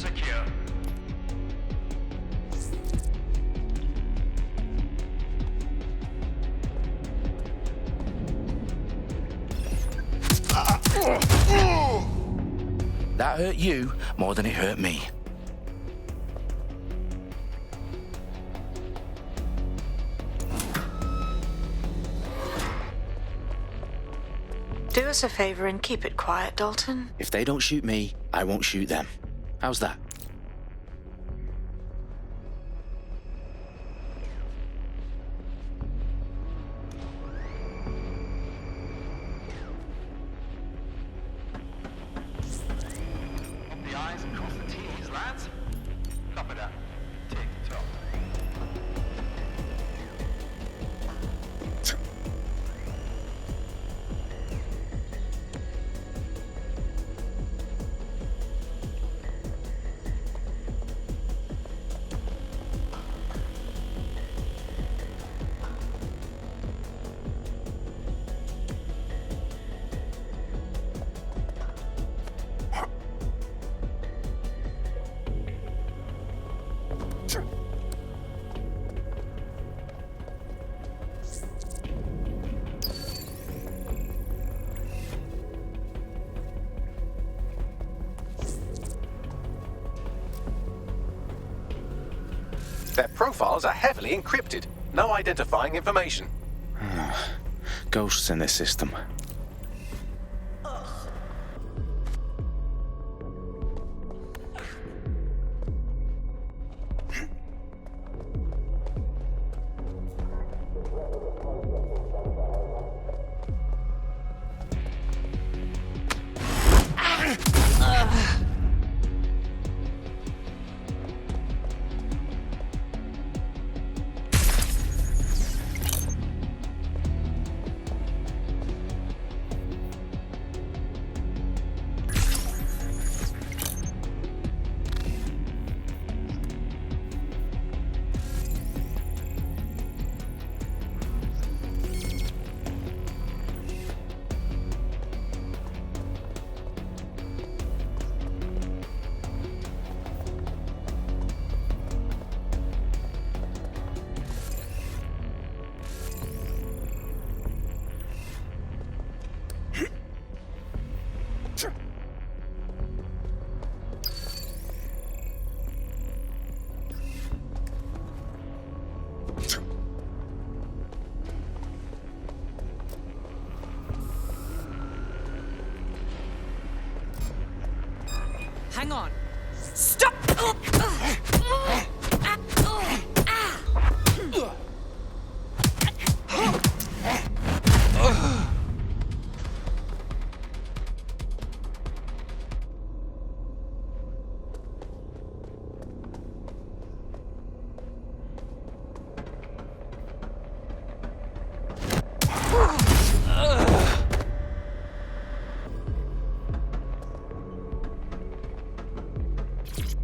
secure. That hurt you more than it hurt me. Do us a favor and keep it quiet, Dalton. If they don't shoot me, I won't shoot them. How's that? The I's and cross the T's, lads. Copy that. Tick-tock. Their profiles are heavily encrypted. No identifying information. Ghosts in this system. Hang on. Stop!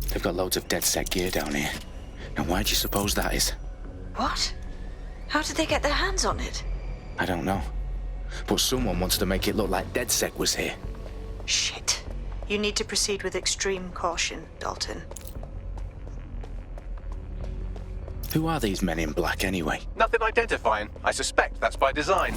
They've got loads of DedSec gear down here. Now why do you suppose that is? What? How did they get their hands on it? I don't know. But someone wants to make it look like DedSec was here. Shit. You need to proceed with extreme caution, Dalton. Who are these men in black anyway? Nothing identifying. I suspect that's by design.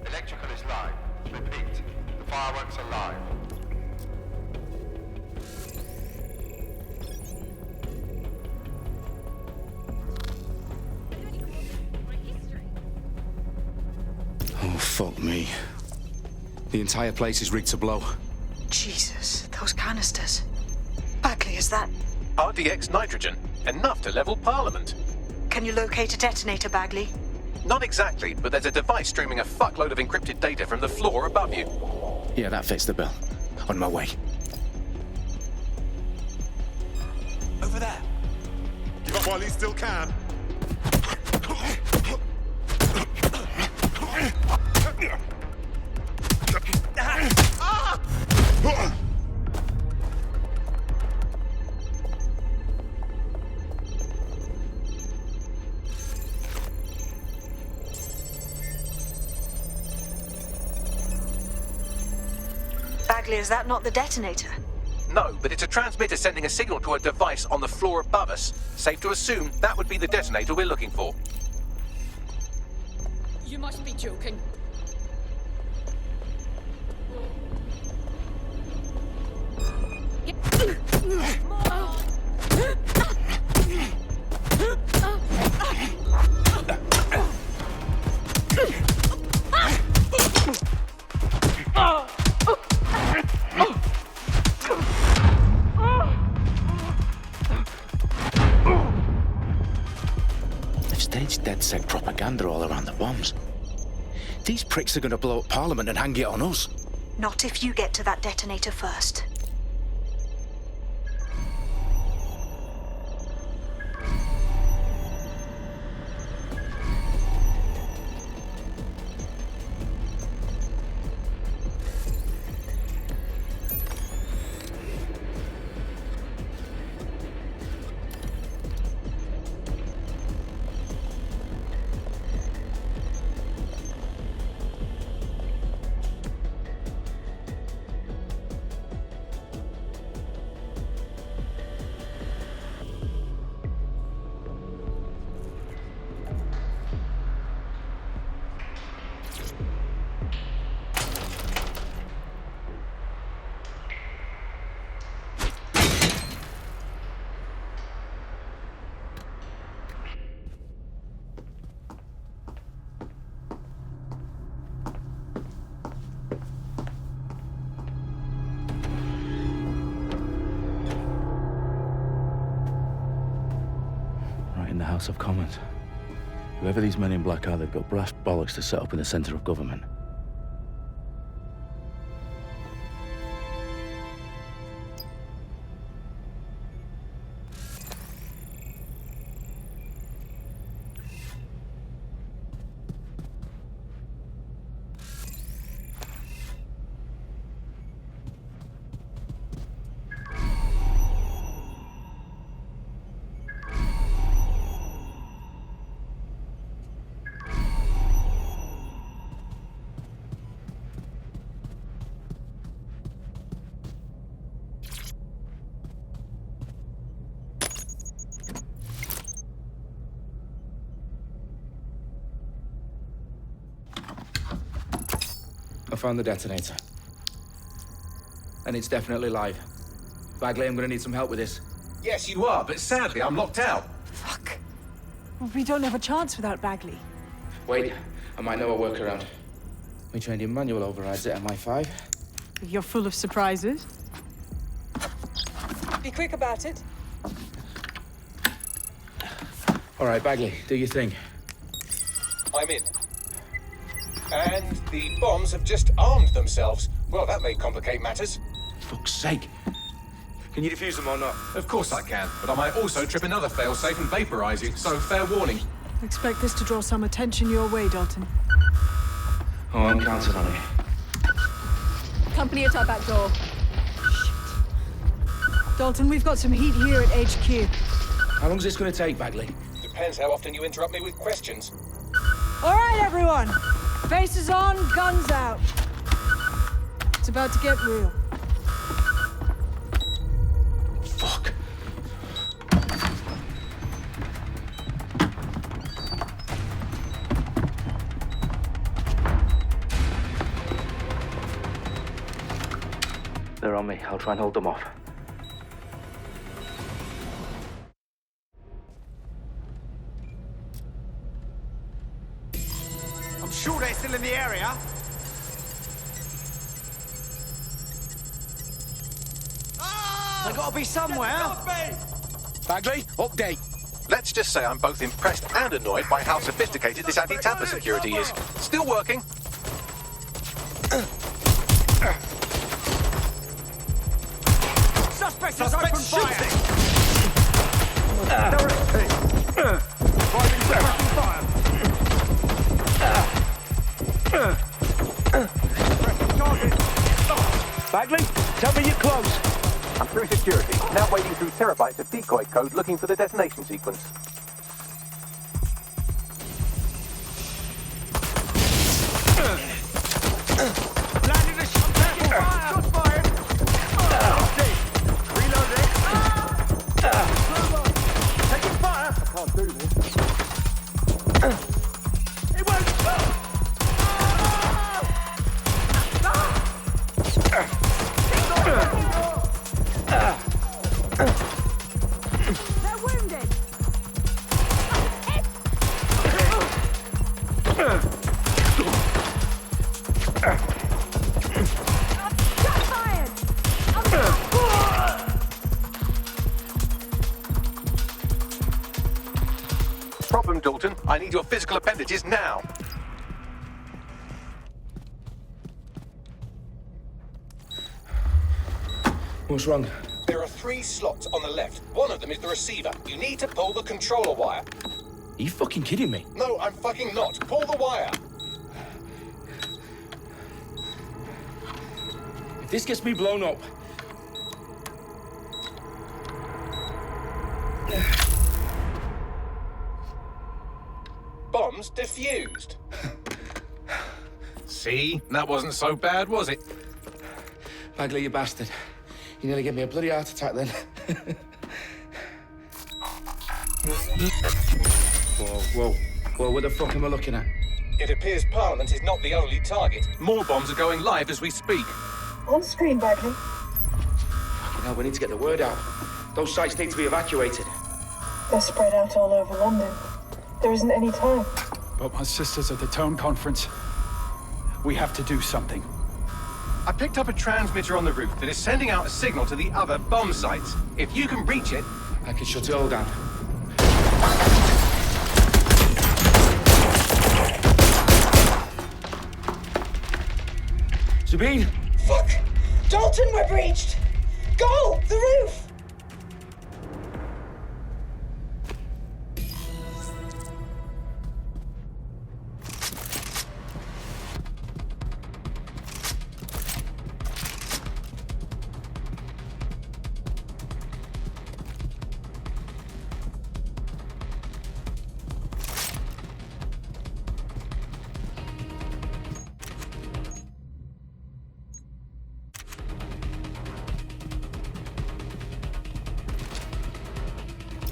Electrical is live. Repeat. The fireworks are live. Oh, fuck me. The entire place is rigged to blow. Jesus, those canisters. Bagley, is that... RDX nitrogen. Enough to level Parliament. Can you locate a detonator, Bagley? Not exactly, but there's a device streaming a fuckload of encrypted data from the floor above you. Yeah, that fits the bill. On my way. Over there. Give up while he still can. Bagley, is that not the detonator? No, but it's a transmitter sending a signal to a device on the floor above us. Safe to assume that would be the detonator we're looking for. You must be joking. They've staged DedSec propaganda all around the bombs. These pricks are going to blow up Parliament and hang it on us. Not if you get to that detonator first. In the House of Commons. Whoever these men in black are, they've got brass bollocks to set up in the centre of government. I found the detonator. And it's definitely live. Bagley, I'm gonna need some help with this. Yes, you are, but sadly I'm locked out. Fuck. We don't have a chance without Bagley. Wait, I might know a workaround. We trained in manual overrides at MI5. You're full of surprises. Be quick about it. All right, Bagley, do your thing. I'm in. And the bombs have just armed themselves. Well, that may complicate matters. Fuck's sake. Can you defuse them or not? Of course I can, but I might also trip another failsafe and vaporize you, so fair warning. Expect this to draw some attention your way, Dalton. Oh, I'm counting on it. Company at our back door. Shit. Dalton, we've got some heat here at HQ. How long's this gonna take, Bagley? Depends how often you interrupt me with questions. All right, everyone. Faces on, guns out. It's about to get real. Fuck. They're on me. I'll try and hold them off. I'm sure they're still in the area. They gotta be somewhere. Bagley, update. Let's just say I'm both impressed and annoyed by how sophisticated this anti-tamper security is. Still working. Suspect has opened fire. Direct hit. Firing suppressing fire. Pressing target. Bagley, tell me you're close. I'm through security, now wading through terabytes of decoy code looking for the detonation sequence. Landed a shot. Careful. Shots fired. They're wounded! Shot fired! Problem, Dalton. I need your physical appendages now. What's wrong? There are 3 slots on the left. One of them is the receiver. You need to pull the controller wire. Are you fucking kidding me? No, I'm fucking not. Pull the wire. If this gets me blown up... Bombs defused. See? That wasn't so bad, was it? Bagley, you bastard. You nearly gave me a bloody heart attack then. Whoa. What the fuck am I looking at? It appears Parliament is not the only target. More bombs are going live as we speak. On screen, Bagley. Fucking hell, we need to get the word out. Those sites need to be evacuated. They're spread out all over London. There isn't any time. But my sister's at the town conference. We have to do something. I picked up a transmitter on the roof that is sending out a signal to the other bomb sites. If you can reach it... I can shut it all down. Sabine! Fuck! Dalton, we're breached! Go! The roof!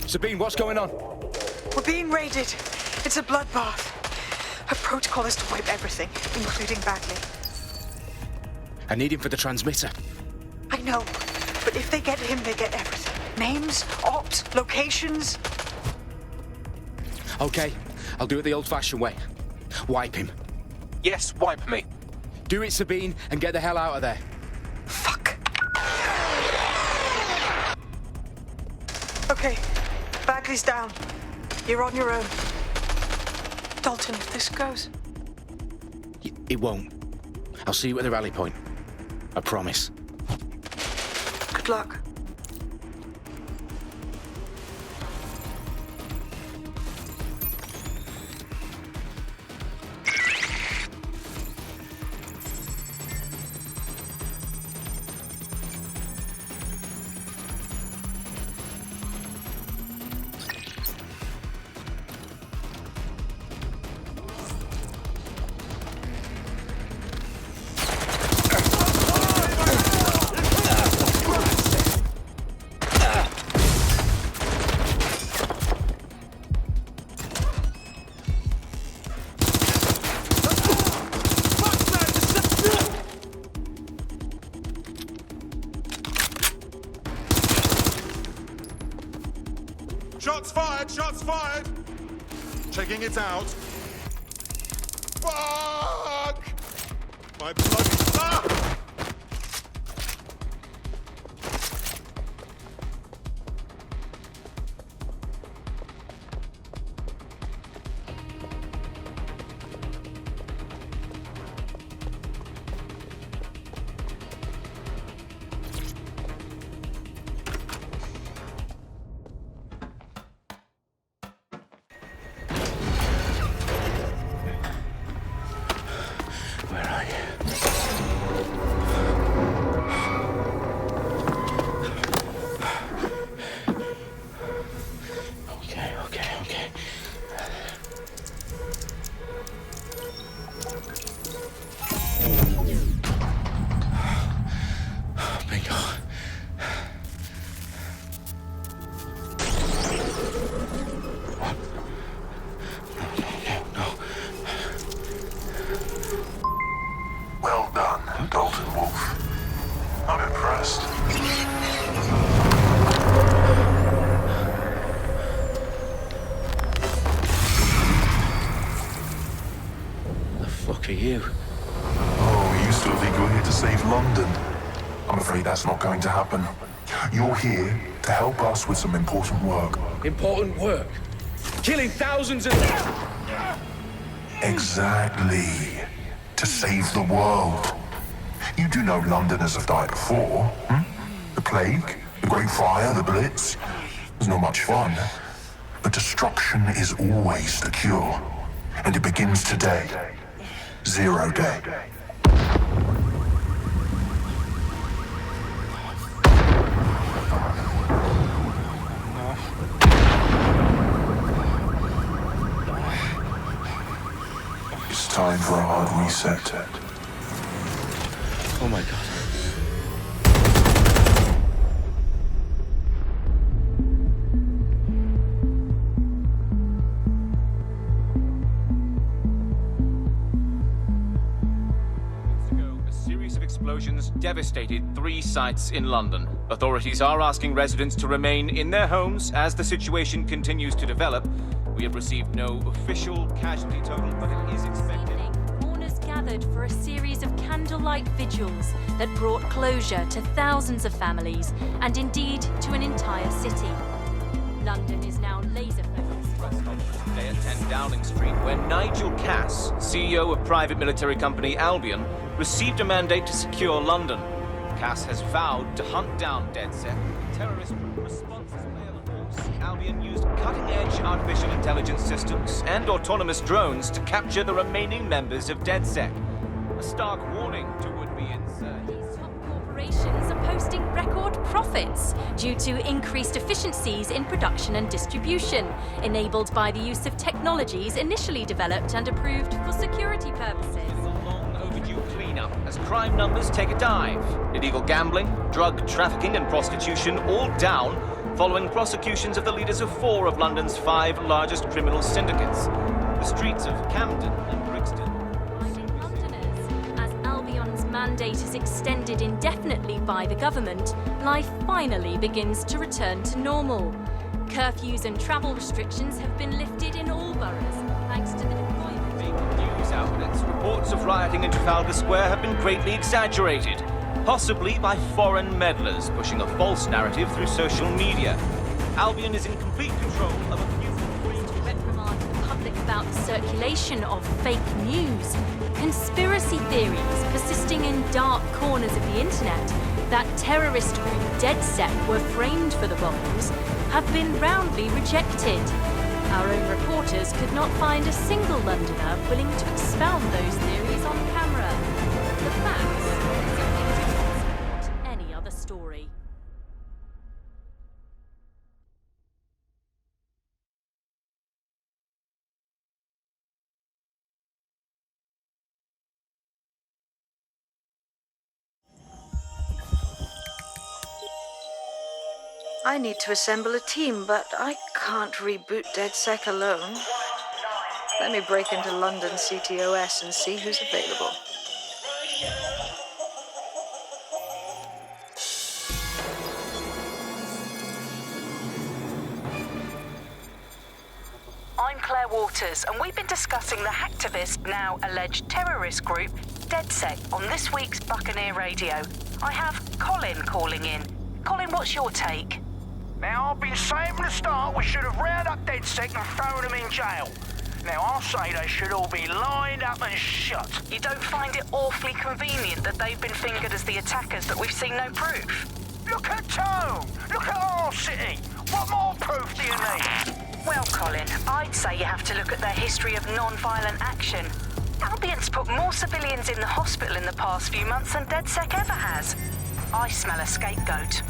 Sabine, what's going on? We're being raided. It's a bloodbath. Our protocol is to wipe everything, including Bagley. I need him for the transmitter. I know, but if they get him, they get everything. Names, ops, locations. Okay, I'll do it the old-fashioned way. Wipe him. Yes, wipe me. Do it, Sabine, and get the hell out of there. Fuck. Okay, Bagley's down. You're on your own. Dalton, if this goes... It won't. I'll see you at the rally point. I promise. Good luck. Shots fired! Shots fired! Checking it out. Fuck! My bloody... Ah! Where are you? That's not going to happen. You're here to help us with some important work. Important work. Killing thousands of... Exactly. To save the world. You do know Londoners have died before, hmm? The plague, the Great Fire, the Blitz. It's not much fun. But destruction is always the cure. And it begins today. Zero Day. It's time for a hard reset. Oh my God. A series of explosions devastated 3 sites in London. Authorities are asking residents to remain in their homes as the situation continues to develop. We have received no official casualty total, but it is expected. Mourners gathered for a series of candlelight vigils that brought closure to thousands of families and indeed to an entire city. London is now laser-focused. Press conference today at 10 Downing Street, where Nigel Cass, CEO of private military company Albion, received a mandate to secure London. Cass has vowed to hunt down DedSec. Terrorist responses fail, of course. Albion used cutting-edge artificial intelligence systems and autonomous drones to capture the remaining members of DedSec. A stark warning to would-be insurgents. Top corporations are posting record profits due to increased efficiencies in production and distribution, enabled by the use of technologies initially developed and approved for security purposes. Cleanup as crime numbers take a dive. Illegal gambling, drug trafficking and prostitution all down following prosecutions of the leaders of 4 of London's 5 largest criminal syndicates. The streets of Camden and Brixton. Reminding Londoners, as Albion's mandate is extended indefinitely by the government, life finally begins to return to normal. Curfews and travel restrictions have been lifted in all boroughs, thanks to the deployment. News outlets, reports of rioting in Trafalgar Square have been greatly exaggerated, possibly by foreign meddlers pushing a false narrative through social media. Albion is in complete control of a few... To reprimand the public about the circulation of fake news, conspiracy theories persisting in dark corners of the internet that terrorist group DedSec were framed for the bombings have been roundly rejected. Our own reporters could not find a single Londoner willing to expound those theories on camera. The facts support any other story. I need to assemble a team, but I can't reboot DedSec alone. Let me break into London CTOS and see who's available. I'm Claire Waters, and we've been discussing the hacktivist, now alleged terrorist group, DedSec, on this week's Buccaneer Radio. I have Colin calling in. Colin, what's your take? Now, I've been saying from the start we should have rounded up DedSec and thrown them in jail. Now, I'll say they should all be lined up and shot. You don't find it awfully convenient that they've been fingered as the attackers, but we've seen no proof? Look at Tone! Look at our city! What more proof do you need? Well, Colin, I'd say you have to look at their history of non-violent action. Albion's put more civilians in the hospital in the past few months than DedSec ever has. I smell a scapegoat.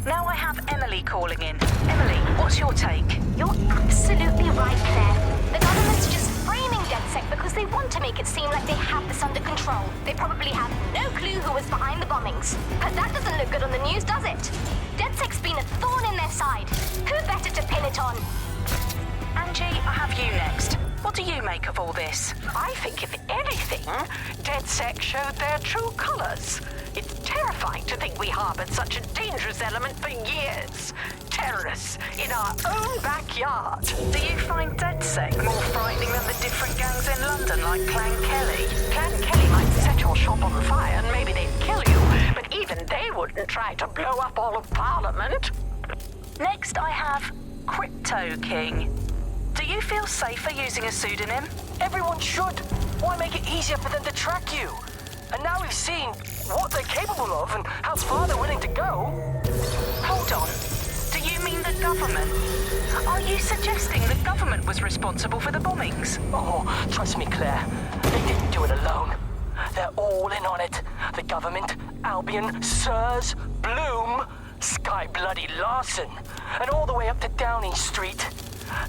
Now I have Emily calling in. Emily, what's your take? You're absolutely right, Claire. The government's just framing DedSec because they want to make it seem like they have this under control. They probably have no clue who was behind the bombings. But that doesn't look good on the news, does it? DedSec's been a thorn in their side. Who better to pin it on? Angie, I have you next. What do you make of all this? I think, if anything, DedSec showed their true colours. It's terrifying to think we harboured such a dangerous element for years. Terrorists in our own backyard. Do you find DedSec more frightening than the different gangs in London, like Clan Kelly? Clan Kelly might set your shop on fire and maybe they'd kill you, but Even they wouldn't try to blow up all of Parliament. Next, I have Crypto King. Do you feel safer using a pseudonym? Everyone should. Why make it easier for them to track you? And now we've seen what they're capable of and how far they're willing to go. Hold on. Do you mean the government? Are you suggesting the government was responsible for the bombings? Oh, trust me, Claire. They didn't do it alone. They're all in on it. The government, Albion, Sirs, Bloom, Sky Bloody Larson, and all the way up to Downing Street.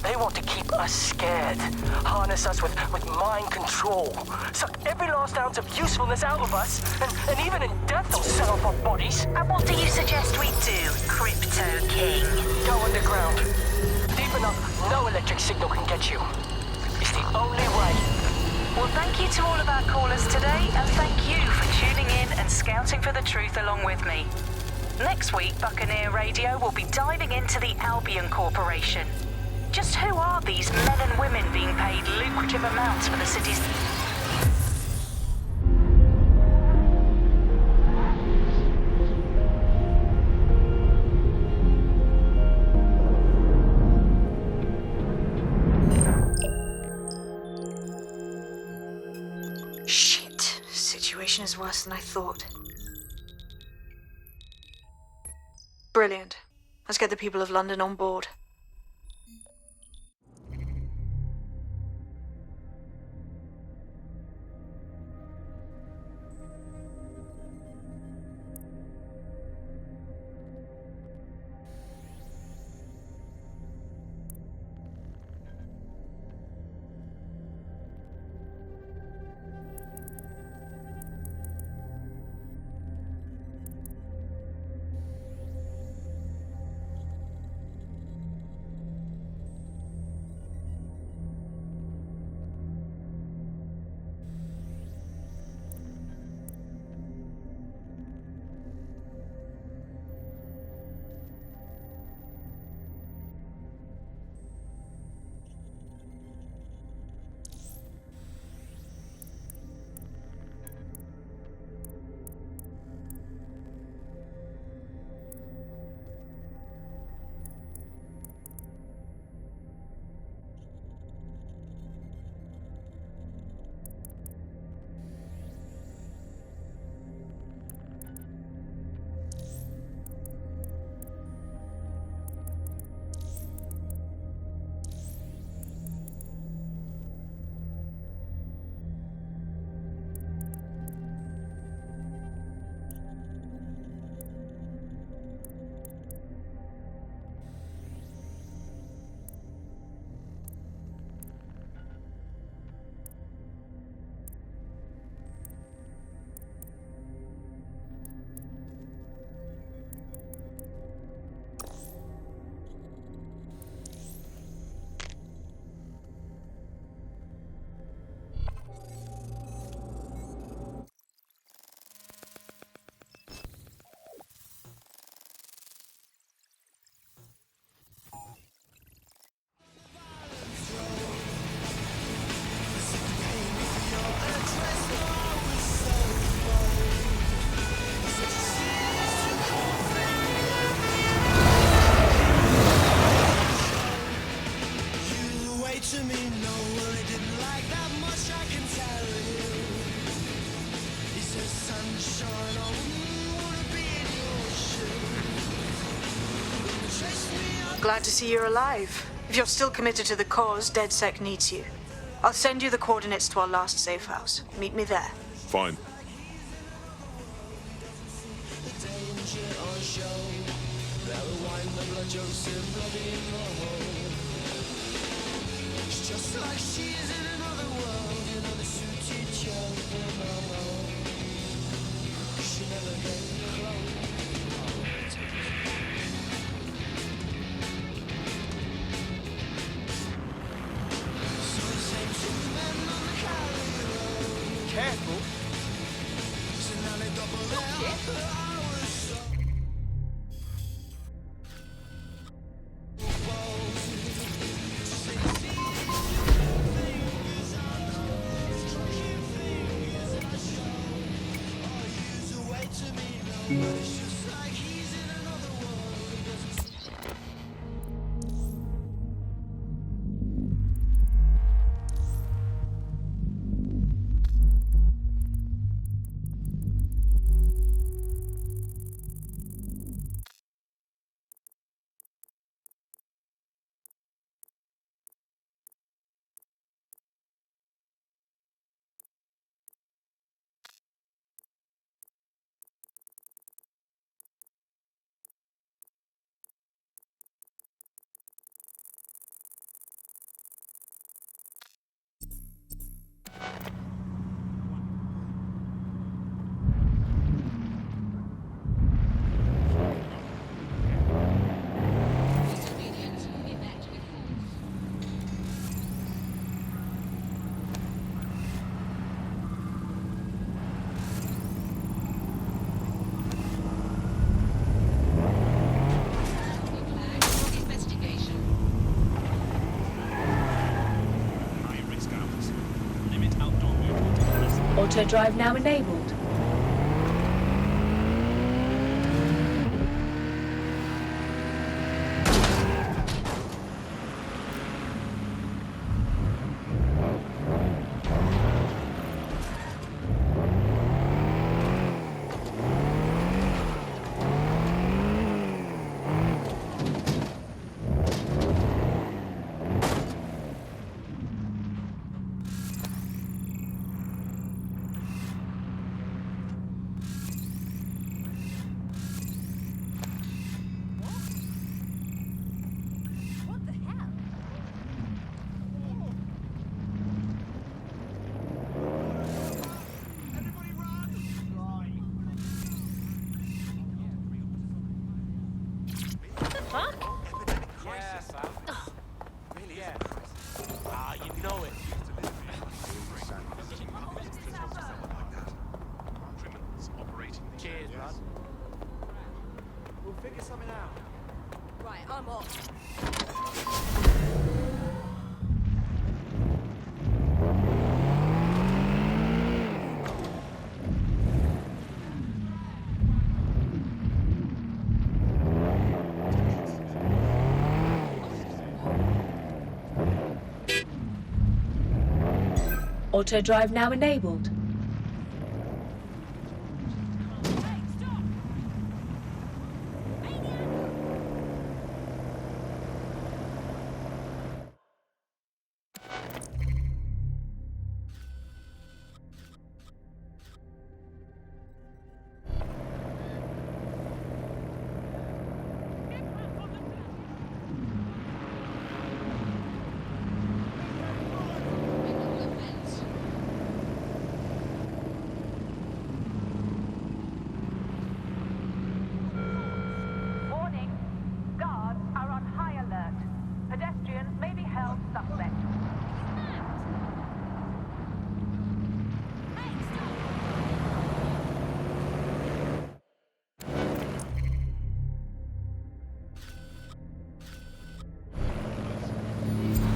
They want to keep us scared, harness us with mind control, suck every last ounce of usefulness out of us, and even in death they'll sell off our bodies. And what do you suggest we do, Crypto King? Go underground. Deep enough, no electric signal can get you. It's the only way. Well, thank you to all of our callers today, and thank you for tuning in and scouting for the truth along with me. Next week, Buccaneer Radio will be diving into the Albion Corporation. Just who are these men and women being paid lucrative amounts for the city's... Shit. Situation is worse than I thought. Brilliant. Let's get the people of London on board. Glad to see you're alive. If you're still committed to the cause, DedSec needs you. I'll send you the coordinates to our last safe house. Meet me there. Fine. Careful. Auto drive now enabled. Auto drive now enabled.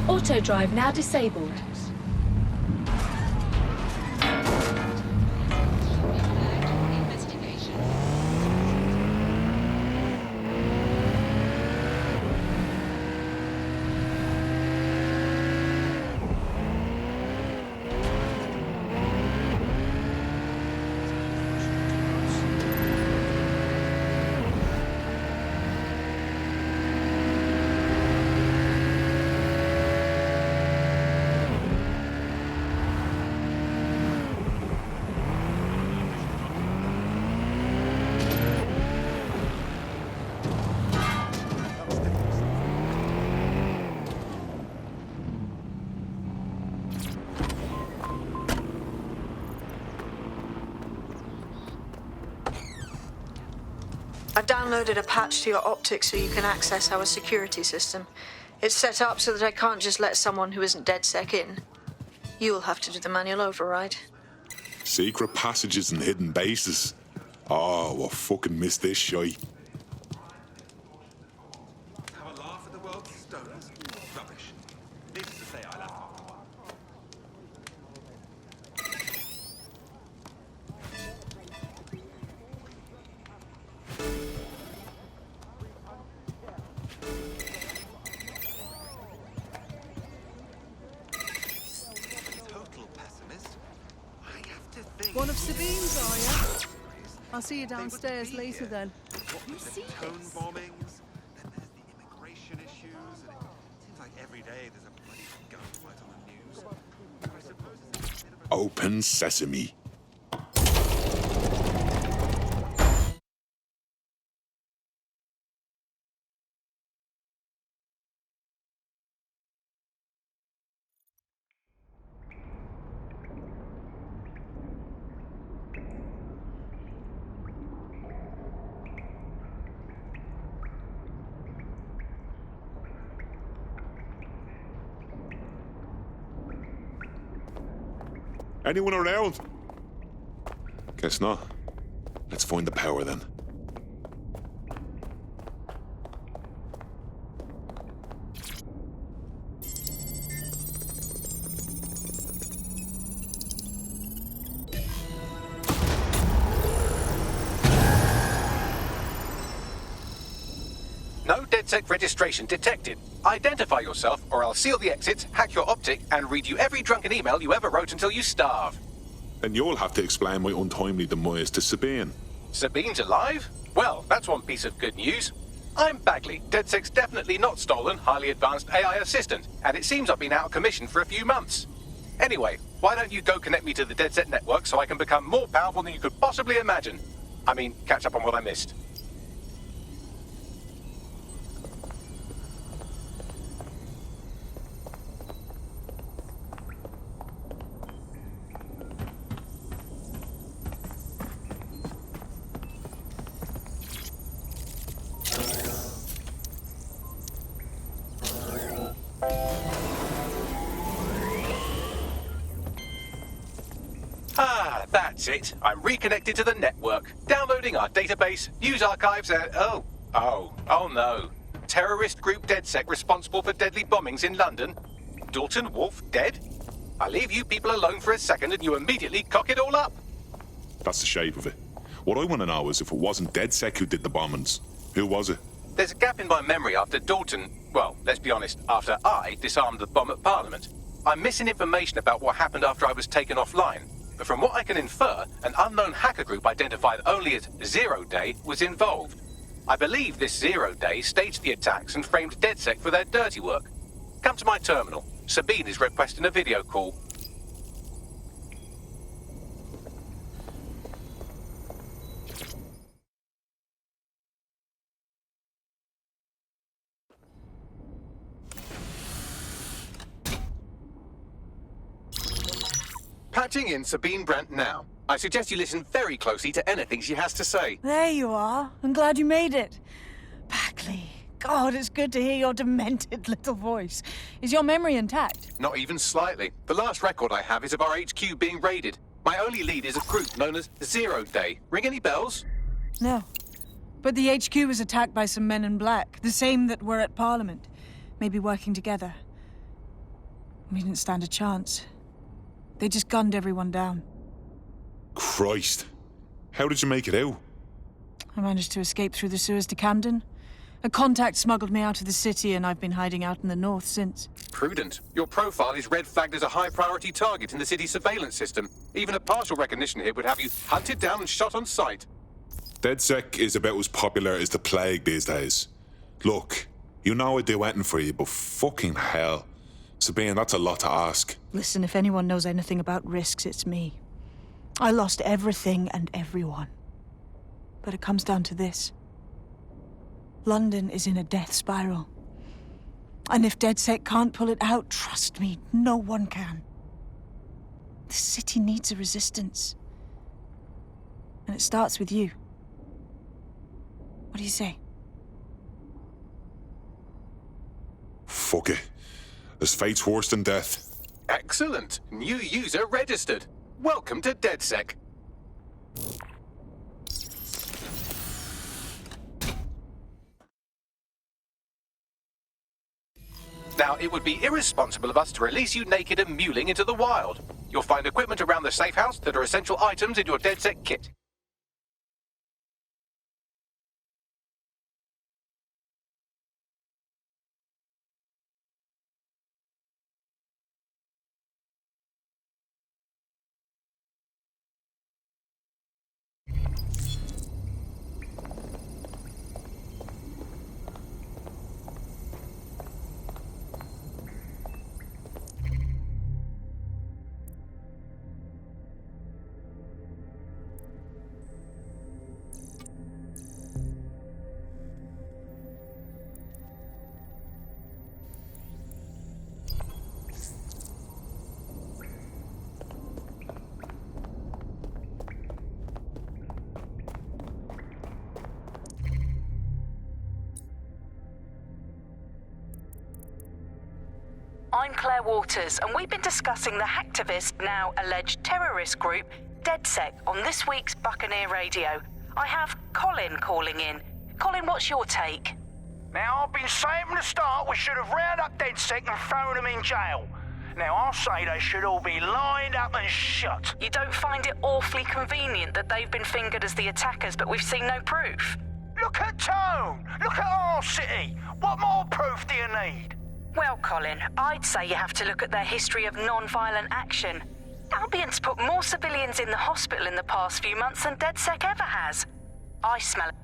Auto drive now disabled. I downloaded a patch to your optics so you can access our security system. It's set up so that I can't just let someone who isn't DedSec in. You'll have to do the manual override. Secret passages and hidden bases. Oh, I fucking missed this shite. Have a laugh at the world's stoners? Rubbish. Needless to say, I laugh. One of Sabine's, are you? I'll see you downstairs later then. You see tone bombings, then there's the immigration issues, and it seems like every day there's a bloody gunfight on the news. I suppose it's a bit of a... Open sesame. Anyone around? Guess not. Let's find the power then. No DedSec registration detected. Identify yourself, or I'll seal the exits, hack your optic, and read you every drunken email you ever wrote until you starve. And you'll have to explain my untimely demise to Sabine. Sabine's alive? Well, that's one piece of good news. I'm Bagley, DedSec's definitely not stolen, highly advanced AI assistant, and it seems I've been out of commission for a few months. Anyway, why don't you go connect me to the DedSec network so I can become more powerful than you could possibly imagine? I mean, catch up on what I missed. Ah, that's it. I'm reconnected to the network. Downloading our database, news archives, and... Oh no. Terrorist group DedSec responsible for deadly bombings in London. Dalton Wolf dead? I leave you people alone for a second and you immediately cock it all up. That's the shape of it. What I want to know is if it wasn't DedSec who did the bombings, who was it? There's a gap in my memory after Dalton... Well, let's be honest, after I disarmed the bomb at Parliament. I'm missing information about what happened after I was taken offline. But from what I can infer, an unknown hacker group identified only as Zero Day was involved. I believe this Zero Day staged the attacks and framed DedSec for their dirty work. Come to my terminal. Sabine is requesting a video call. Patching in Sabine Brandt now. I suggest you listen very closely to anything she has to say. There you are. I'm glad you made it. Bagley. God, it's good to hear your demented little voice. Is your memory intact? Not even slightly. The last record I have is of our HQ being raided. My only lead is a group known as Zero Day. Ring any bells? No. But the HQ was attacked by some men in black, the same that were at Parliament. Maybe working together. We didn't stand a chance. They just gunned everyone down. Christ. How did you make it out? I managed to escape through the sewers to Camden. A contact smuggled me out of the city, and I've been hiding out in the north since. Prudent. Your profile is red flagged as a high-priority target in the city's surveillance system. Even a partial recognition here would have you hunted down and shot on sight. DedSec is about as popular as the plague these days. Look, you know I'd do anything for you, but fucking hell. Sabine, that's a lot to ask. Listen, if anyone knows anything about risks, it's me. I lost everything and everyone. But it comes down to this. London is in a death spiral. And if DedSec can't pull it out, trust me, no one can. The city needs a resistance. And it starts with you. What do you say? Fuck it. There's fate's worse than death. Excellent. New user registered. Welcome to DedSec. Now, it would be irresponsible of us to release you naked and mewling into the wild. You'll find equipment around the safe house that are essential items in your DedSec kit. I'm Claire Waters, and we've been discussing the hacktivist, now alleged terrorist group, DedSec, on this week's Buccaneer Radio. I have Colin calling in. Colin, what's your take? Now, I've been saying from the start we should have rounded up DedSec and thrown them in jail. Now, I'll say they should all be lined up and shot. You don't find it awfully convenient that they've been fingered as the attackers, but we've seen no proof? Look at Tone! Look at our city! What more proof do you need? Well, Colin, I'd say you have to look at their history of non-violent action. Albion's put more civilians in the hospital in the past few months than DedSec ever has. I smell it.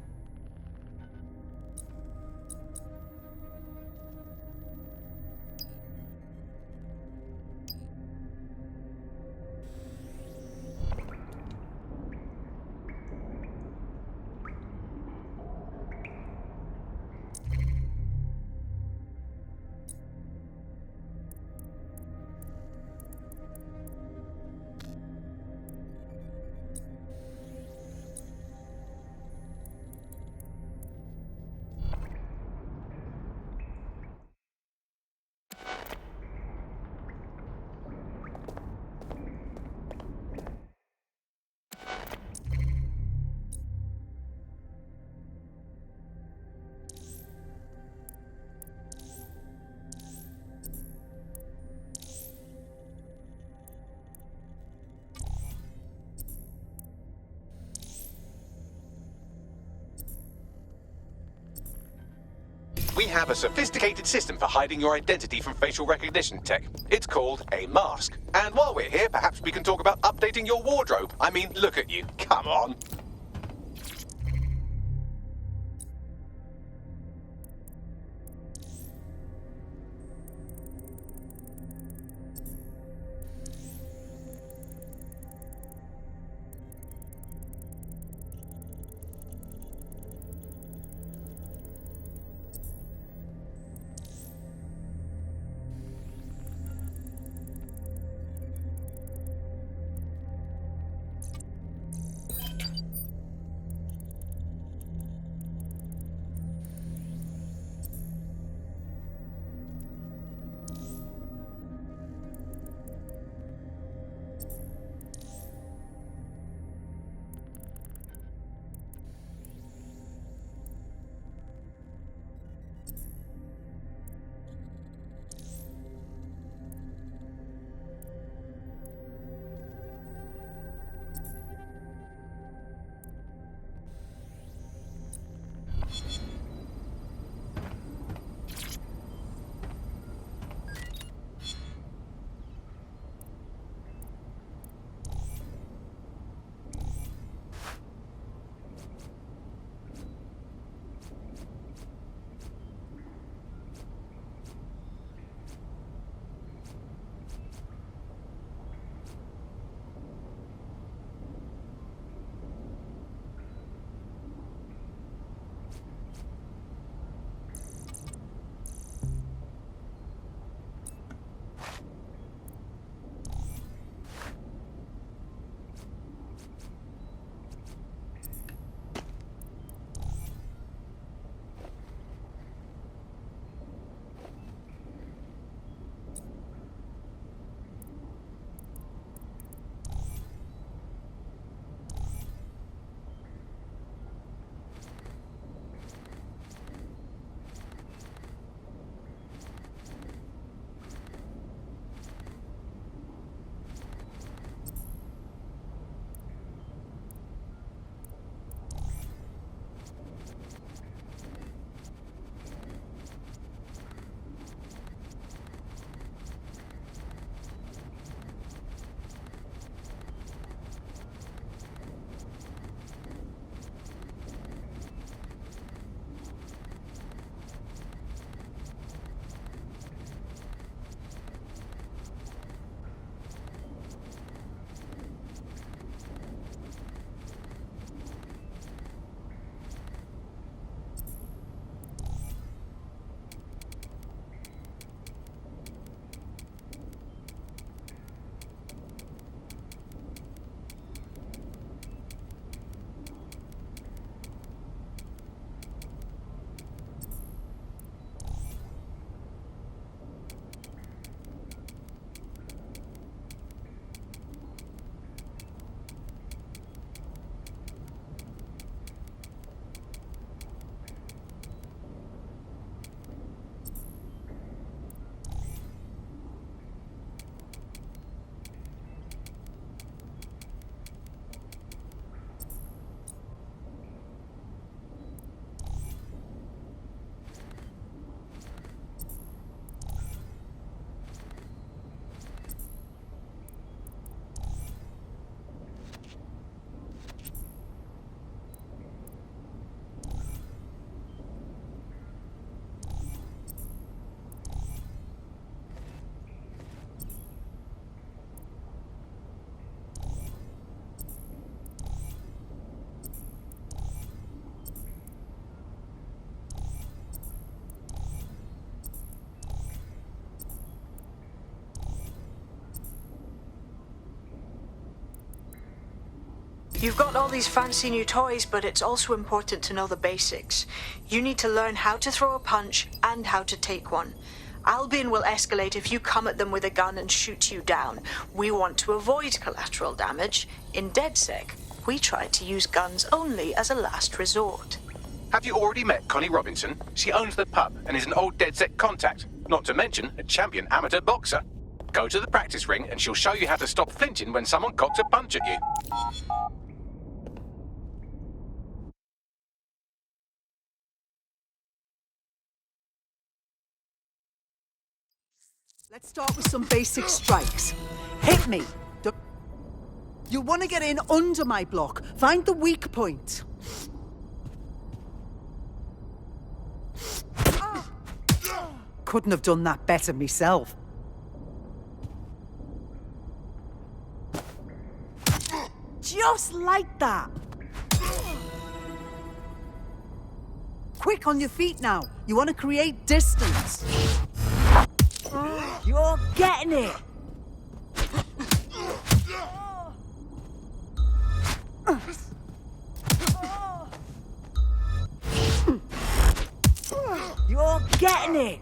We have a sophisticated system for hiding your identity from facial recognition tech. It's called a mask. And while we're here, perhaps we can talk about updating your wardrobe. I mean, look at you. Come on. You've got all these fancy new toys, but it's also important to know the basics. You need to learn how to throw a punch and how to take one. Albion will escalate if you come at them with a gun and shoot you down. We want to avoid collateral damage. In DedSec, we try to use guns only as a last resort. Have you already met Connie Robinson? She owns the pub and is an old DedSec contact, not to mention a champion amateur boxer. Go to the practice ring and she'll show you how to stop flinching when someone cocks a punch at you. Let's start with some basic strikes. Hit me. You want to get in under my block. Find the weak point. Couldn't have done that better myself. Just like that. Quick on your feet now. You want to create distance. You're getting it! You're getting it!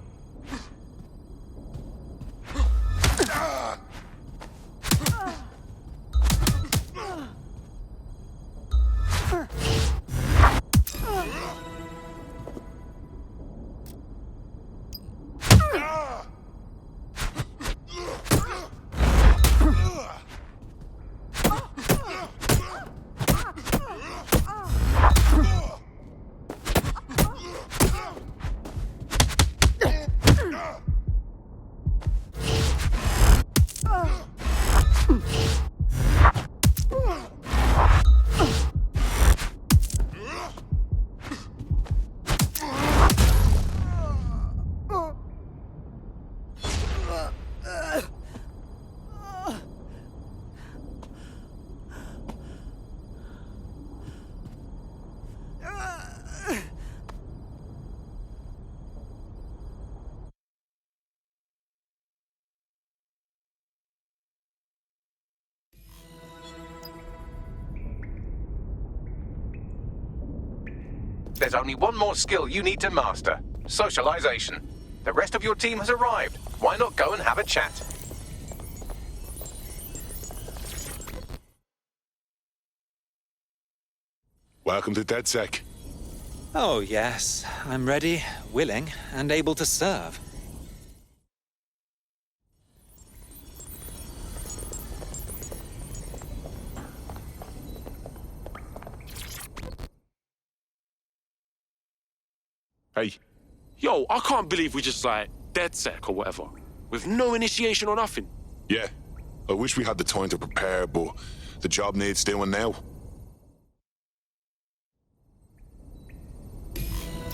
There's only one more skill you need to master. Socialization. The rest of your team has arrived. Why not go and have a chat? Welcome to DedSec. Oh, yes. I'm ready, willing, and able to serve. Hey. Yo, I can't believe we just, DedSec or whatever. With no initiation or nothing. Yeah. I wish we had the time to prepare, but the job needs doing now.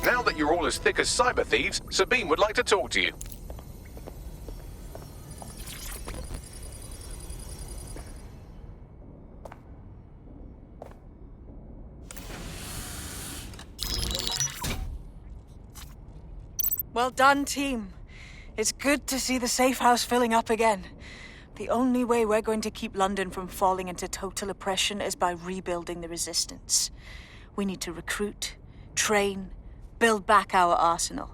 Now that you're all as thick as cyber thieves, Sabine would like to talk to you. Well done, team. It's good to see the safe house filling up again. The only way we're going to keep London from falling into total oppression is by rebuilding the resistance. We need to recruit, train, build back our arsenal.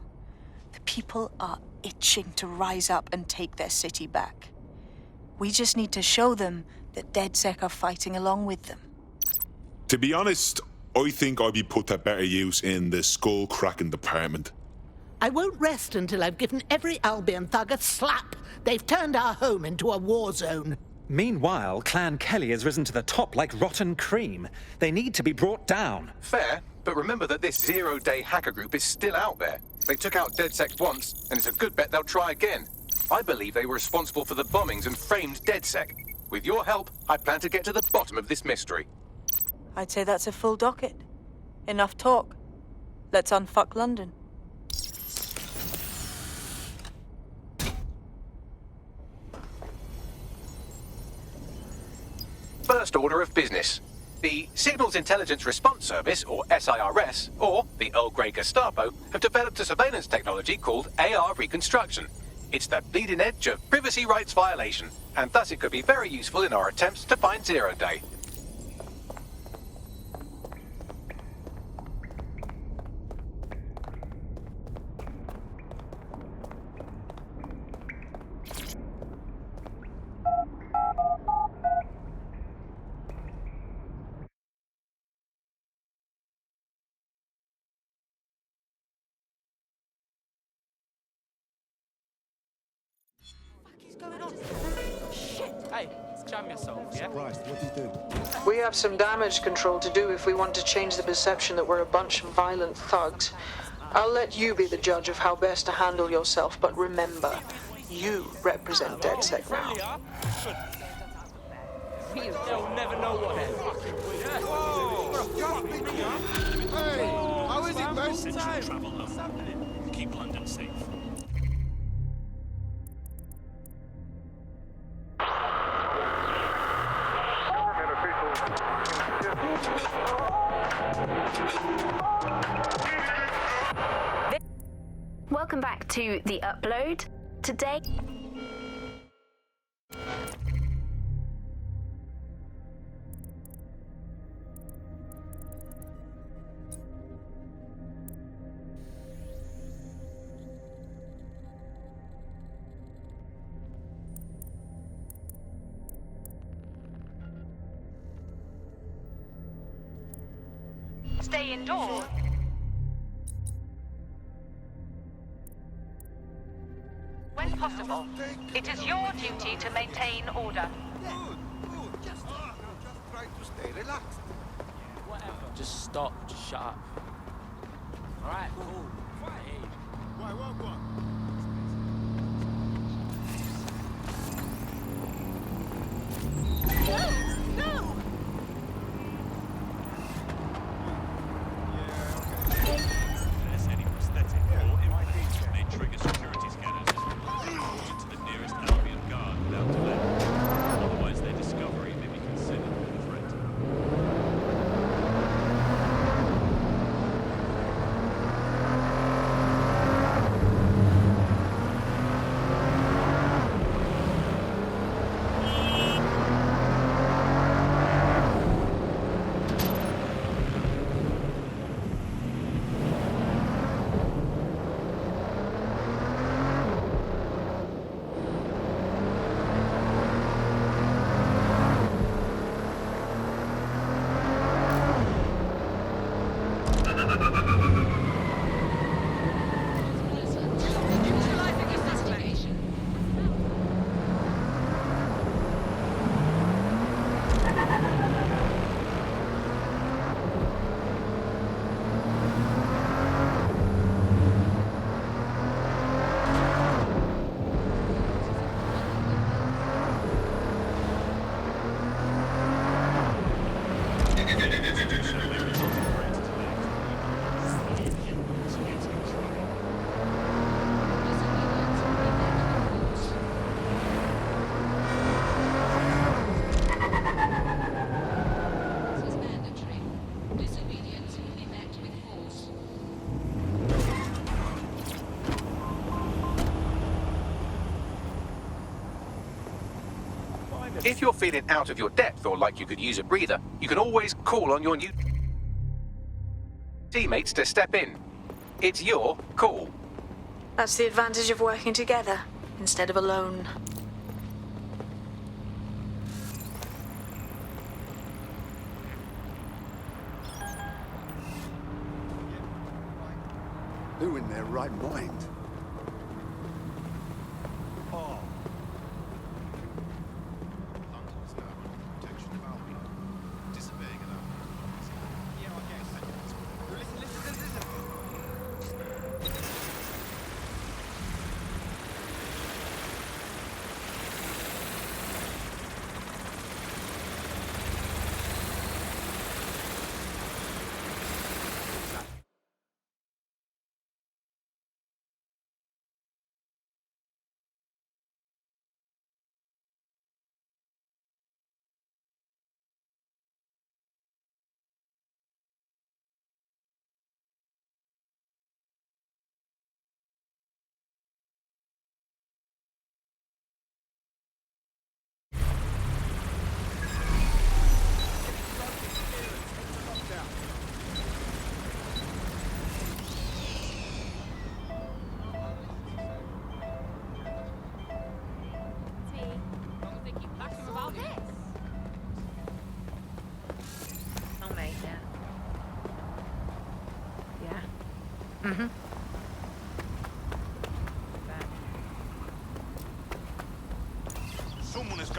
The people are itching to rise up and take their city back. We just need to show them that DedSec are fighting along with them. To be honest, I think I'd be put to better use in the skull-cracking department. I won't rest until I've given every Albion thug a slap. They've turned our home into a war zone. Meanwhile, Clan Kelly has risen to the top like rotten cream. They need to be brought down. Fair, but remember that this zero-day hacker group is still out there. They took out DedSec once, and it's a good bet they'll try again. I believe they were responsible for the bombings and framed DedSec. With your help, I plan to get to the bottom of this mystery. I'd say that's a full docket. Enough talk. Let's unfuck London. First order of business. The Signals Intelligence Response Service, or SIRS, or the Earl Grey Gestapo, have developed a surveillance technology called AR Reconstruction. It's the bleeding edge of privacy rights violation, and thus it could be very useful in our attempts to find Zero Day. going on? Shit! Hey, jam yourself, yeah? Christ, what do you do? We have some damage control to do if we want to change the perception that we're a bunch of violent thugs. I'll let you be the judge of how best to handle yourself, but remember, you represent DedSec now. They'll never know what they're fucking with. Hey, how is it, mate? Travel alone. Keep London safe. Welcome back to The Upload. Today... Stay indoors. When possible, it is your duty to maintain order. Just try to stay relaxed. Whatever. Just stop. Just shut up. Alright, cool. Why, what? No! Unless any prosthetic or implant may trigger security scanners, reported to the nearest Albion guard without delay. Otherwise, their discovery may be considered a threat. If you're feeling out of your depth or like you could use a breather, you can always call on your new teammates to step in. It's your call. That's the advantage of working together instead of alone. Who in their right mind?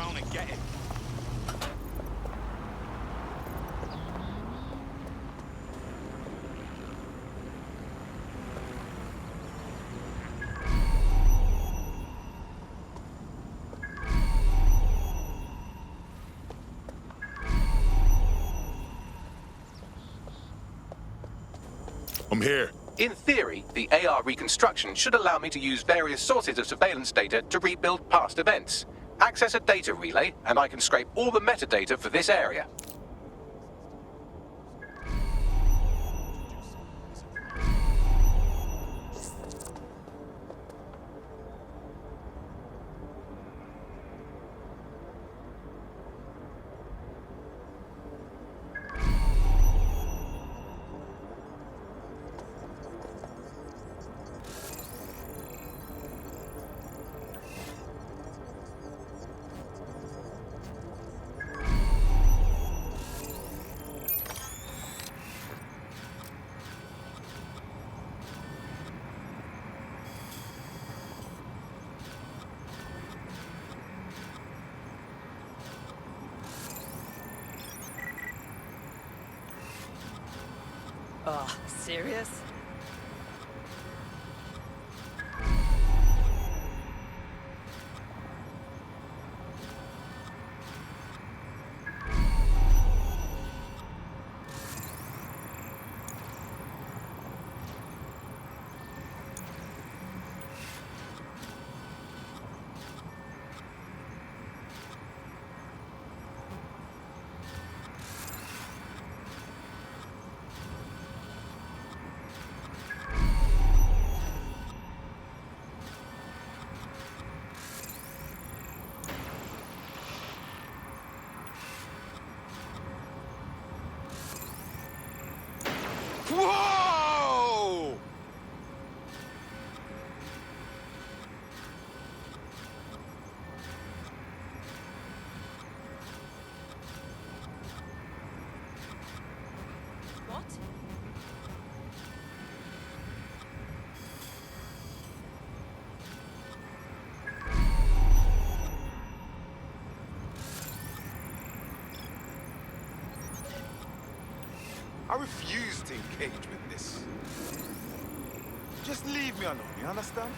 Go on and get him. I'm here. In theory, the AR reconstruction should allow me to use various sources of surveillance data to rebuild past events. Access a data relay, and I can scrape all the metadata for this area. Oh, serious? Whoa! What? I refuse to engage with this. Just leave me alone, you understand?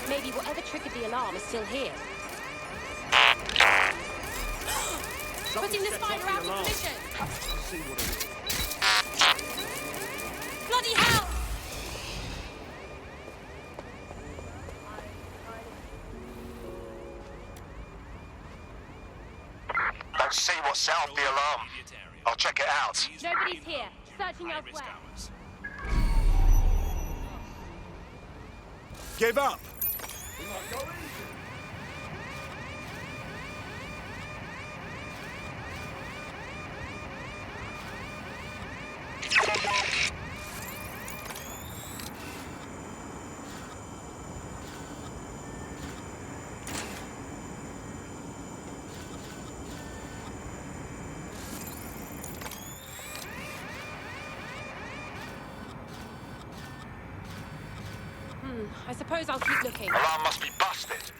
Maybe whatever triggered the alarm is still here. Putting the spider out of position! Bloody hell! Don't see what set off the alarm. I'll check it out. Nobody's here. Searching elsewhere. Give up! I suppose I'll keep looking. Alarm must be busted.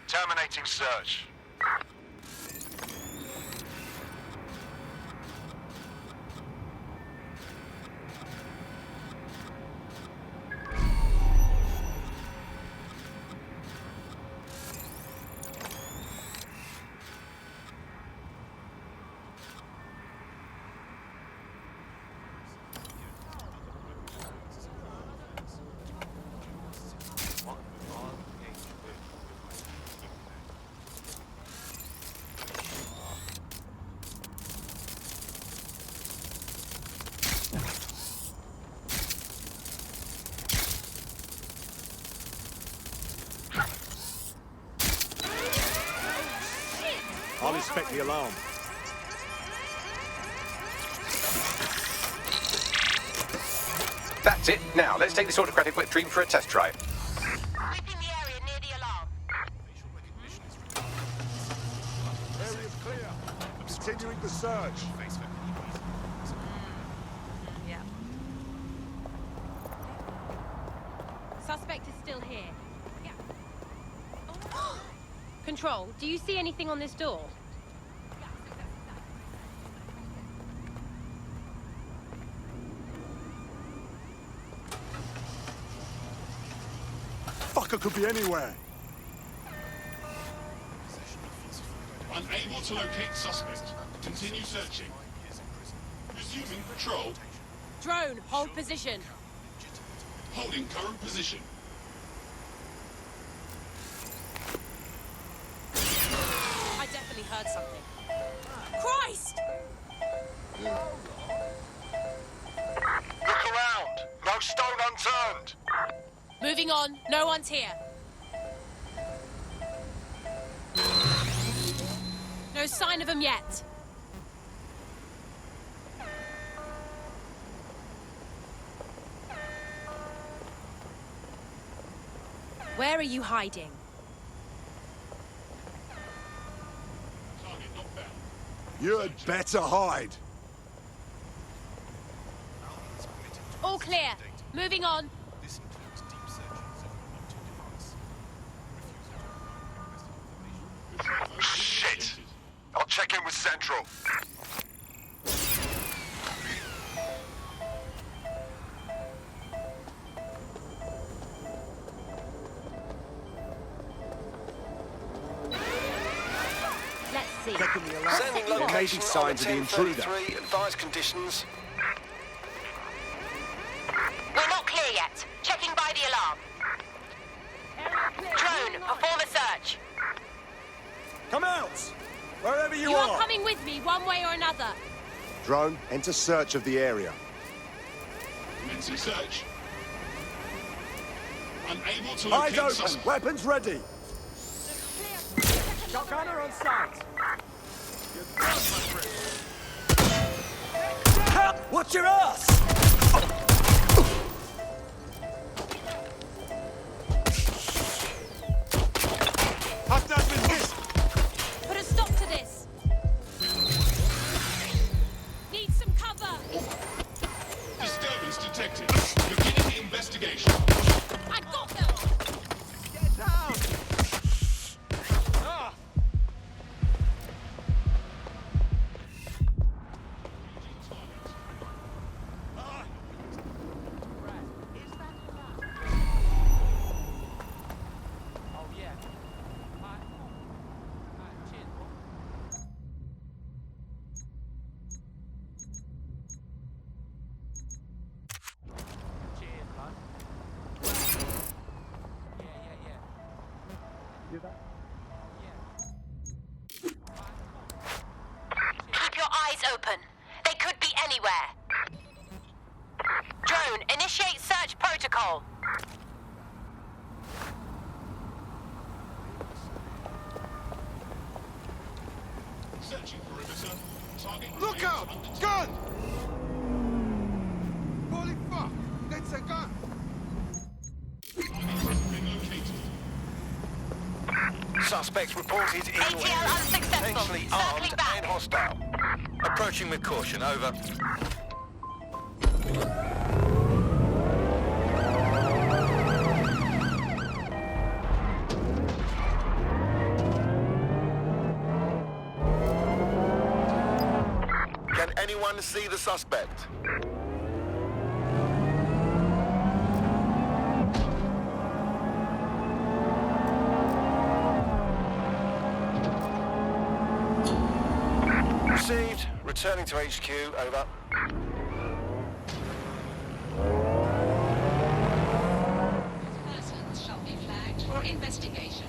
Terminating search. I'll inspect the alarm. That's it. Now, let's take this autocratic wet dream for a test drive. Sweeping the area near the alarm. Area's clear. Continuing the search. Yeah. Suspect is still here. Yeah. Control, do you see anything on this door? Fucker could be anywhere. Unable to locate suspect. Continue searching. Resuming patrol. Drone, hold position. Holding current position. I definitely heard something. Christ! Look around. No stone unturned. Moving on, no one's here. No sign of them yet. Where are you hiding? You had better hide. All clear. Moving on. Shit. I'll check in with Central. Let's see. Sending There may be location signs of the intruder. 1033, advised conditions. We're not clear yet. Checking by the alarm. Drone, perform a search. Come out! Wherever you You are! are coming with me, one way or another. Drone, enter search of the area. Commencing search. Unable to Eyes locate open! suspect. Weapons ready! Shotgunner on site! Watch your ass! Put a stop to this. Need some cover. Disturbance detected. Beginning the investigation. I got them. Get down! Oh yeah. Cheers, bro. Cheers, bud. Yeah. Hear that? Keep your eyes open. They could be anywhere. Drone, initiate search protocol. Searching perimeter. Target. Look out! Gun! Holy fuck! That's a gun! Suspects reported in your ATL area. unsuccessful. Potentially Circling armed back. and hostile. Approaching with caution. Over. see the suspect. Received. Returning to HQ. Over. Persons shall be flagged for investigation.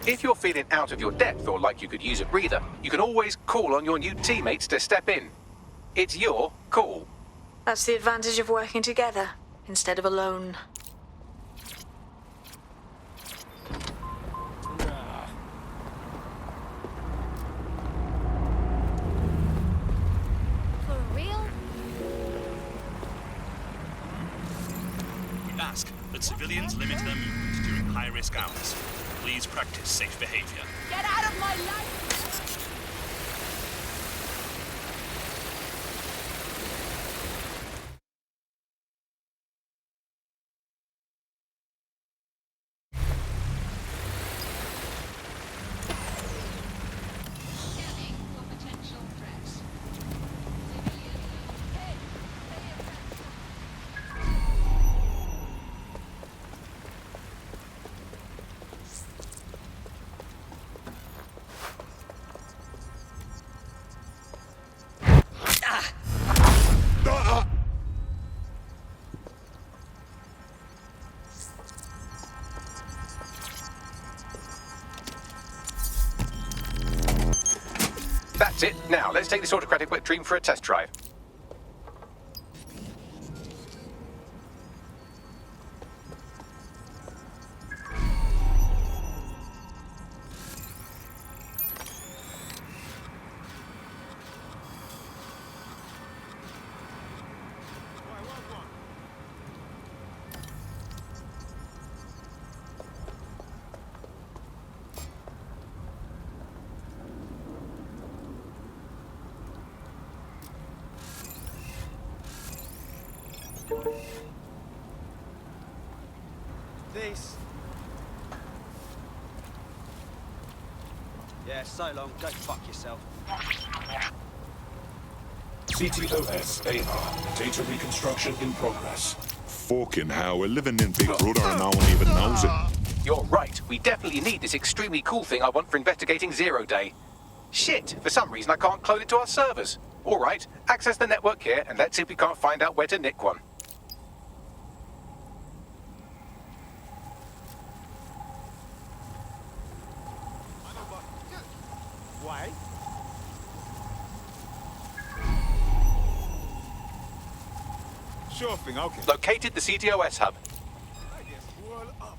If you're feeling out of your depth or like you could use a breather, you can always call on your new teammates to step in. It's your call. That's the advantage of working together instead of alone. For real? We ask that civilians limit their movement during high-risk hours. Please practice safe behavior. Get out of my life! Scanning for potential threats. That's it. Now, let's take this autocratic wet dream for a test drive. This. Yeah, so long. Go fuck yourself. CTOS AR. Data reconstruction in progress. Fucking hell, we're living in Big Brother and no one even knows it. You're right. We definitely need this extremely cool thing I want for investigating Zero Day. Shit, for some reason I can't clone it to our servers. All right, access the network here and let's see if we can't find out where to nick one. Why? Sure thing, okay. Located the CTOS hub. Roll up.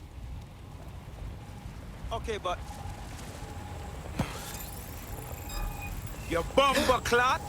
Okay, but... You bumper clot!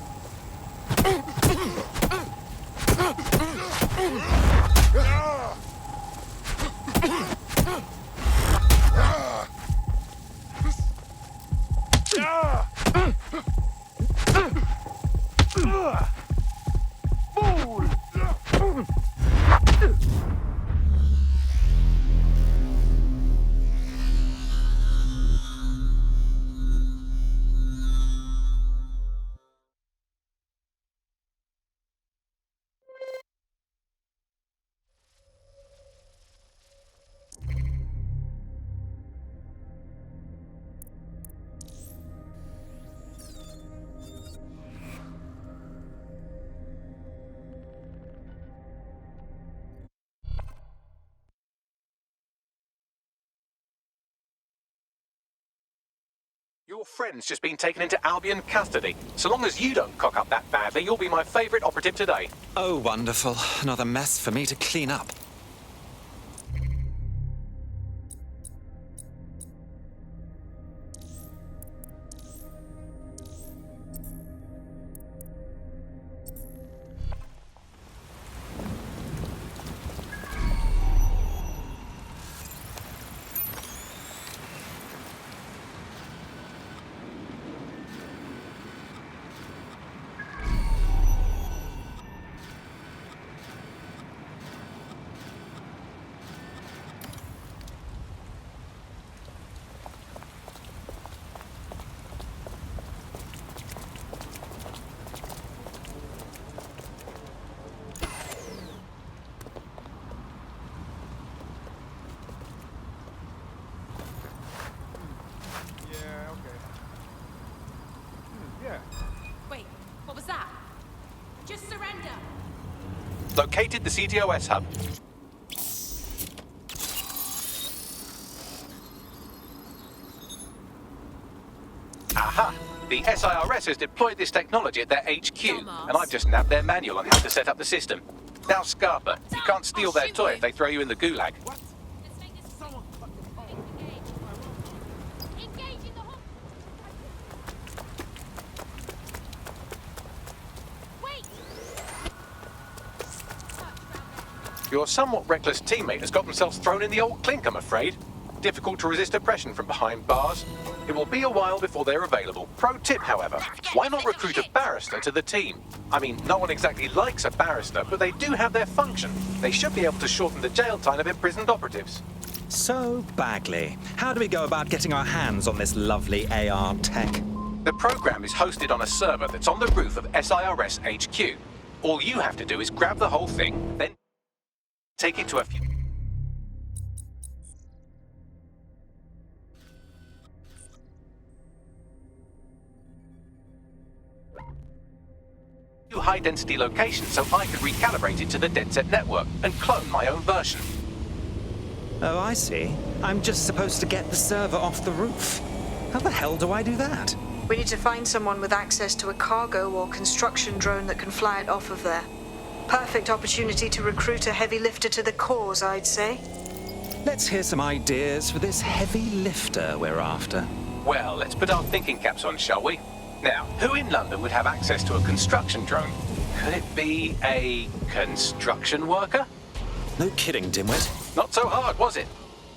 Your friend's just been taken into Albion custody. So long as you don't cock up that badly, you'll be my favourite operative today. Oh, wonderful. Another mess for me to clean up. Located the CTOS hub. Aha! The SIRS has deployed this technology at their HQ, and I've just nabbed their manual on how to set up the system. Now, Scarpa, you can't steal their toy if they throw you in the gulag. Your somewhat reckless teammate has got themselves thrown in the old clink, I'm afraid. Difficult to resist oppression from behind bars. It will be a while before they're available. Pro tip, however, why not recruit a barrister to the team? I mean, no one exactly likes a barrister, but they do have their function. They should be able to shorten the jail time of imprisoned operatives. So, Bagley, how do we go about getting our hands on this lovely AR tech? The program is hosted on a server that's on the roof of SIRS HQ. All you have to do is grab the whole thing, then take it to a few high-density locations so I could recalibrate it to the DedSec network and clone my own version. Oh, I see. I'm just supposed to get the server off the roof. How the hell do I do that? We need to find someone with access to a cargo or construction drone that can fly it off of there. Perfect opportunity to recruit a heavy lifter to the cause, I'd say. Let's hear some ideas for this heavy lifter we're after. Well, let's put our thinking caps on, shall we? Now, who in London would have access to a construction drone? Could it be a construction worker? No kidding, dimwit. Not so hard, was it?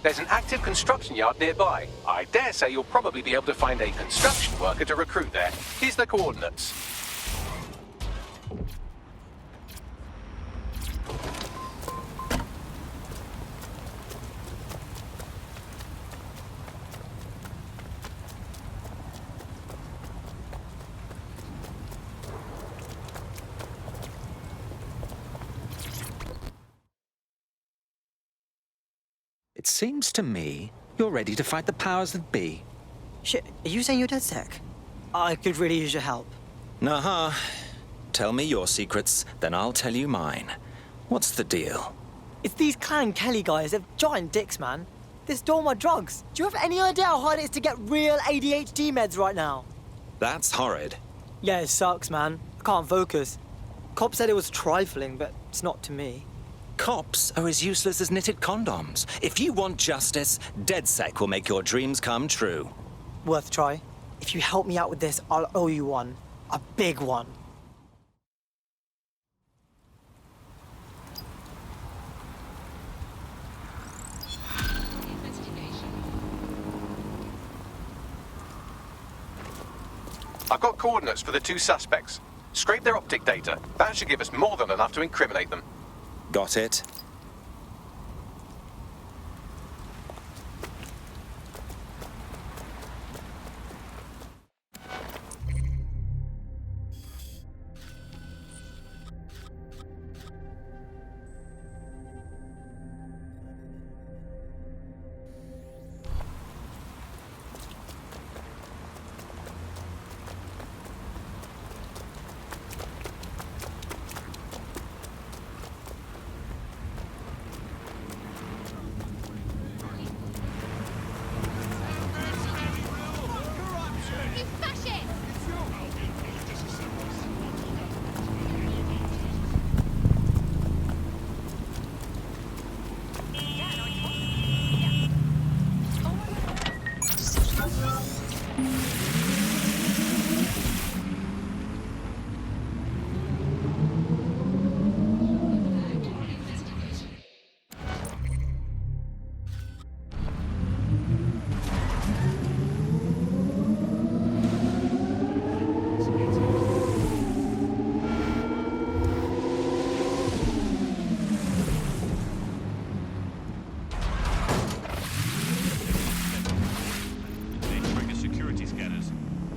There's an active construction yard nearby. I dare say you'll probably be able to find a construction worker to recruit there. Here's the coordinates. It seems to me you're ready to fight the powers that be. Shit, are you saying you're DedSec? I could really use your help. Nah. Tell me your secrets, then I'll tell you mine. What's the deal? It's these Clan Kelly guys. They're giant dicks, man. They stole my drugs. Do you have any idea how hard it is to get real ADHD meds right now? That's horrid. Yeah, it sucks, man. I can't focus. Cops said it was trifling, but it's not to me. Cops are as useless as knitted condoms. If you want justice, DedSec will make your dreams come true. Worth a try. If you help me out with this, I'll owe you one. A big one. I've got coordinates for the two suspects. Scrape their optic data. That should give us more than enough to incriminate them. Got it.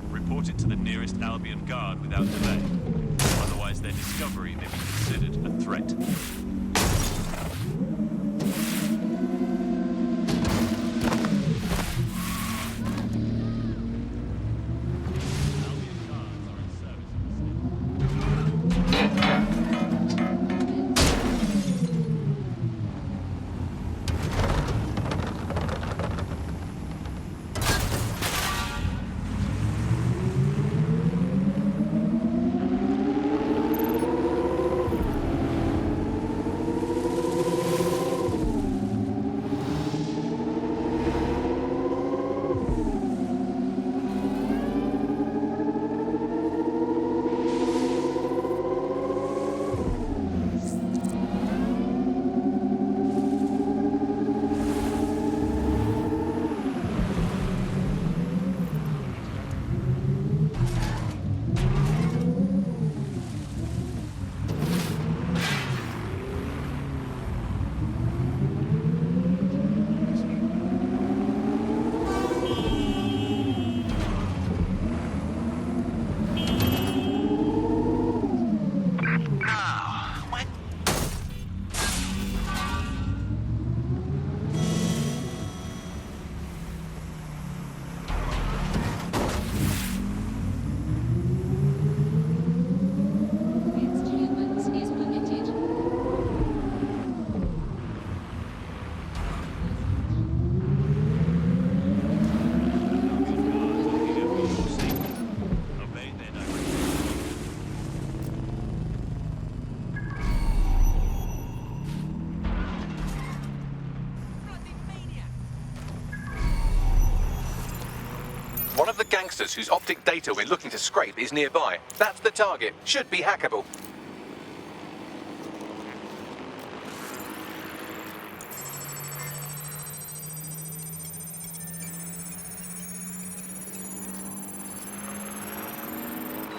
Report it to the nearest Albion guard without delay. Otherwise, their discovery may be considered a threat. One of the gangsters whose optic data we're looking to scrape is nearby. That's the target. Should be hackable.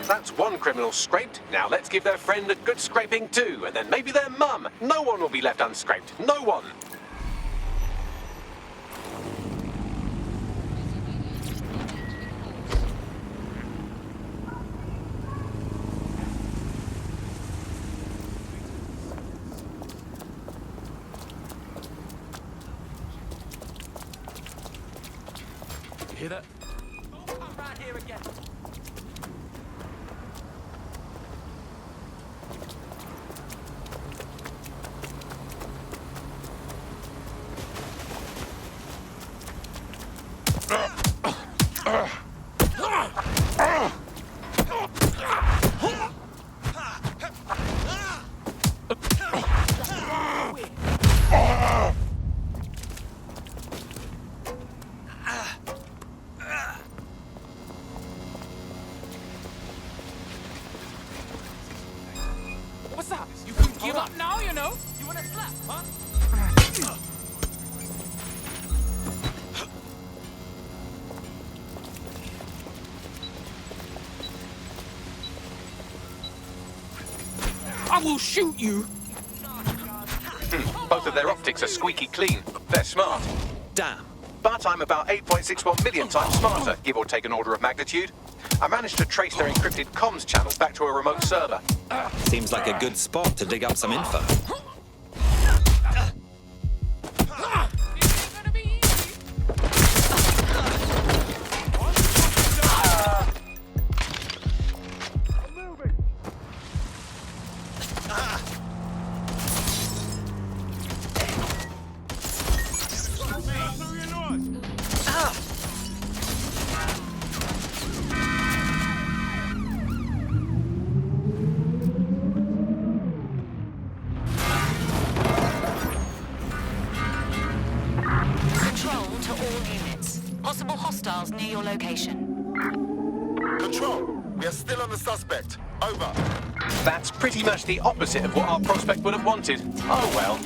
That's one criminal scraped. Now let's give their friend a good scraping too, and then maybe their mum. No one will be left unscraped. No one. You hear that? I'm right here again. What's up? You wouldn't give up now, you know? You wanna slap, huh? I will shoot you! Both of their optics are squeaky clean. They're smart. Damn. But I'm about 8.61 million times smarter, give or take an order of magnitude. I managed to trace their encrypted comms channel back to a remote server. Seems like a good spot to dig up some info. Possible hostiles near your location. Control, we are still on the suspect. Over. That's pretty much the opposite of what our prospect would have wanted. Oh well.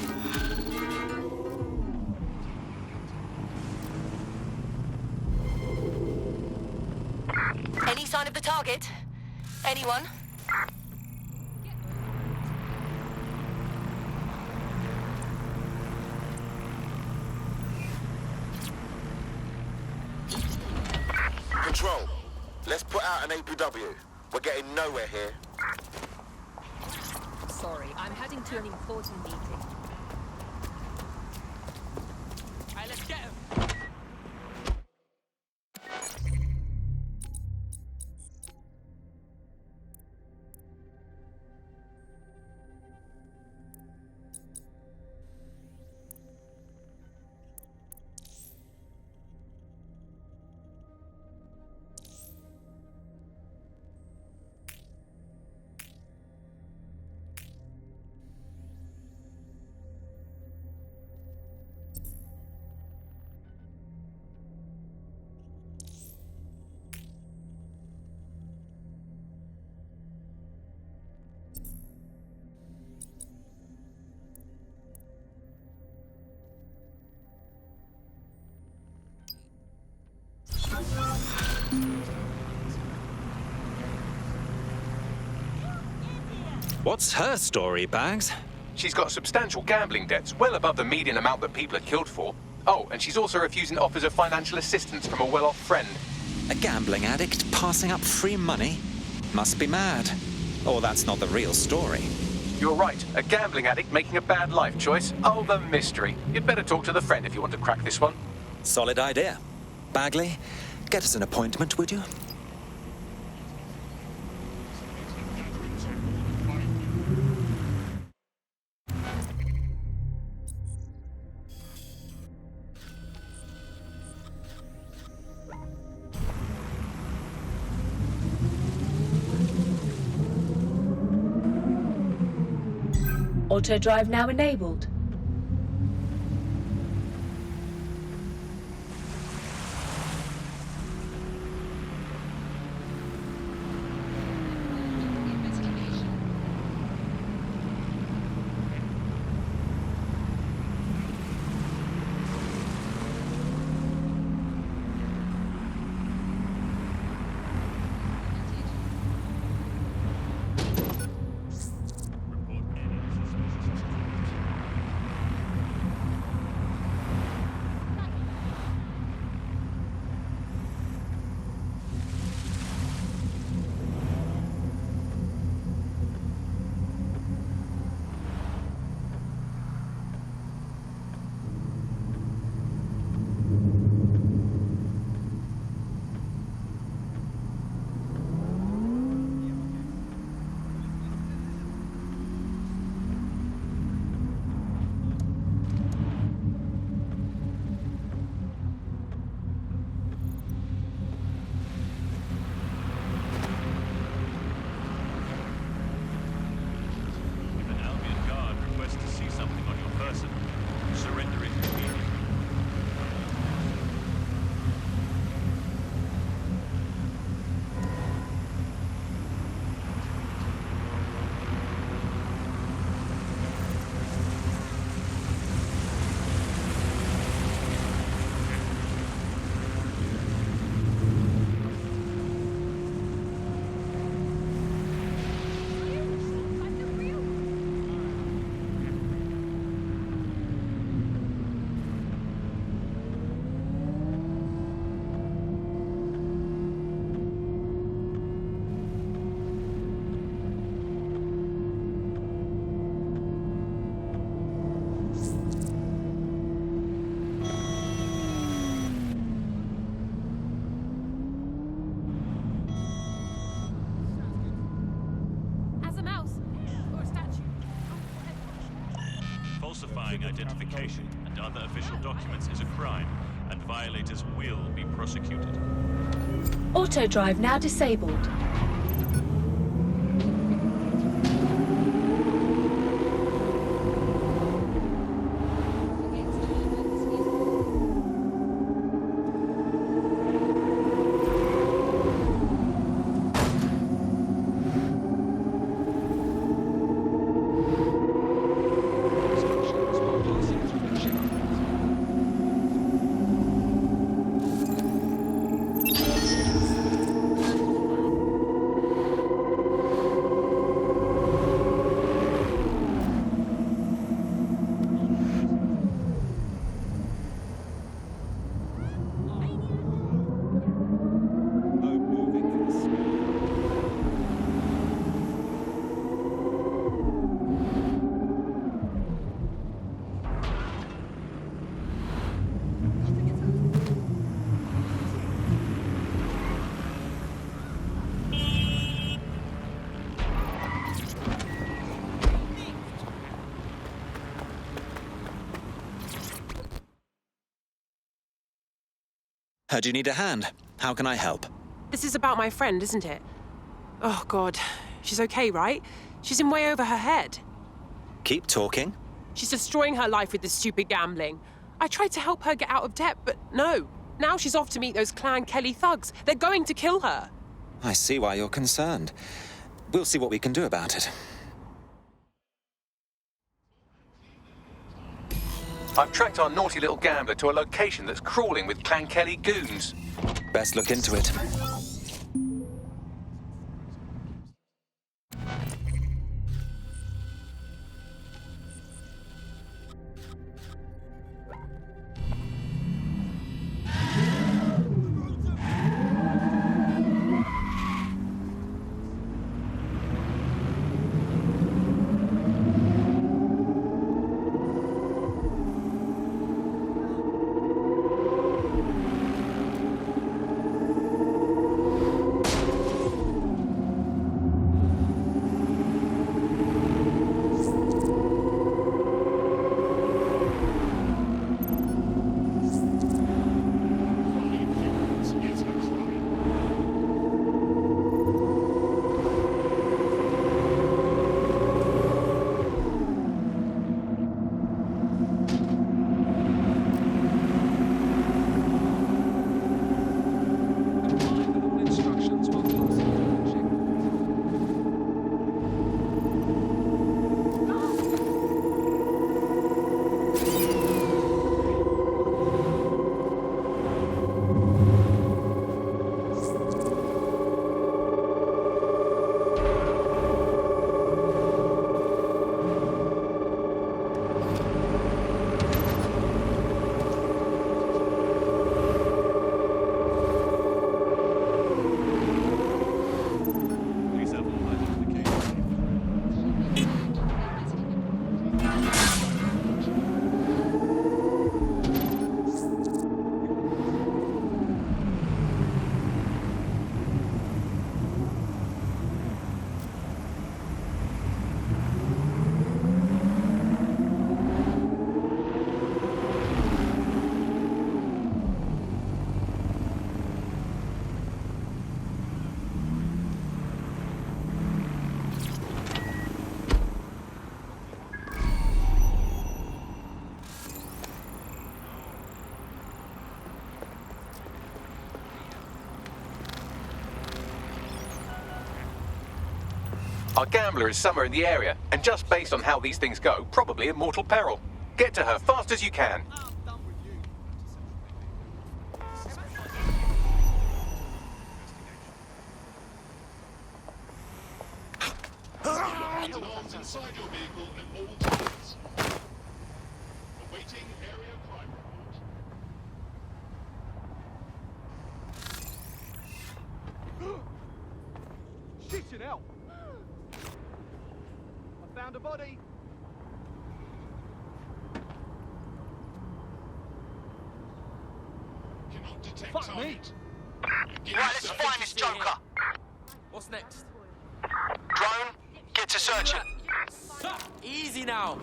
Any sign of the target? Anyone? Control, let's put out an APW. We're getting nowhere here. Sorry, I'm heading to an important meeting. Hey, let's get him! What's her story, Bags? She's got substantial gambling debts, well above the median amount that people are killed for. Oh, and she's also refusing offers of financial assistance from a well-off friend. A gambling addict passing up free money? Must be mad. Or that's not the real story. You're right, a gambling addict making a bad life choice. Oh, the mystery. You'd better talk to the friend if you want to crack this one. Solid idea. Bagley, get us an appointment, would you? Auto drive now enabled. identification and other official documents is a crime, and violators will be prosecuted. Auto drive now disabled. Heard you need a hand. How can I help? This is about my friend, isn't it? Oh, God. She's okay, right? She's in way over her head. Keep talking. She's destroying her life with this stupid gambling. I tried to help her get out of debt, but no. Now she's off to meet those Clan Kelly thugs. They're going to kill her. I see why you're concerned. We'll see what we can do about it. I've tracked our naughty little gambler to a location that's crawling with Clan Kelly goons. Best look into it. Our gambler is somewhere in the area, and just based on how these things go, probably in mortal peril. Get to her fast as you can. Arms inside your vehicle at all times. Awaiting area crime report. Shit hell! I found a body. Cannot detect Fuck target. me! Right, let's find this Joker. What's next? Drone, get to searching. Easy now.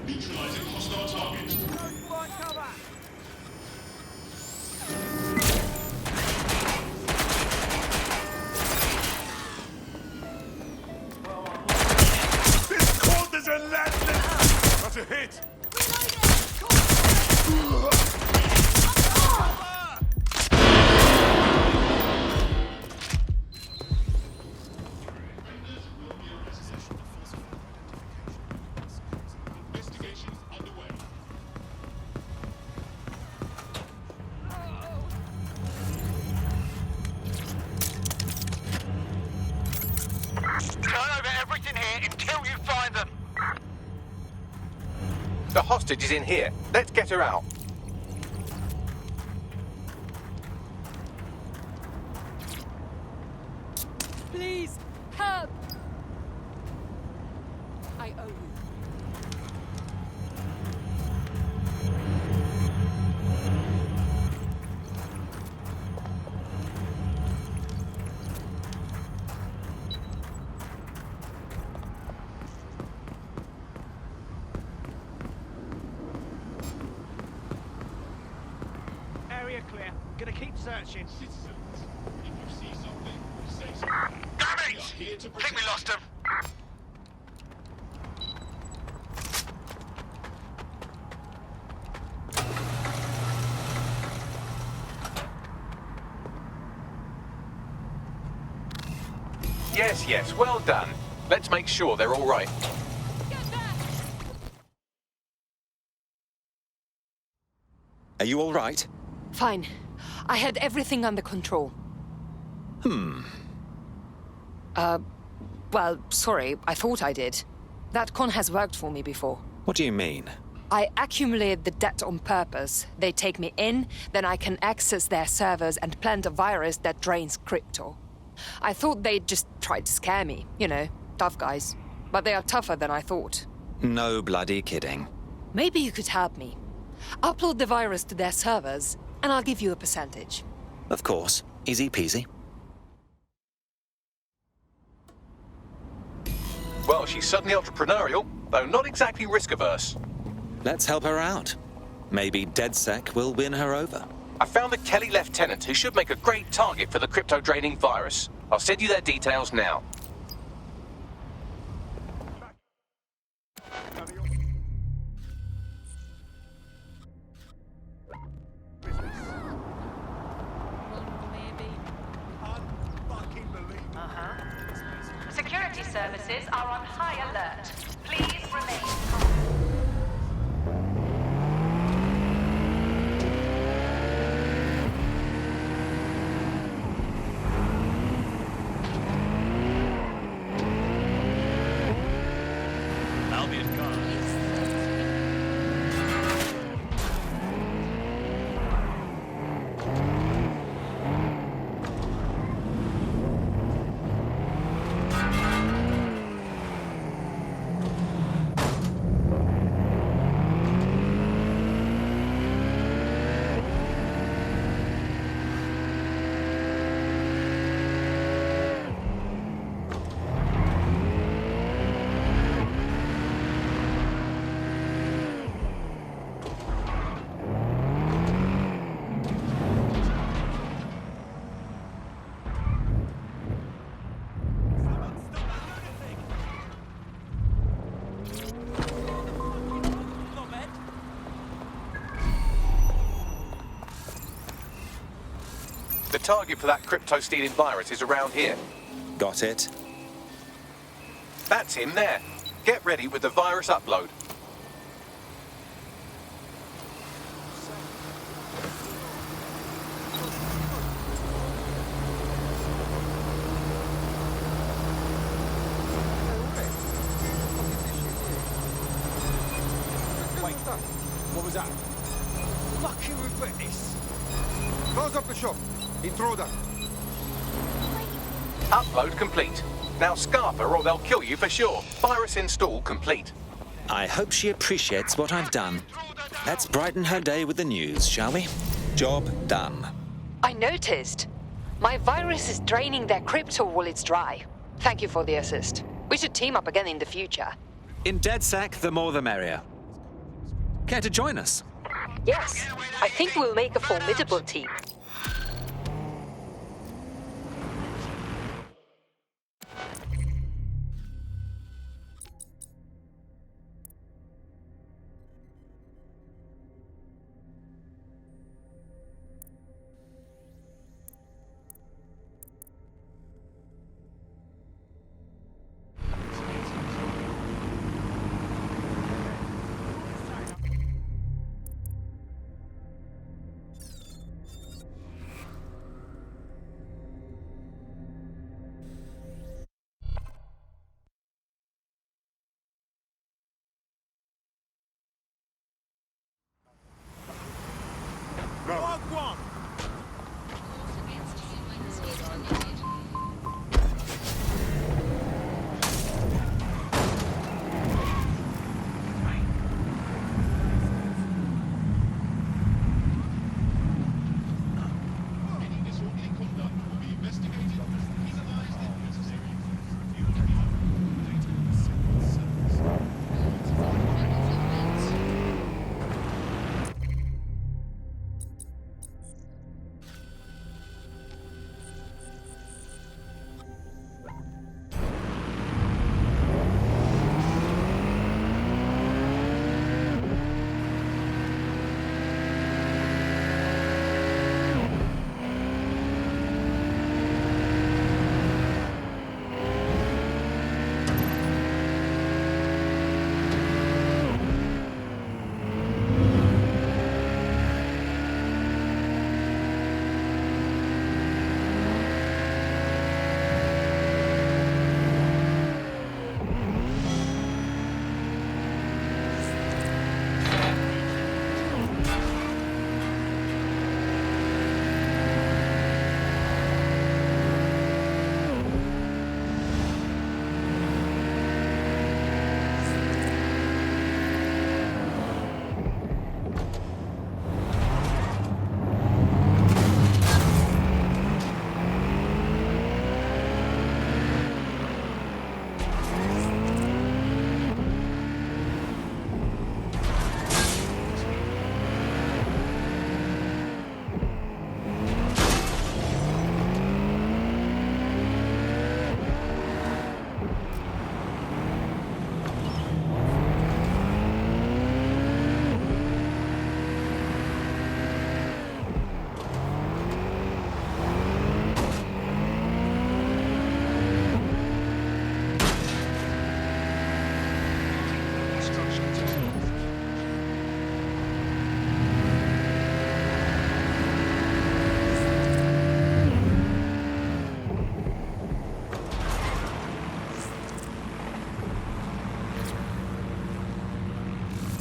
Neutralizing hostile target. This cold is relentless! That's a hit! Investigation underway. Turn over everything here until you find them. The hostage is in here. Let's get her out. Please, help! I owe you. Area clear. Gonna keep searching. Citizens, if you see something, say so. Damn We are it! here to I think protect. we lost him. Yes, yes, well done. Let's make sure they're all right. Are you all right? Fine. I had everything under control. Well, sorry, I thought I did. That con has worked for me before. What do you mean? I accumulate the debt on purpose. They take me in, then I can access their servers and plant a virus that drains crypto. I thought they'd just try to scare me, you know, tough guys. But they are tougher than I thought. No bloody kidding. Maybe you could help me. Upload the virus to their servers, and I'll give you a percentage. Of course. Easy peasy. Well, she's suddenly entrepreneurial, though not exactly risk-averse. Let's help her out. Maybe DedSec will win her over. I found the Kelly lieutenant who should make a great target for the crypto-draining virus. I'll send you their details now. Security services are on high alert. Please remain calm. Albion Guard. The target for that crypto-stealing virus is around here. Got it. That's him there. Get ready with the virus upload. Wait, what was that? Fucking regret this. Intruder. Upload complete. Now scarper or they'll kill you for sure. Virus install complete. I hope she appreciates what I've done. Let's brighten her day with the news, shall we? Job done. I noticed. My virus is draining their crypto while it's dry. Thank you for the assist. We should team up again in the future. In DedSec, the more the merrier. Care to join us? Yes, I think we'll make a formidable team.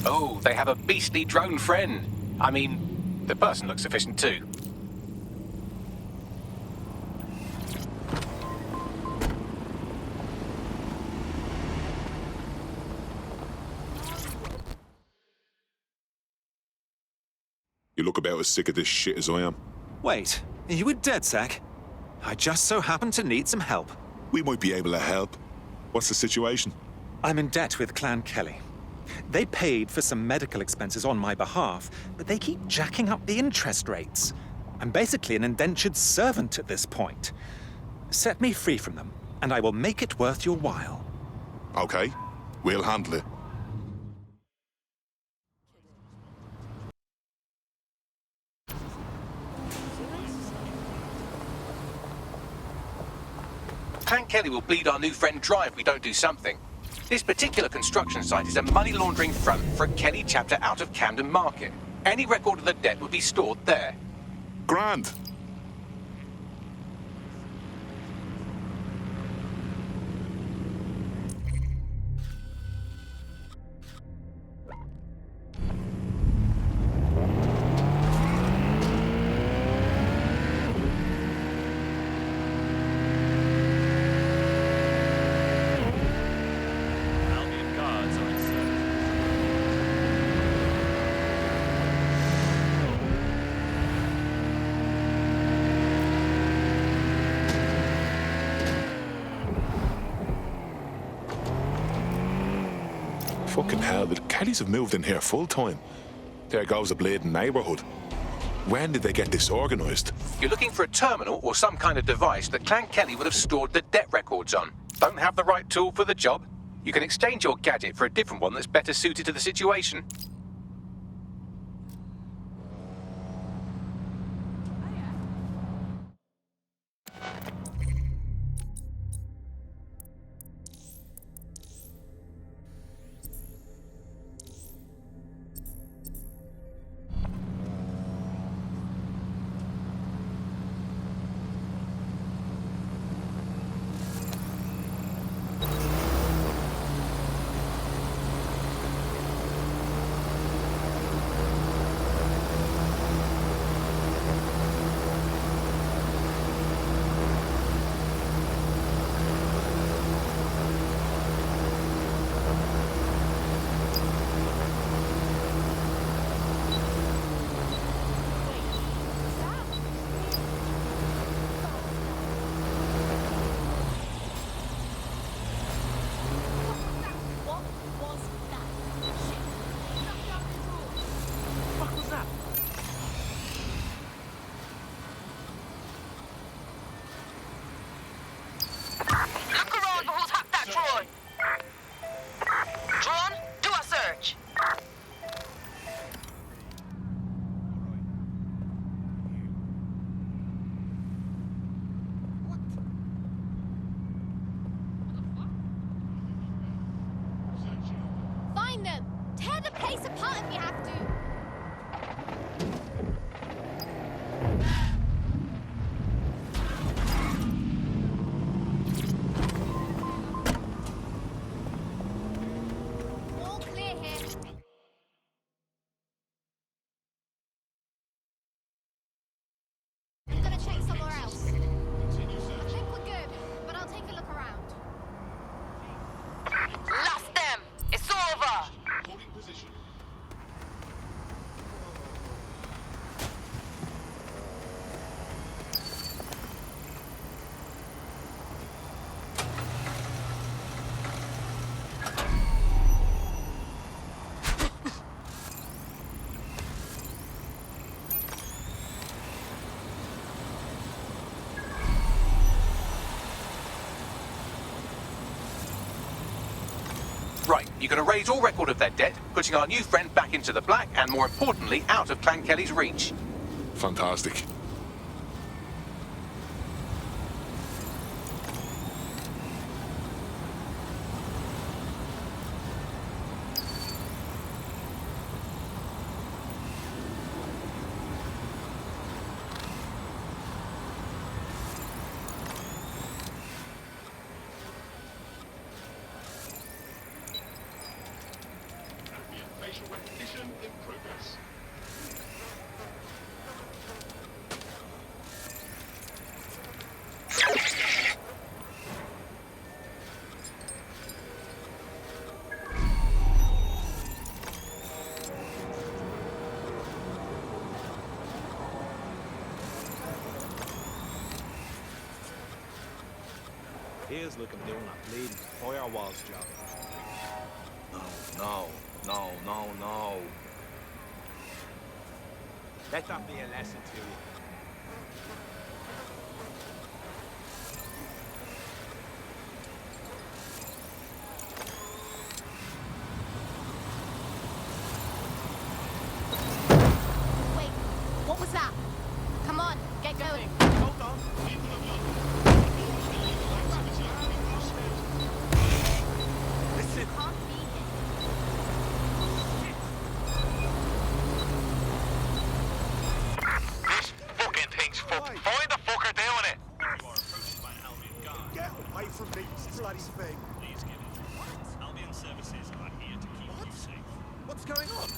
Oh, they have a beastly drone friend. I mean, the person looks efficient too. You look about as sick of this shit as I am. Wait, are you with DedSec? I just so happen to need some help. We might be able to help. What's the situation? I'm in debt with Clan Kelly. They paid for some medical expenses on my behalf, but they keep jacking up the interest rates. I'm basically an indentured servant at this point. Set me free from them, and I will make it worth your while. Okay, we'll handle it. Clan Kelly will bleed our new friend dry if we don't do something. This particular construction site is a money laundering front for a Kelly chapter out of Camden Market. Any record of the debt would be stored there. Grand. Fucking hell, the Kellys have moved in here full time. There goes a bleeding neighbourhood. When did they get this organised? You're looking for a terminal or some kind of device that Clan Kelly would have stored the debt records on. Don't have the right tool for the job? You can exchange your gadget for a different one that's better suited to the situation. Right, you're going to raise all record of their debt, putting our new friend back into the black, and more importantly, out of Clan Kelly's reach. Fantastic. Facial recognition in progress. Here's looking doing a bleeding firewalls job. No. Let that be a lesson to you. Wait, what was that? Come on, get going. Hold on. Listen. Find the fucker doing it! Get away from me, bloody thing! Please get it. Albion services are here to keep you safe. What's going on?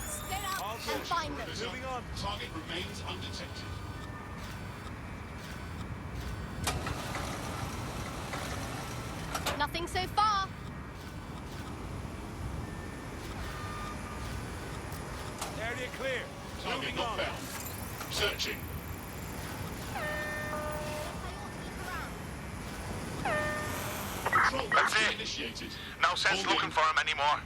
Stay out and find them. Moving on. Target remains undetected. Nothing so far. Area clear. Target not found. Searching. I ought to look around. That's it. Initiated. No sense looking for him anymore.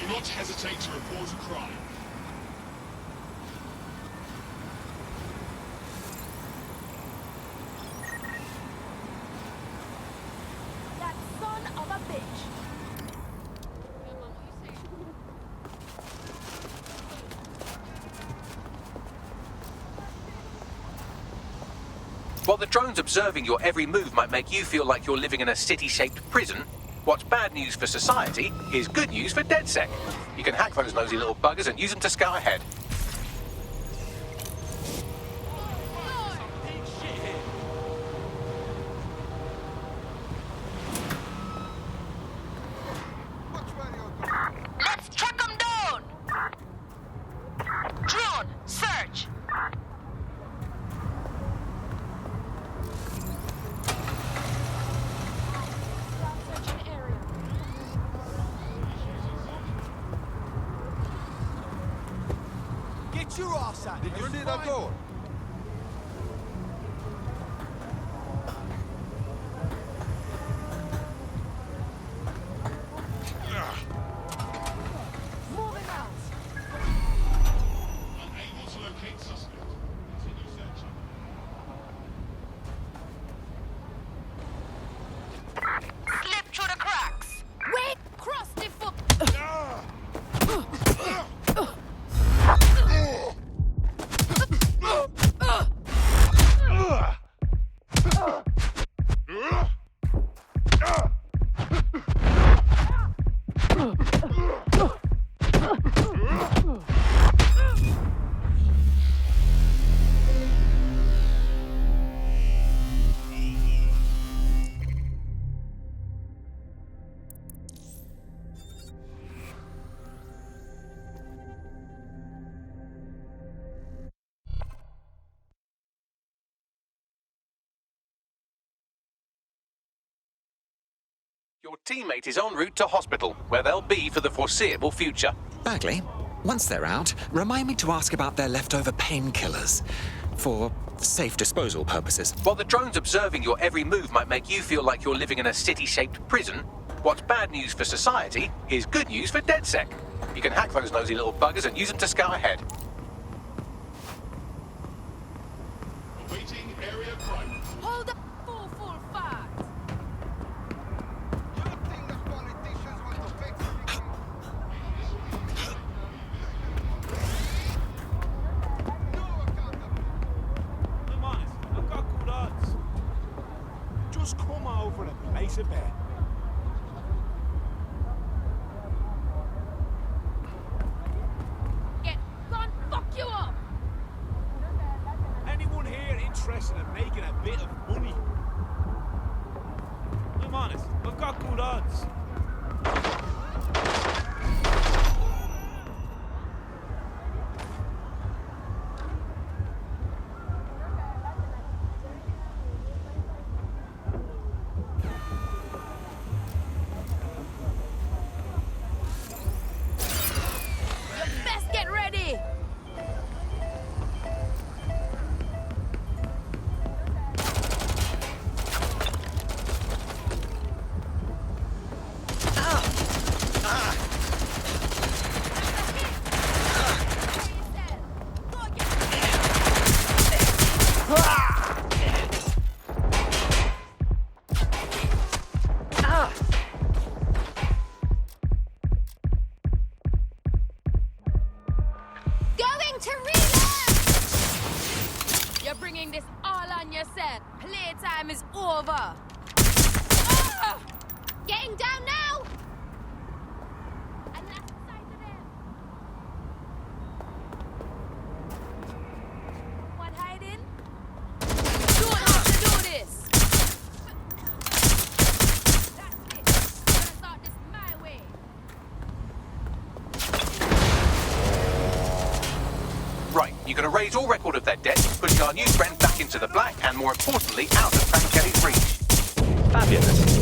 Do not hesitate to report a crime. That son of a bitch. While the drones observing your every move might make you feel like you're living in a city-shaped prison, what's bad news for society is good news for DedSec. You can hack those nosy little buggers and use them to scout ahead. Let's track them down! Drone, search! Get your ass out! Did you see that door? Moving out. Unable to locate suspect. Continue searching. Slip through the cracks! Wait! Cross the foot! Your teammate is en route to hospital, where they'll be for the foreseeable future. Bagley, once they're out, remind me to ask about their leftover painkillers. For safe disposal purposes. While the drones observing your every move might make you feel like you're living in a city-shaped prison, what's bad news for society is good news for DedSec. You can hack those nosy little buggers and use them to scout ahead. Awaiting area crime. Hold up, full fat. I'm honest, I've got good odds. Just come over and place a bet. Get gone, fuck you up. Anyone here interested in making a bit of money? I'm honest, I've got good odds. You best get ready. Going to reload! You're bringing this all on yourself. Playtime is over. Getting down now! And that's the size of him. One hiding? You don't have to do this! That's it. I'm gonna start this my way. Right, you can erase all record of their death, putting our new friend back into the black and, more importantly, out of Frank Kelly's reach. Fabulous.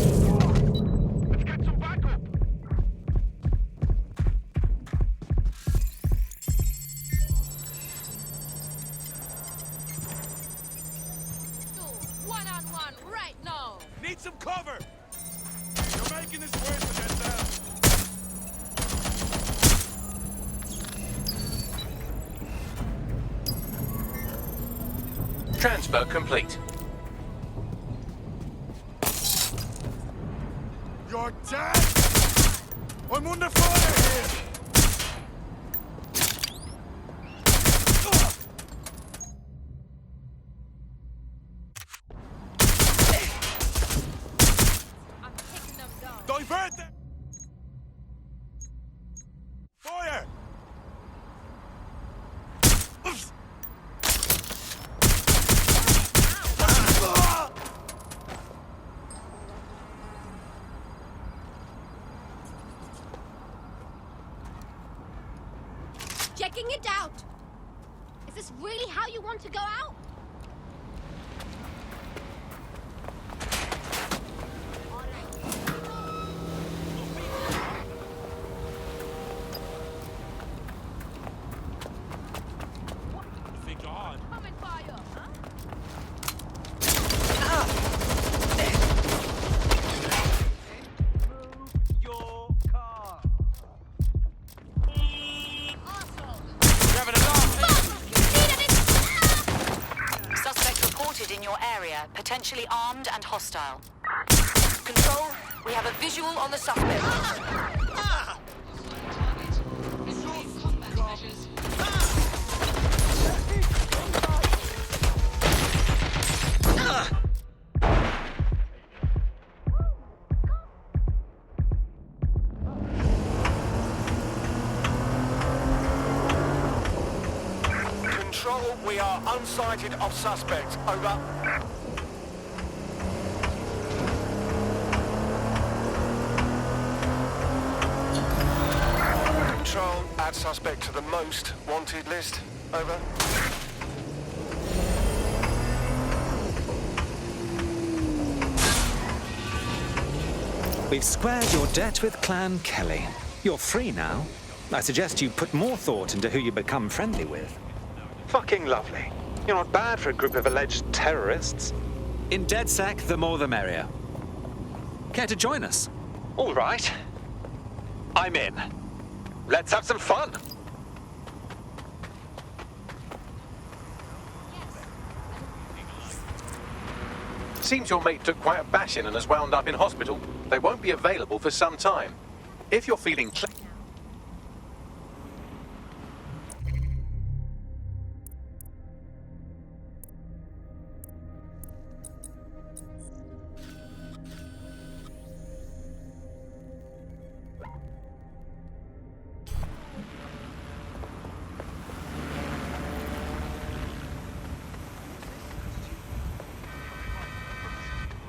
One-on-one right now! Need some cover! You're making this worse for yourself. Transfer complete. You're dead! I'm under fire here! Divert them! Fire! Checking it out! Is this really how you want to go out? Think on. Coming fire, huh? Your car. Suspect reported in your area, potentially armed and hostile. Control, we have a visual on the suspect. Control, we are unsighted of suspect. Over. Control, add suspect to the most wanted list. Over. We've squared your debt with Clan Kelly. You're free now. I suggest you put more thought into who you become friendly with. Fucking lovely. You're not bad for a group of alleged terrorists. In DedSec, the more the merrier. Care to join us? All right. I'm in. Let's have some fun. Seems your mate took quite a bashing and has wound up in hospital. They won't be available for some time. If you're feeling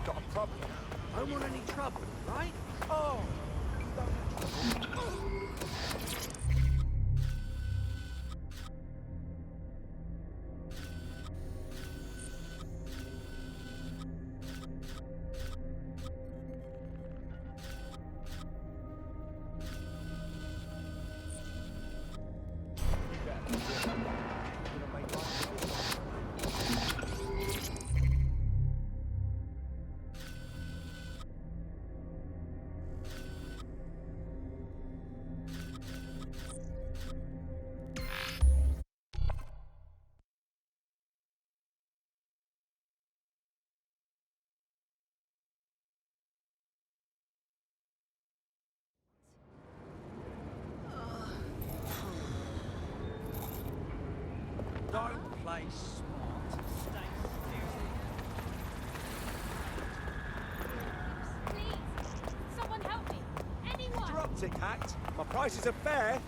Got a problem. I don't want any trouble, right? Oh! Don't play smart. Stay still. Please, someone hacked. My prices are fair.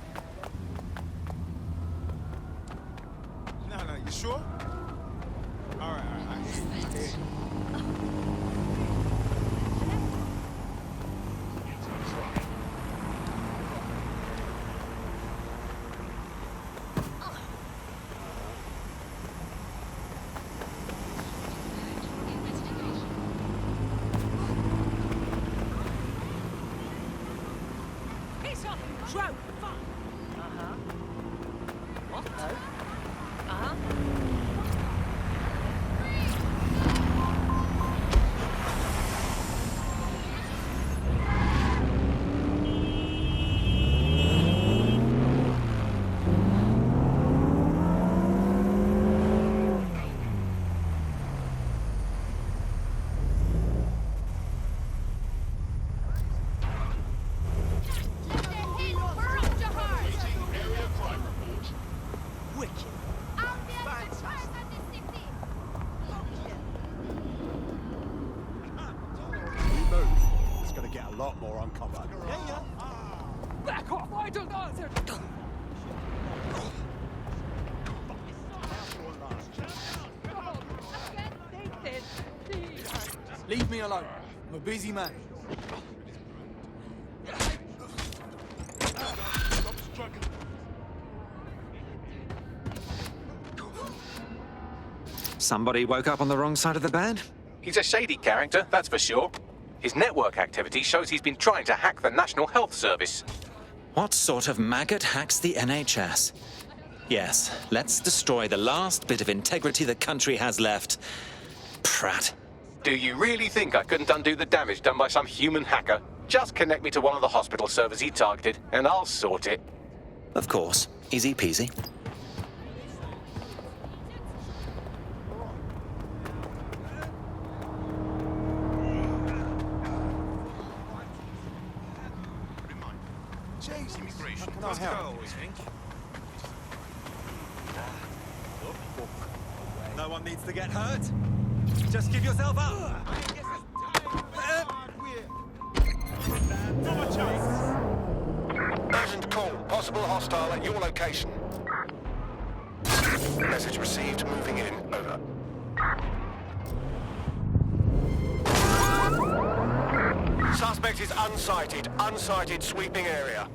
No, you sure? All right. It's a drone. What? We move. It's gonna get a lot more uncovered. Back off! I don't answer! Leave me alone. I'm a busy man. Stop struggling. Somebody woke up on the wrong side of the bed? He's a shady character, that's for sure. His network activity shows he's been trying to hack the National Health Service. What sort of maggot hacks the NHS? Yes, let's destroy the last bit of integrity the country has left. Prat. Do you really think I couldn't undo the damage done by some human hacker? Just connect me to one of the hospital servers he targeted, and I'll sort it. Of course. Easy peasy. Jesus. Immigration. Let's go, we think. No one needs to get hurt. Just give yourself up. Urgent call. Possible hostile at your location. Message received. Moving in. Over. Suspect is unsighted. Unsighted sweeping area.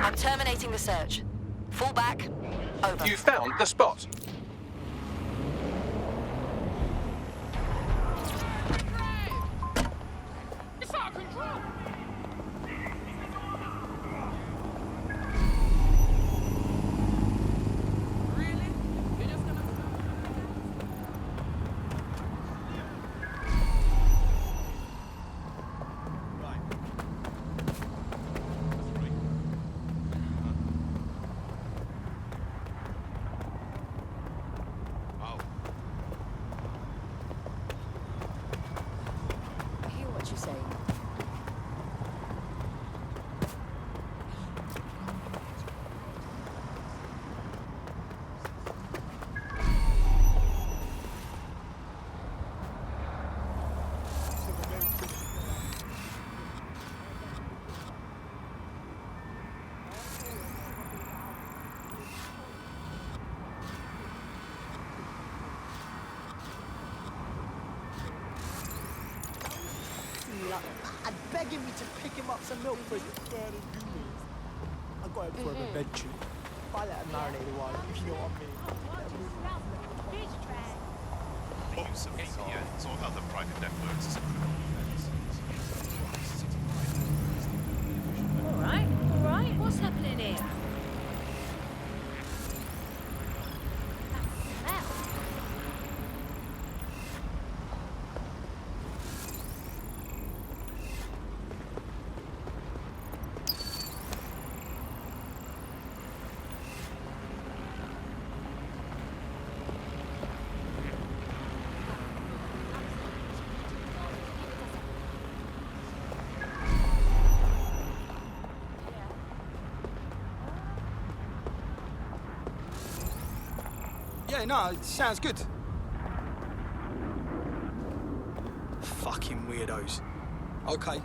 I'm terminating the search. Fall back. Over. You found the spot. It's out of control! Really? You're just gonna... I hear what you're saying. And begging me to pick him up some milk for his I got him for him eventually. I let him marinate a while, if you know what I mean. The use of VPNs or other private networks is a criminal All right. What's happening here? Yeah, no, it sounds good. Fucking weirdos. Okay.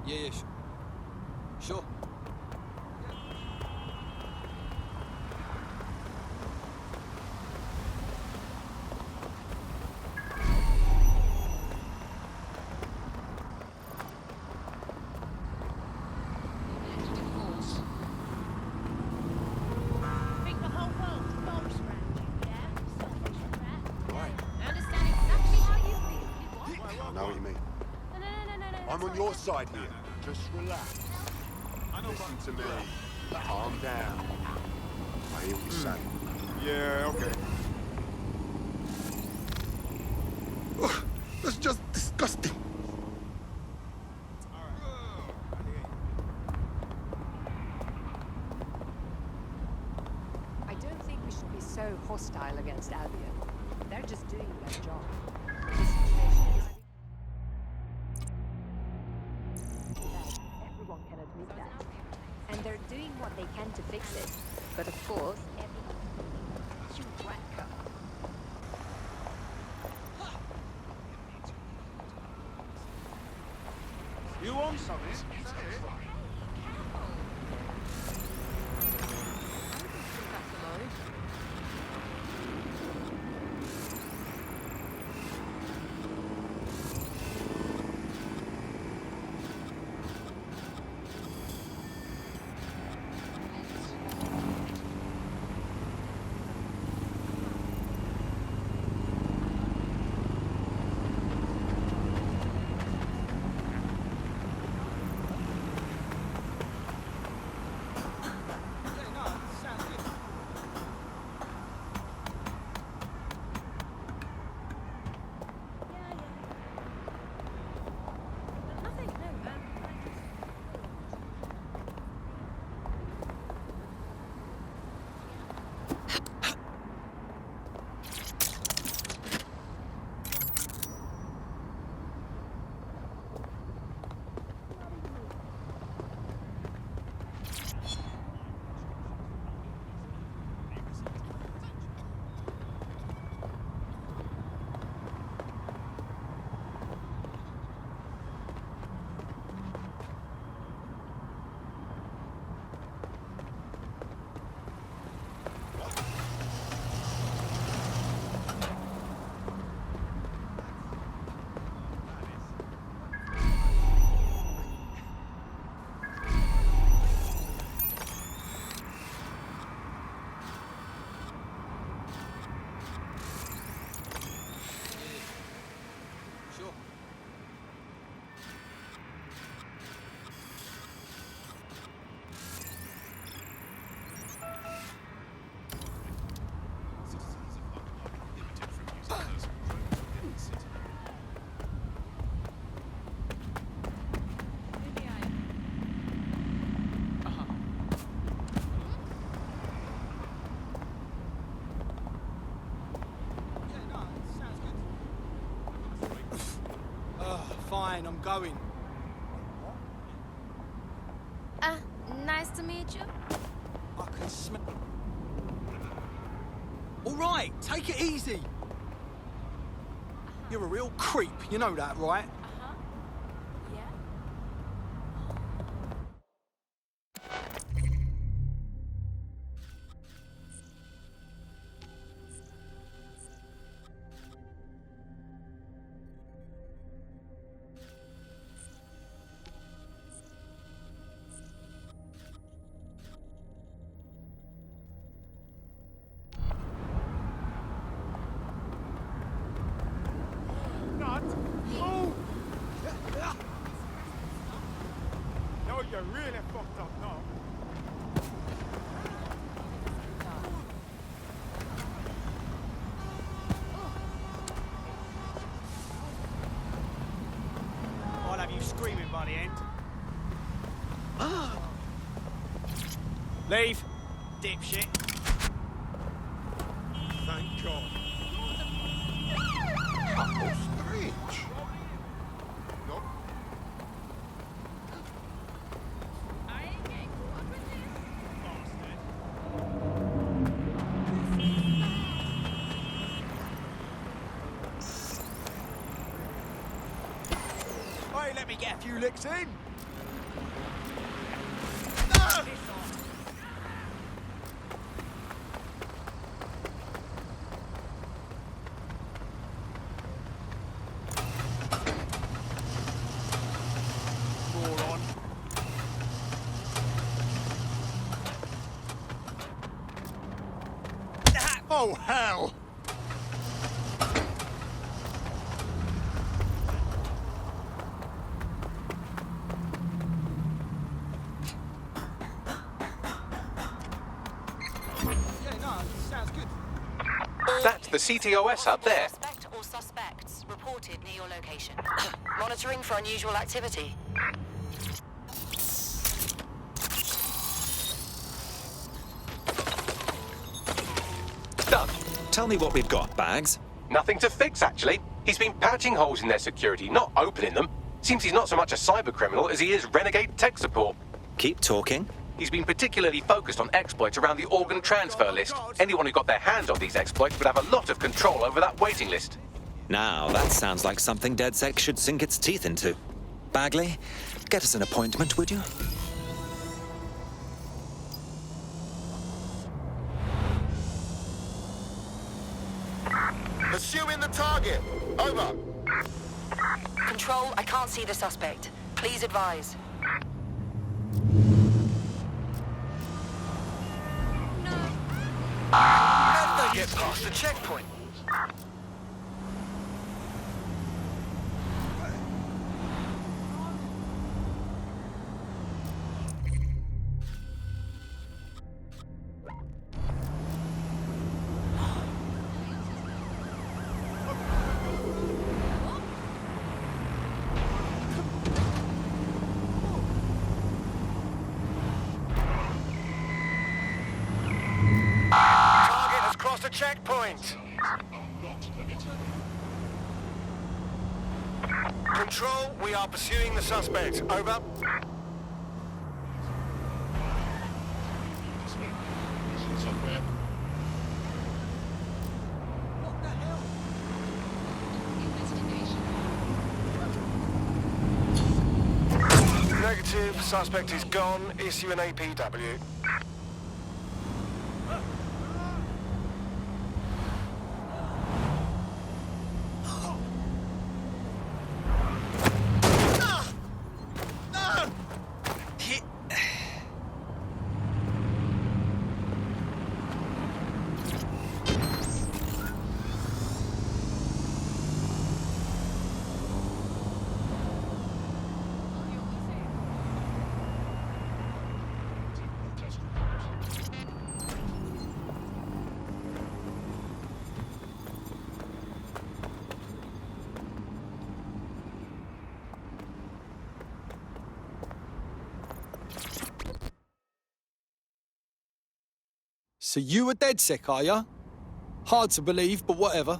Yeah, sure. Think the whole world revolves around you, yeah? Selfish rat. I understand exactly how you feel. I know what you mean. No. I'm on your side here. Just relax. Listen to me. Calm down. I hear what you're saying. Yeah, okay. Ugh, that's just disgusting. I don't think we should be so hostile against Albion. They're just doing their job. The situation is bad. Everyone can admit that. And they're doing what they can to fix it. But of course, you wanker. You want something? Is that it? Fine, I'm going. Nice to meet you. I can smell. All right, take it easy. You're a real creep, you know that, right? Leave, dipshit. Thank God. How strange. No. Hey, let me get a few licks in. Moron. Oh, hell! Yeah, no, sounds good. That's the CTOS up there. Suspect or suspects reported near your location. Monitoring for unusual activity. Done. Tell me what we've got, Bags. Nothing to fix, actually. He's been patching holes in their security, not opening them. Seems he's not so much a cyber criminal as he is renegade tech support. Keep talking. He's been particularly focused on exploits around the organ transfer list. Anyone who got their hands on these exploits would have a lot of control over that waiting list. Now, that sounds like something DedSec should sink its teeth into. Bagley, get us an appointment, would you? Pursuing the target. Over. Control, I can't see the suspect. Please advise. How'd they get past the checkpoint? Target has crossed a checkpoint. Control, we are pursuing the suspect. Over. Somewhere. Negative, suspect is gone. Issue an APW. So you a DedSec, are ya? Hard to believe, but whatever.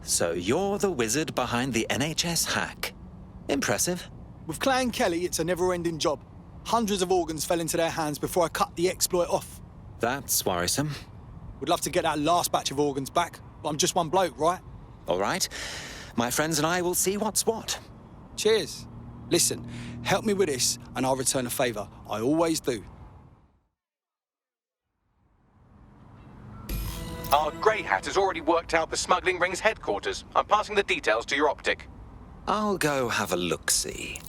So you're the wizard behind the NHS hack. Impressive. With Clan Kelly, it's a never-ending job. Hundreds of organs fell into their hands before I cut the exploit off. That's worrisome. Would love to get that last batch of organs back, but I'm just one bloke, right? All right. My friends and I will see what's what. Cheers. Listen, help me with this, and I'll return a favour. I always do. Our Grey Hat has already worked out the smuggling ring's headquarters. I'm passing the details to your optic. I'll go have a look-see.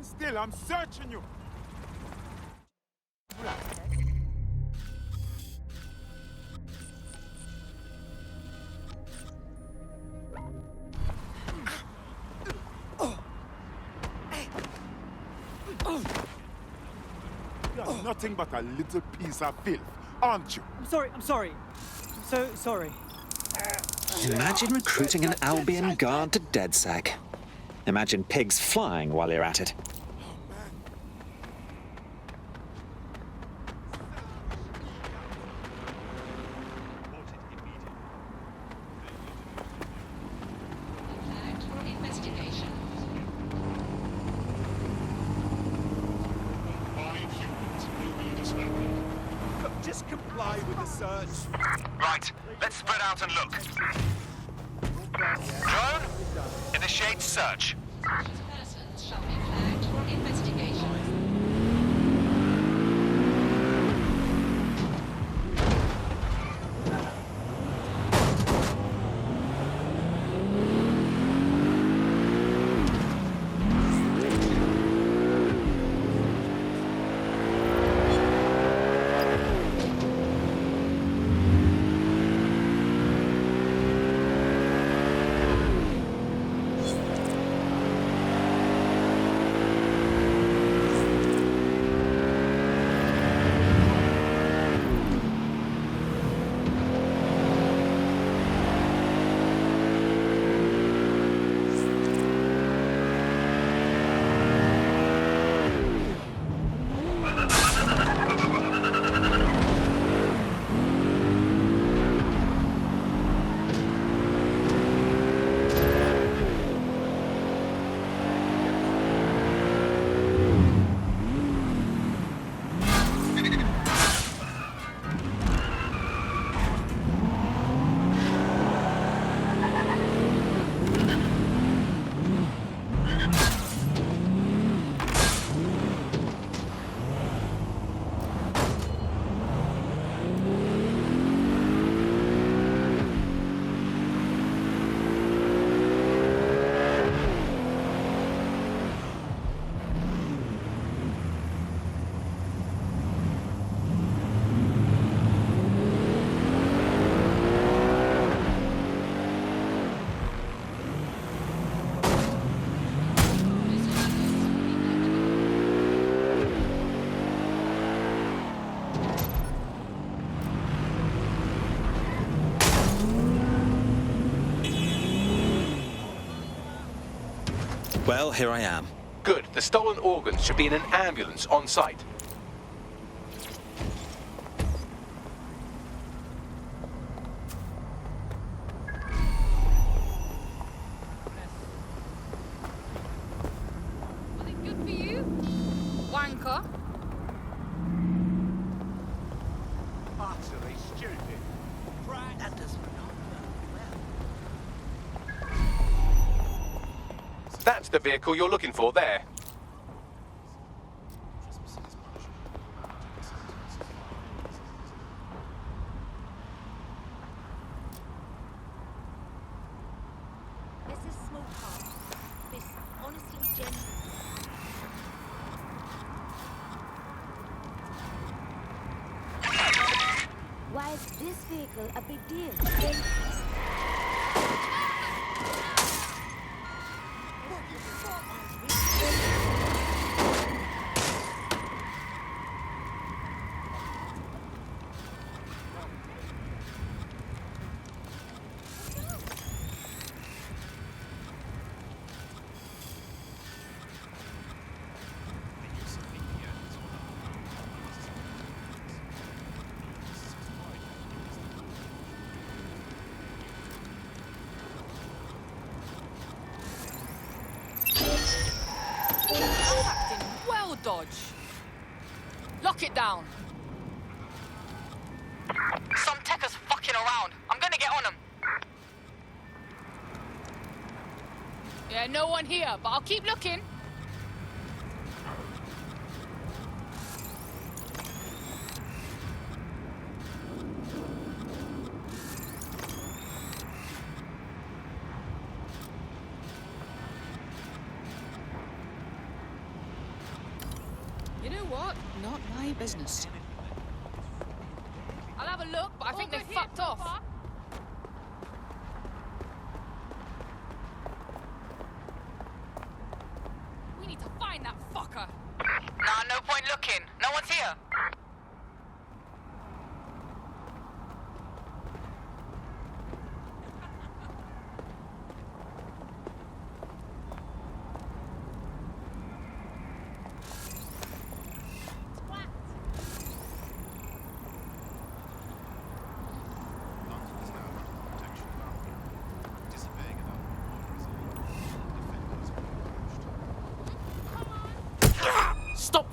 Stand still, I'm searching you. You're nothing but a little piece of filth, aren't you? I'm sorry. I'm so sorry. Imagine recruiting an Albion guard to DedSec. Imagine pigs flying while you're at it. Just comply with the search. Right, let's spread out and look. Drone, initiate search. Persons shall be flagged for investigation. Well, here I am. Good. The stolen organs should be in an ambulance on site. Good for you, wanker. Utterly stupid. Right. That does That's the vehicle you're looking for there. This is small part. This honestly genuine. Why is this vehicle a big deal? Well, Dodge. Lock it down. Some techers fucking around. I'm gonna get on them. Yeah, no one here, but I'll keep looking. What? Not my business. I'll have a look, but I think they fucked off. We need to find that fucker. Nah, no point looking. No one's here. Stop!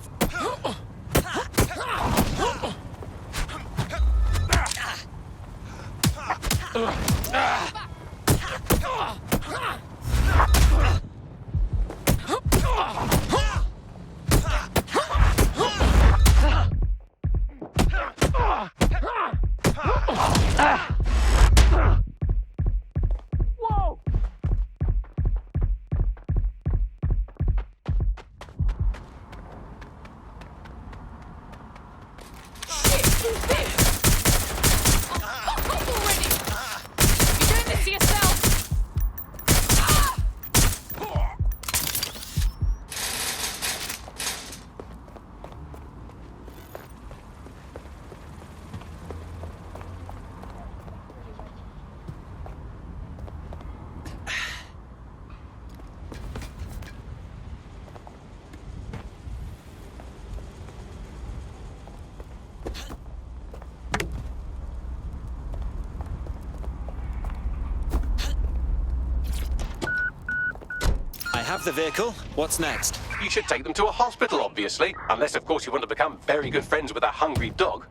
I have the vehicle. What's next? You should take them to a hospital, obviously. Unless, of course, you want to become very good friends with a hungry dog.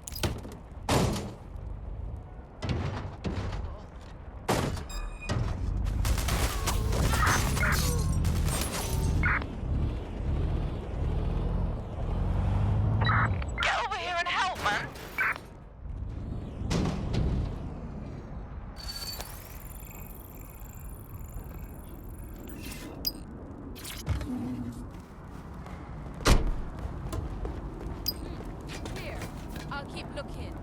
Get over here and help, man. Here, I'll keep looking.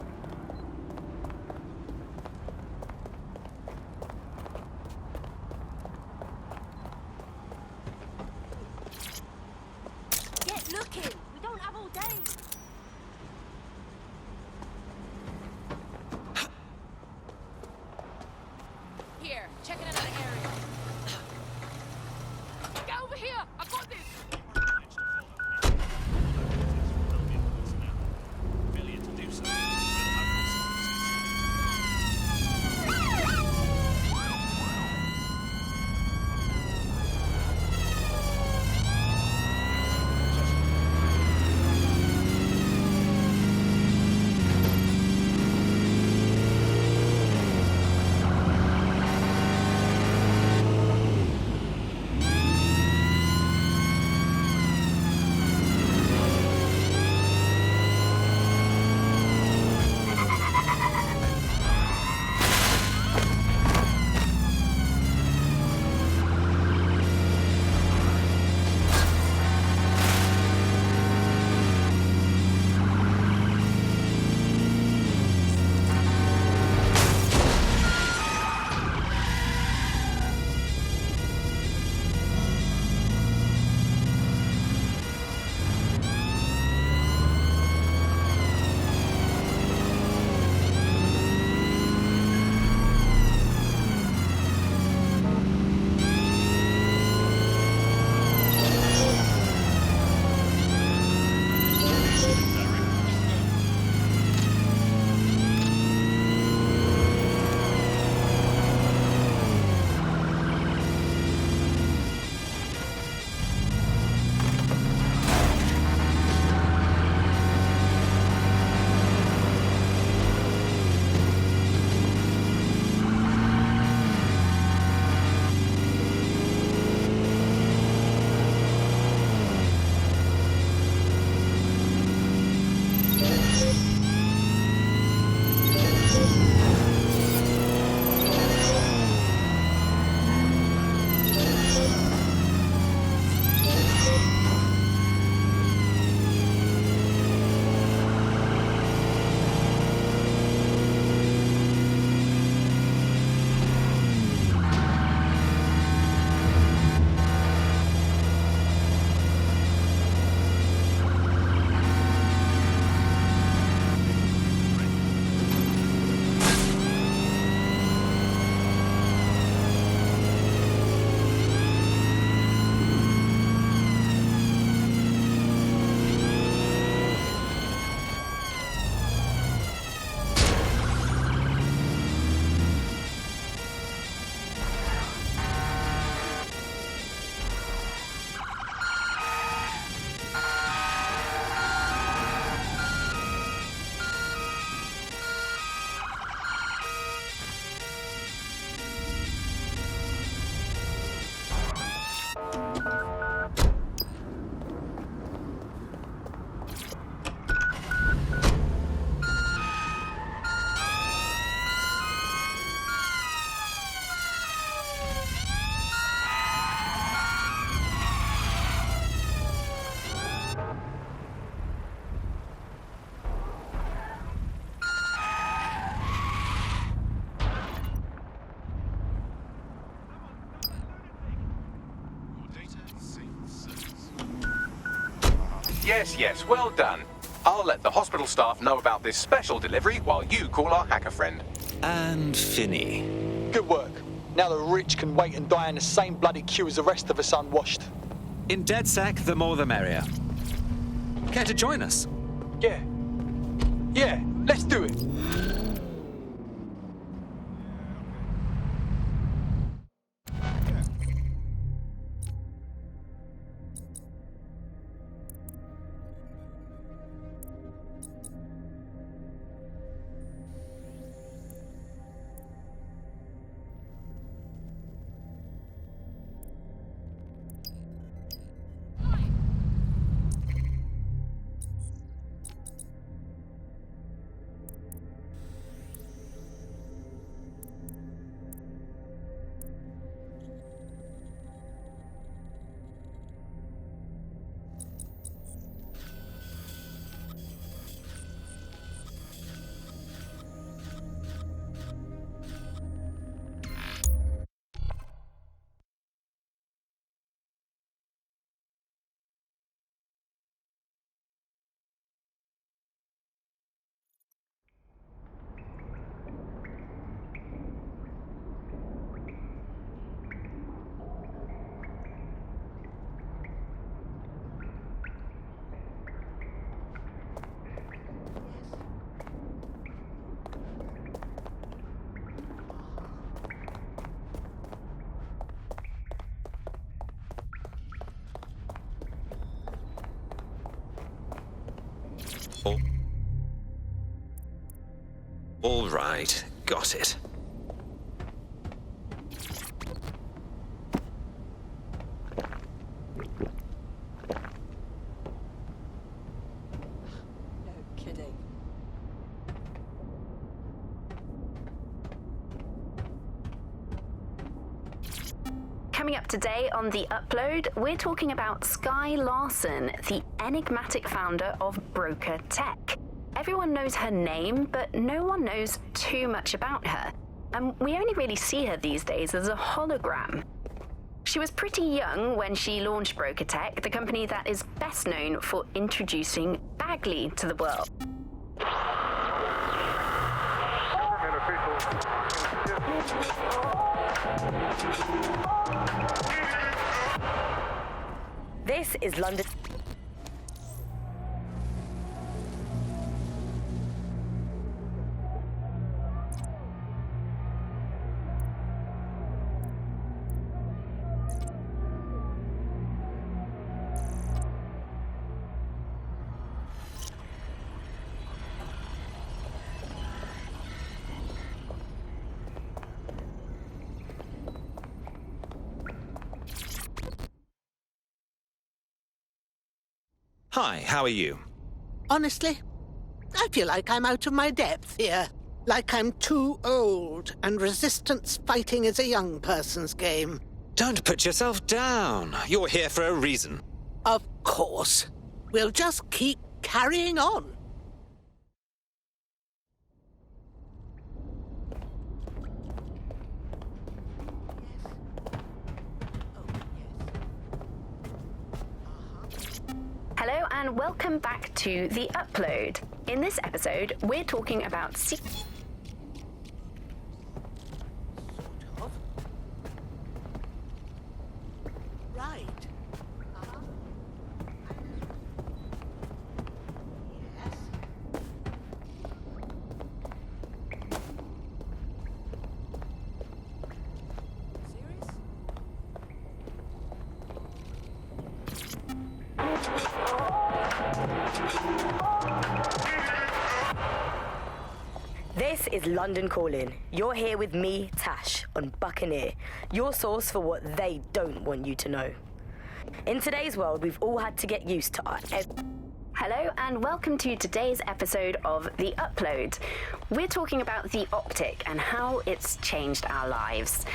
Get looking. We don't have all day. Here, checking another area. Get over here! I got this! Failure to do so. Yes, well done. I'll let the hospital staff know about this special delivery while you call our hacker friend. And Finney. Good work. Now the rich can wait and die in the same bloody queue as the rest of us unwashed. In DedSec, the more the merrier. Care to join us? Yeah, let's do it. All right, got it. No kidding. Coming up today on The Upload, we're talking about Skye Larson, the enigmatic founder of Broker Tech. Everyone knows her name, but no one knows too much about her. And we only really see her these days as a hologram. She was pretty young when she launched Broker Tech, the company that is best known for introducing Bagley to the world. This is London. Hi, how are you? Honestly, I feel like I'm out of my depth here. Like I'm too old, and resistance fighting is a young person's game. Don't put yourself down. You're here for a reason. Of course. We'll just keep carrying on. Hello and welcome back to The Upload. In this episode, we're talking about Right. This is London Calling. You're here with me, Tash, on Buccaneer, your source for what they don't want you to know. In today's world, we've all had to get used to our... Hello and welcome to today's episode of The Upload. We're talking about the Optic and how it's changed our lives.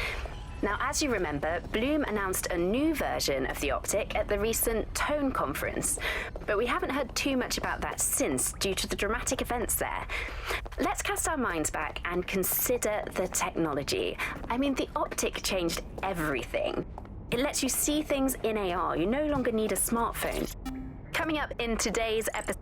Now, as you remember, Bloom announced a new version of the Optic at the recent Tone conference, but we haven't heard too much about that since due to the dramatic events there. Let's cast our minds back and consider the technology. I mean, the Optic changed everything. It lets you see things in AR. You no longer need a smartphone. Coming Coming up in today's episode.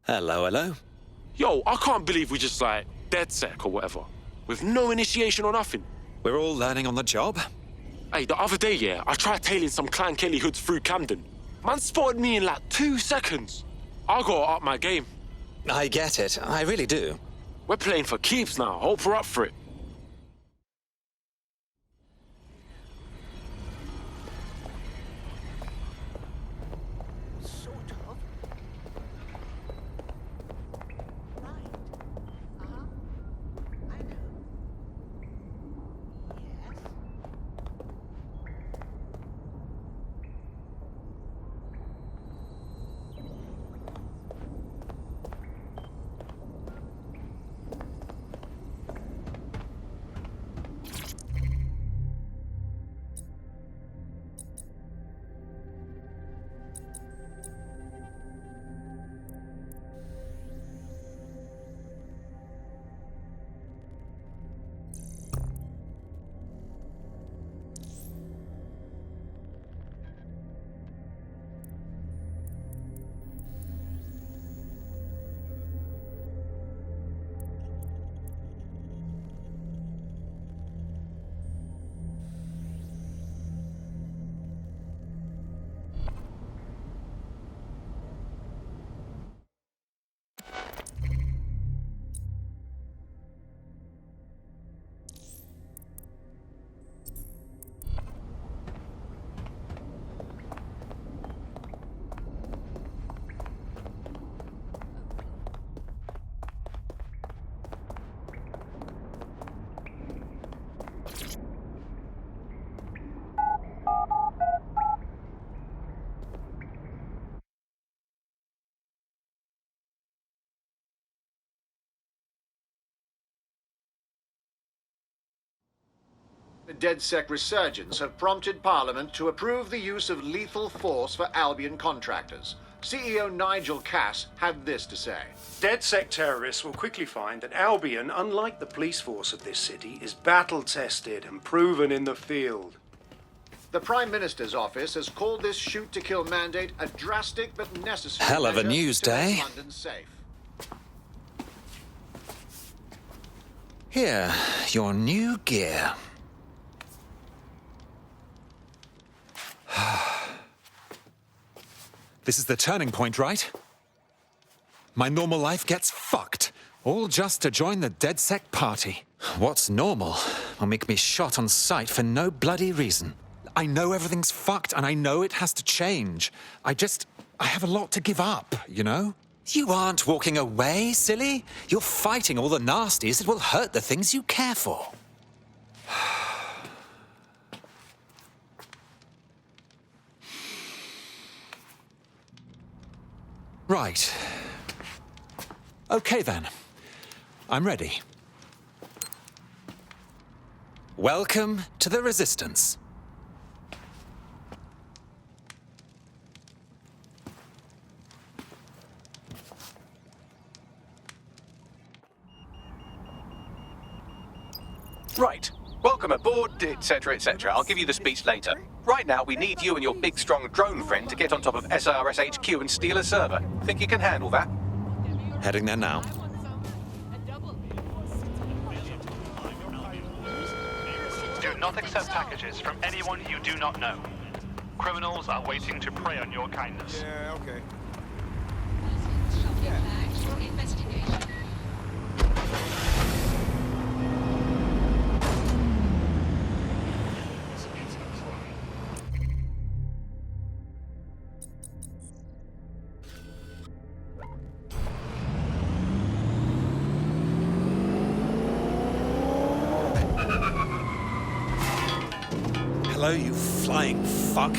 Hello, hello. Yo, I can't believe we just, like, DedSec or whatever. With no initiation or nothing. We're all learning on the job. Hey, the other day, yeah, I tried tailing some Clan Kelly hoods through Camden. Man spotted me in like 2 seconds. I gotta up my game. I get it. I really do. We're playing for keeps now. Hope we're up for it. The DedSec resurgence have prompted Parliament to approve the use of lethal force for Albion contractors. CEO Nigel Cass had this to say. DedSec terrorists will quickly find that Albion, unlike the police force of this city, is battle-tested and proven in the field. The Prime Minister's office has called this shoot-to-kill mandate a drastic but necessary Hell of a measure news to make day. London safe. Here, your new gear. This is the turning point, right? My normal life gets fucked, all just to join the DedSec party. What's normal will make me shot on sight for no bloody reason. I know everything's fucked and I know it has to change. I have a lot to give up, you know? You aren't walking away, silly. You're fighting all the nasties that will hurt the things you care for. Right. Okay then. I'm ready. Welcome to the Resistance. Right. Welcome aboard, etc., etc. I'll give you the speech later. Right now, we need you and your big, strong drone friend to get on top of SRS HQ and steal a server. Think you can handle that? Heading there now. Do not accept packages from anyone you do not know. Criminals are waiting to prey on your kindness. Yeah, okay. Hello, you flying fuck.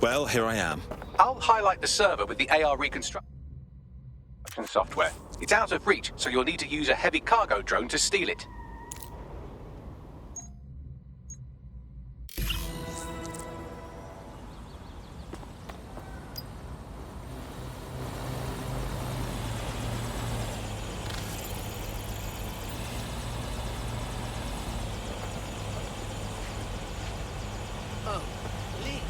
Well, here I am. I'll highlight the server with the AR reconstruction software. It's out of reach, so you'll need to use a heavy cargo drone to steal it. Oh, please.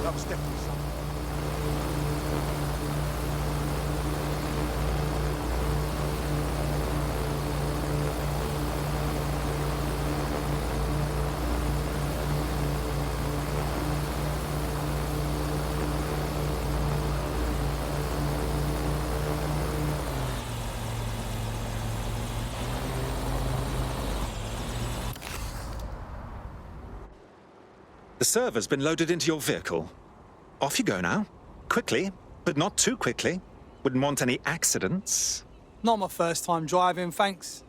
That was definitely something. The server's been loaded into your vehicle. Off you go now. Quickly, but not too quickly. Wouldn't want any accidents. Not my first time driving, thanks.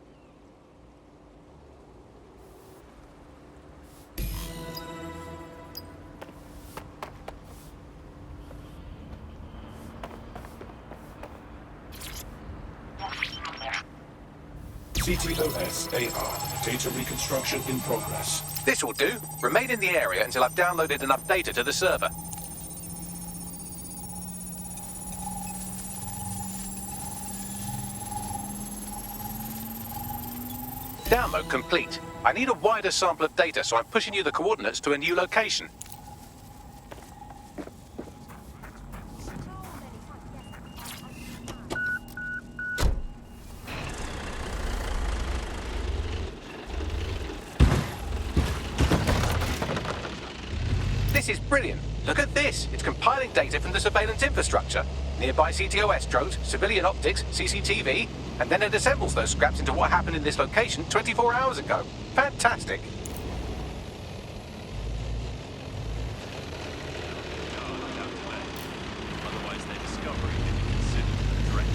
CTOS AR. Data reconstruction in progress. This will do. Remain in the area until I've downloaded enough data to the server. Download complete. I need a wider sample of data, so I'm pushing you the coordinates to a new location. This is brilliant. Look at this. It's compiling data from the surveillance infrastructure. Nearby CTOS drones, civilian optics, CCTV, and then it assembles those scraps into what happened in this location 24 hours ago. Fantastic. Otherwise, their discovery can be considered a threat.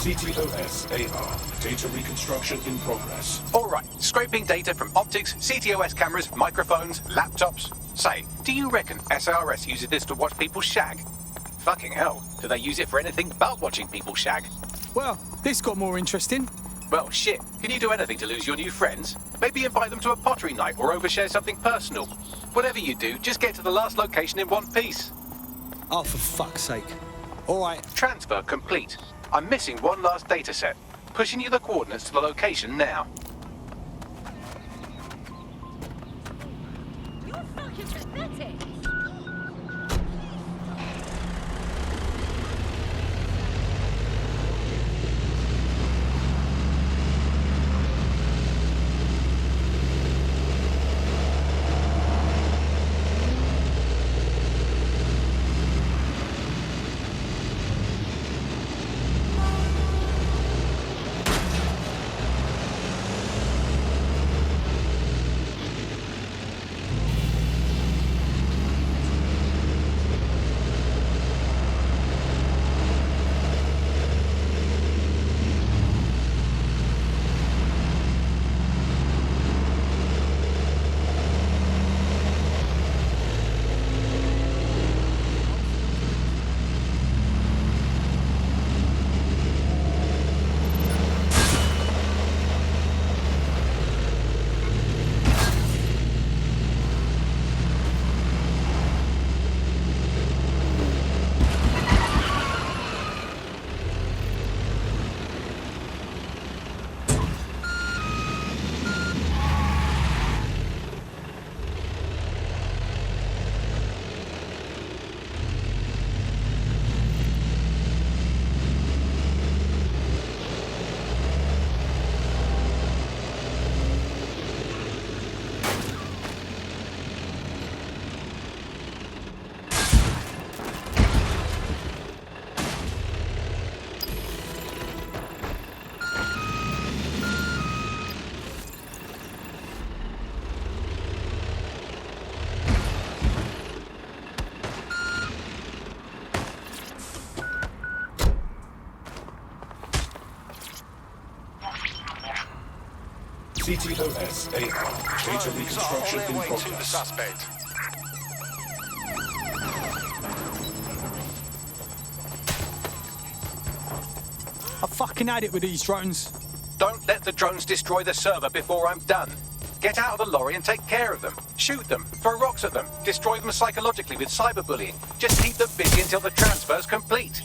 CTOS-AR. Data reconstruction in progress. All right, scraping data from optics, CTOS cameras, microphones, laptops. Say, do you reckon SRS uses this to watch people shag? Fucking hell, do they use it for anything but watching people shag? Well, this got more interesting. Well, shit, can you do anything to lose your new friends? Maybe invite them to a pottery night or overshare something personal. Whatever you do, just get to the last location in one piece. Oh, for fuck's sake. All right. Transfer complete. I'm missing one last data set. Pushing you the coordinates to the location now. You're fucking pathetic. CTOS-AR. Data reconstruction in progress. Suspect. I fucking had it with these drones. Don't let the drones destroy the server before I'm done. Get out of the lorry and take care of them. Shoot them, throw rocks at them, destroy them psychologically with cyberbullying. Just keep them busy until the transfer's complete.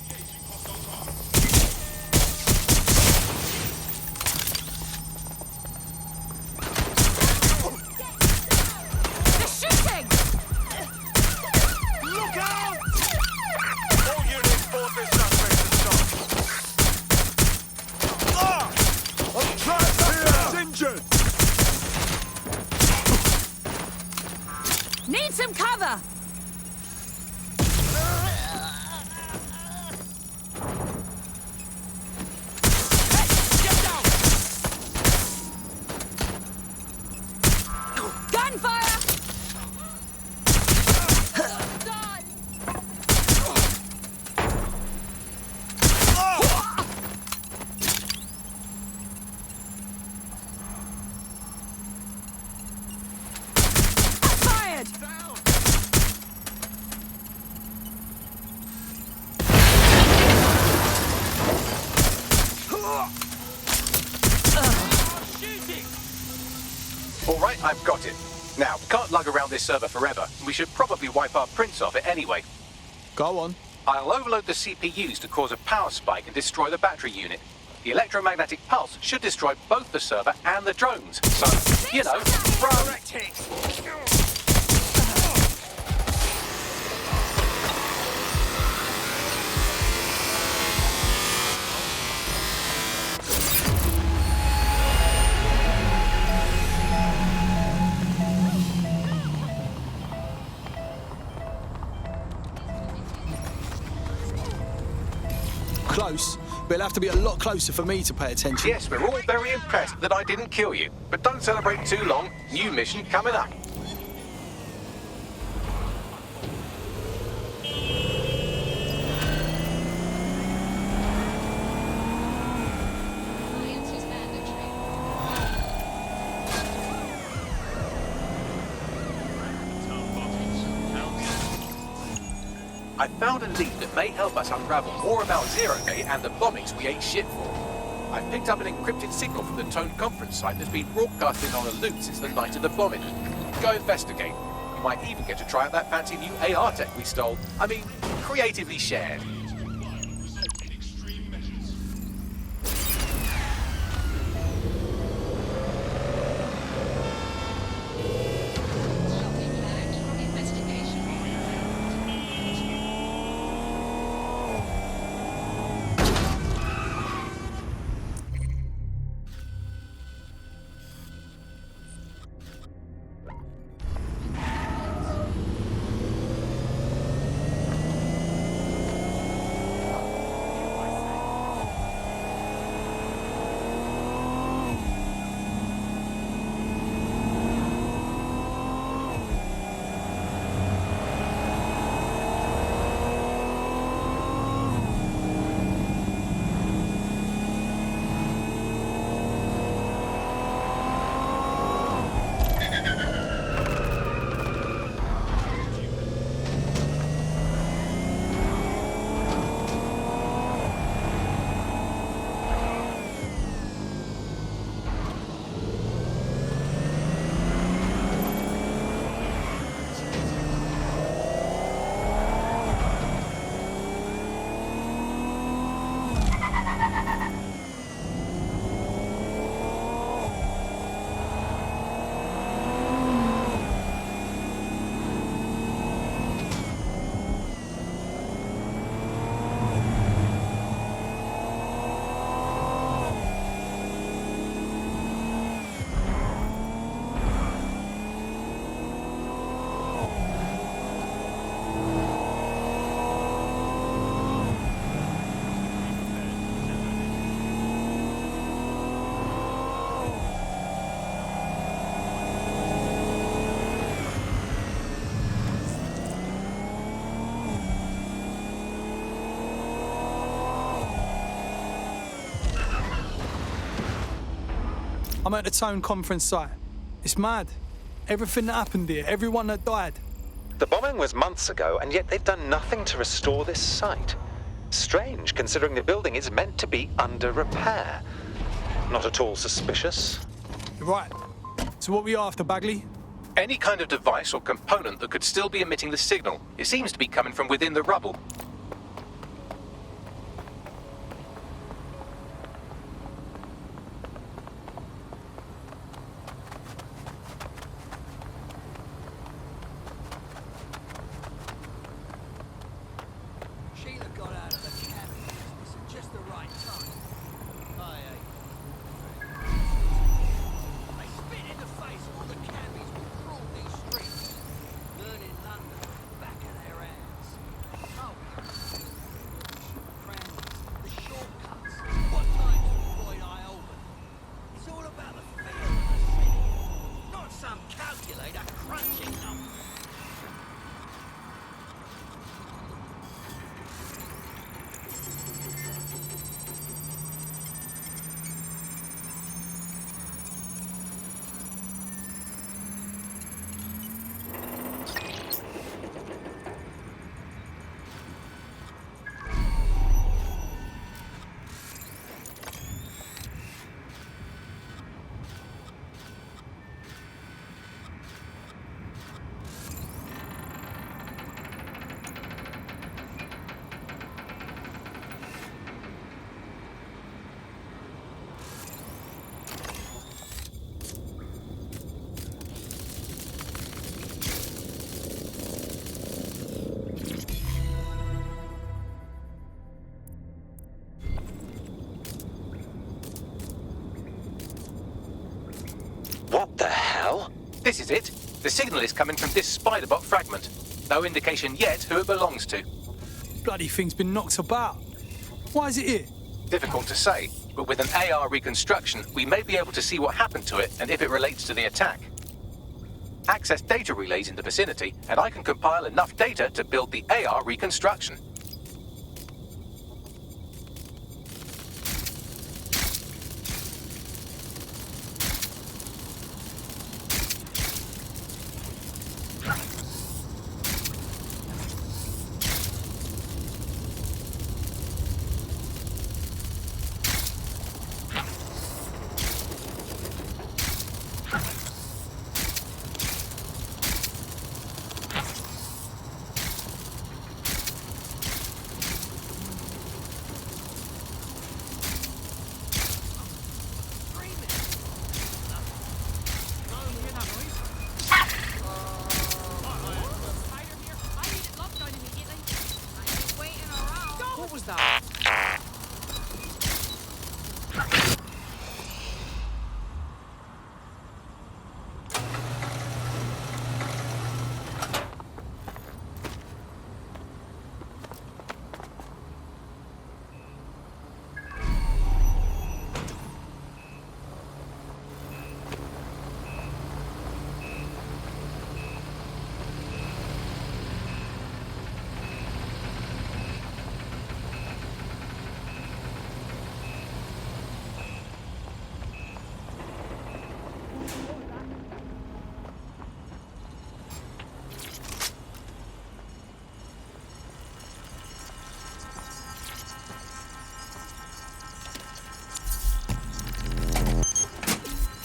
Need some cover! Gunfire! Fired! All right, I've got it. Now, we can't lug around this server forever. We should probably wipe our prints off it anyway. Go on. I'll overload the CPUs to cause a power spike and destroy the battery unit. The electromagnetic pulse should destroy both the server and the drones. So, you know, run. Close, but it'll have to be a lot closer for me to pay attention. Yes, we're all very impressed that I didn't kill you. But don't celebrate too long. New mission coming up. I found a lead that may help us unravel more about Zerogate and the bombings we ate shit for. I've picked up an encrypted signal from the Tone conference site that's been broadcasting on a loop since the night of the bombing. Go investigate. You might even get to try out that fancy new AR tech we stole. I mean, creatively shared. I'm at the Tone conference site. It's mad. Everything that happened here, everyone that died. The bombing was months ago, and yet they've done nothing to restore this site. Strange, considering the building is meant to be under repair. Not at all suspicious. You're right. So what we after, Bagley? Any kind of device or component that could still be emitting the signal. It seems to be coming from within the rubble. Sheila got out of the cabin business at just the right time. They spit in the face of all the cabbies who crawled these streets, learning London back of their hands. Oh, crannies, the shortcuts, what times to avoid Ioba. It's all about the feel of the city, not some calculator crunching numbers. What the hell? This is it. The signal is coming from this spider-bot fragment. No indication yet who it belongs to. Bloody thing's been knocked about. Why is it here? Difficult to say, but with an AR reconstruction, we may be able to see what happened to it and if it relates to the attack. Access data relays in the vicinity, and I can compile enough data to build the AR reconstruction. What was that?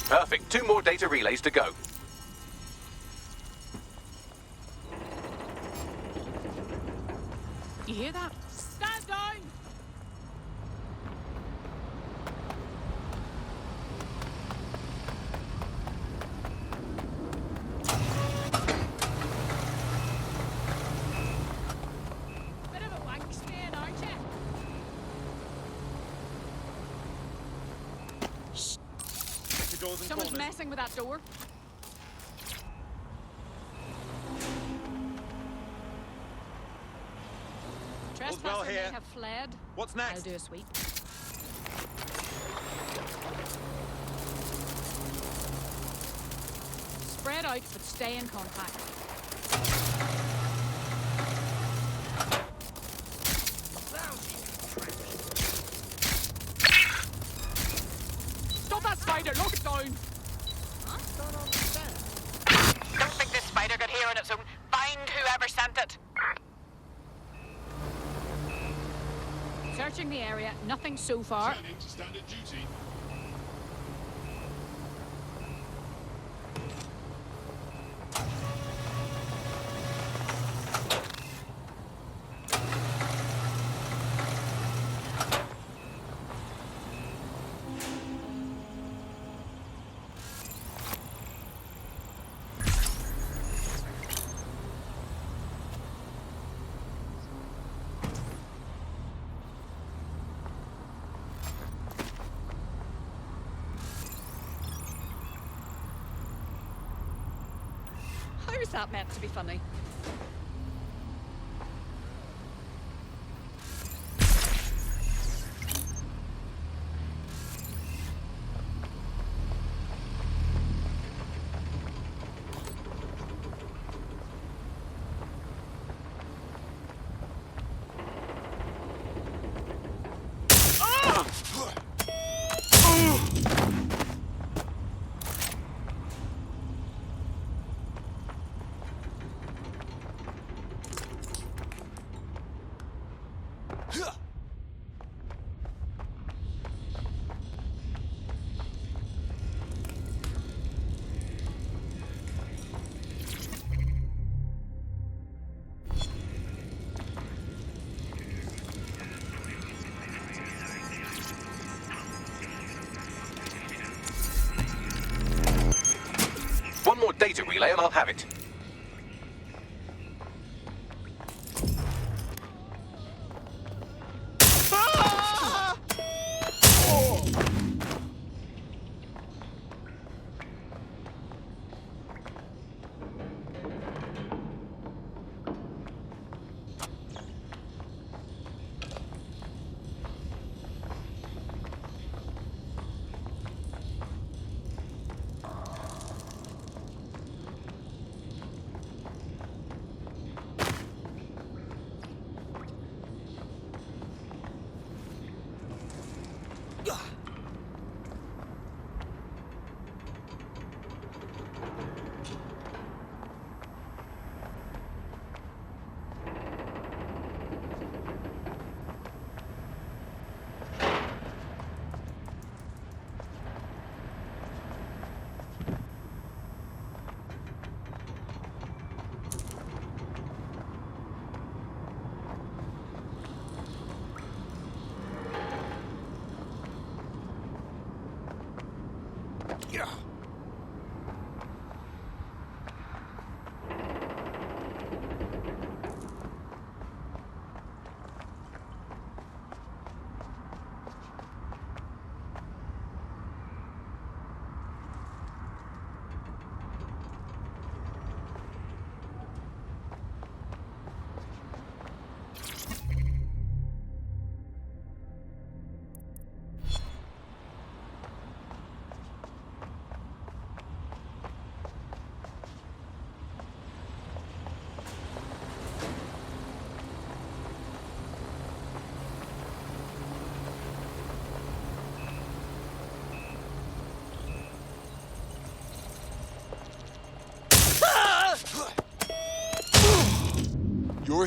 Perfect. 2 more data relays to go. You hear that? Stand down! Bit of a wank man, aren't you? Someone's messing with that door. Trespasser may have fled. What's next? I'll do a sweep. Spread out, but stay in contact. Stop that spider! Lock it down! Don't think this spider got here on its own. Find whoever sent it. Searching the area, nothing so far. Standard duty. How is that meant to be funny? One more data relay and I'll have it.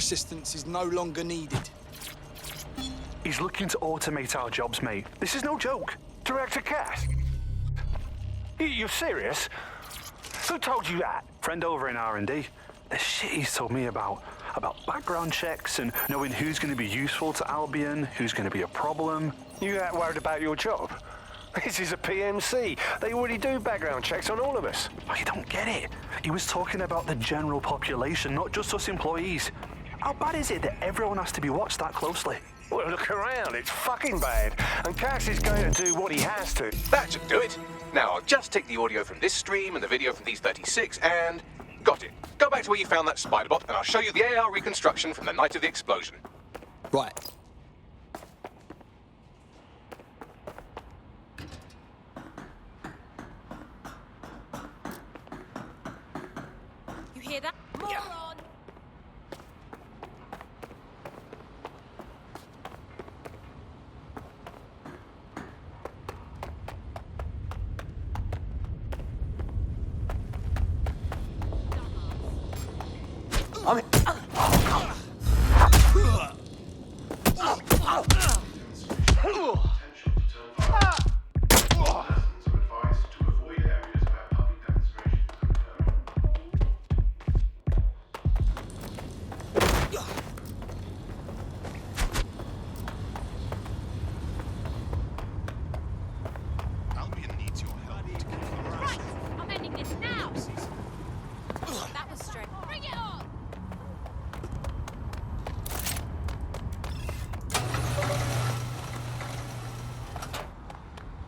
assistance is no longer needed. He's looking to automate our jobs, mate. This is no joke. Director Cass? You're serious? Who told you that? Friend over in R&D. The shit he's told me about background checks and knowing who's going to be useful to Albion, who's going to be a problem. You that worried about your job? This is a PMC. They already do background checks on all of us. Oh, you don't get it. He was talking about the general population, not just us employees. How bad is it that everyone has to be watched that closely? Well, look around. It's fucking bad. And Cass is going to do what he has to. That should do it. Now, I'll just take the audio from this stream and the video from these 36 and... Got it. Go back to where you found that spider bot and I'll show you the AR reconstruction from the night of the explosion. Right. You hear that? Moron! Albion needs your help to keep them around. Right! I'm ending this now! That was straight. Bring it on!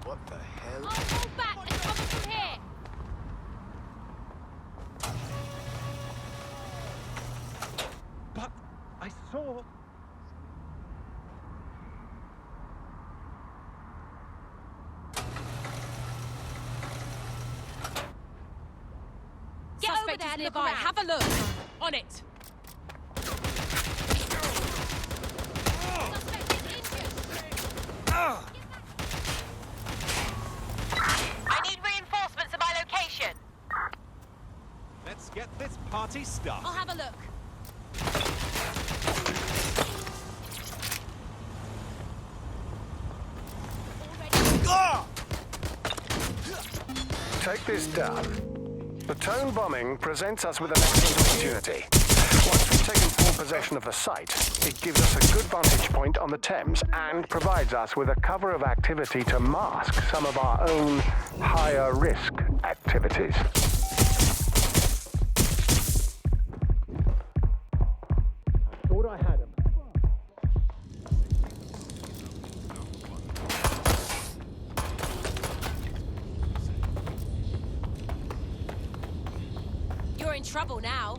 What the hell? I'll hold back and cover from here! But I saw... Get over Suspect there is and nearby. look around. Have a look. On it. Suspect is injured! I need reinforcements at my location. Let's get this party started. I'll have a look. Take this down. The Tone bombing presents us with an excellent opportunity. Once we've taken full possession of the site, it gives us a good vantage point on the Thames and provides us with a cover of activity to mask some of our own higher risk activities. Thought I had him. You're in trouble now.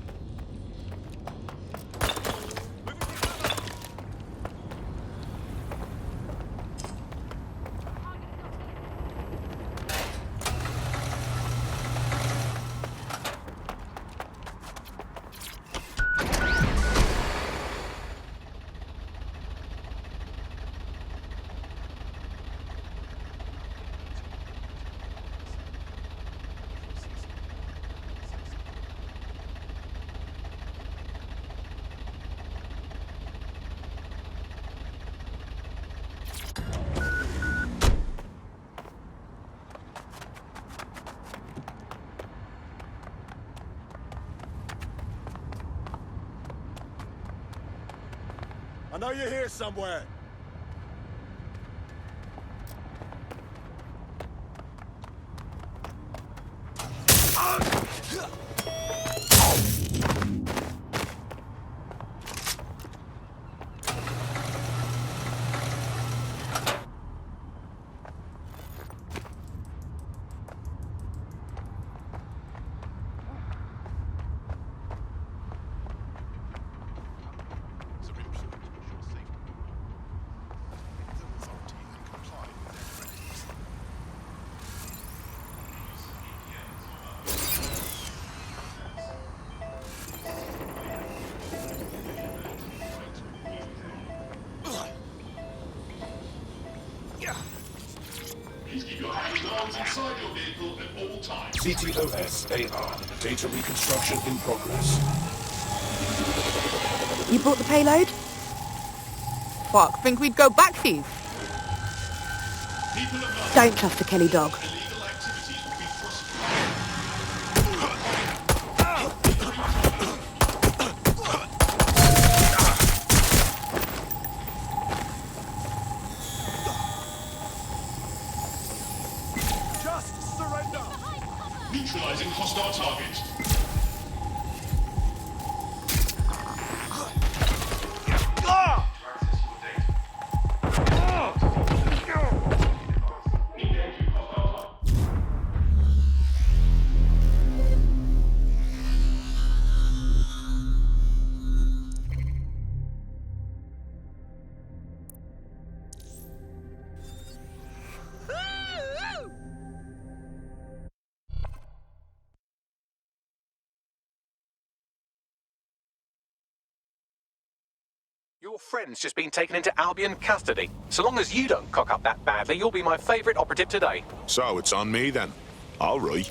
I know you're here somewhere. Please keep your hands and arms inside your vehicle at all times. CTOS AR. Data reconstruction in progress. You brought the payload? Fuck, think we'd go back to you? Don't trust the Kelly dog. Just surrender! Neutralizing hostile target. Your friend's just been taken into Albion custody. So long as you don't cock up that badly, you'll be my favourite operative today. So it's on me then. All right.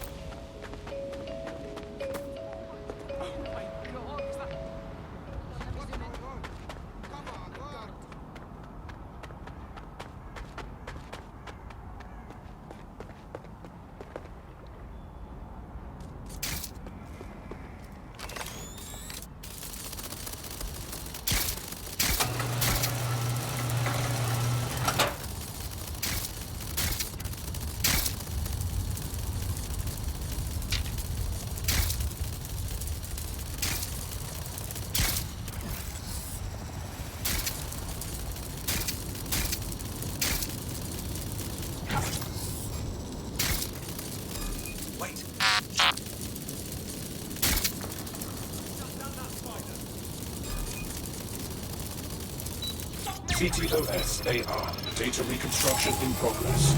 CTOS-AR. Data reconstruction in progress.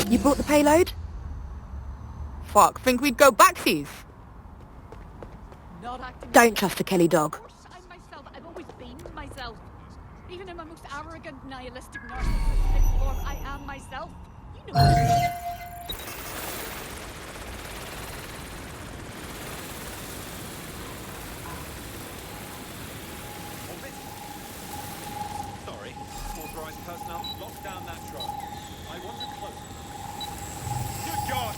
You brought the payload? Fuck, think we'd go back to you? Not acting. Don't trust the Kelly dog. I'm myself. I've always been myself. Even in my most arrogant, nihilistic, narcissistic form, I am myself. You know this. Sorry. Authorized personnel, lock down that drone. I want to close. Good God!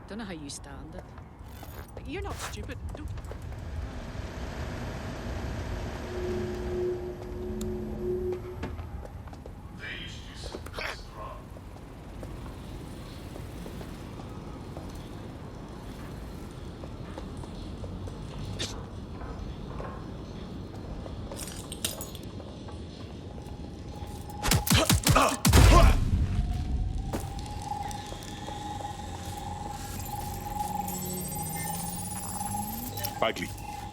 Don't know how you stand it. You're not stupid. Don't... Bagley,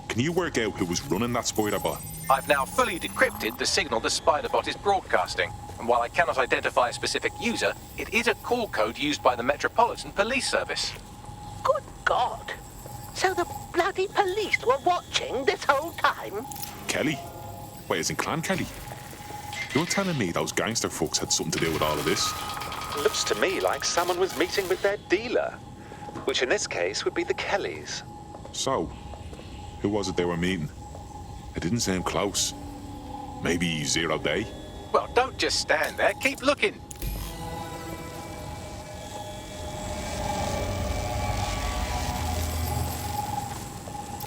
can you work out who was running that spider bot? I've now fully decrypted the signal the Spiderbot is broadcasting, and while I cannot identify a specific user, it is a call code used by the Metropolitan Police Service. Good God! So the bloody police were watching this whole time? Kelly? Wait, isn't Clan Kelly? You're telling me those gangster fucks had something to do with all of this? Looks to me like someone was meeting with their dealer, which in this case would be the Kellys. So, who was it they were meeting? It didn't sound close. Maybe Zero Day? Well, don't just stand there, keep looking.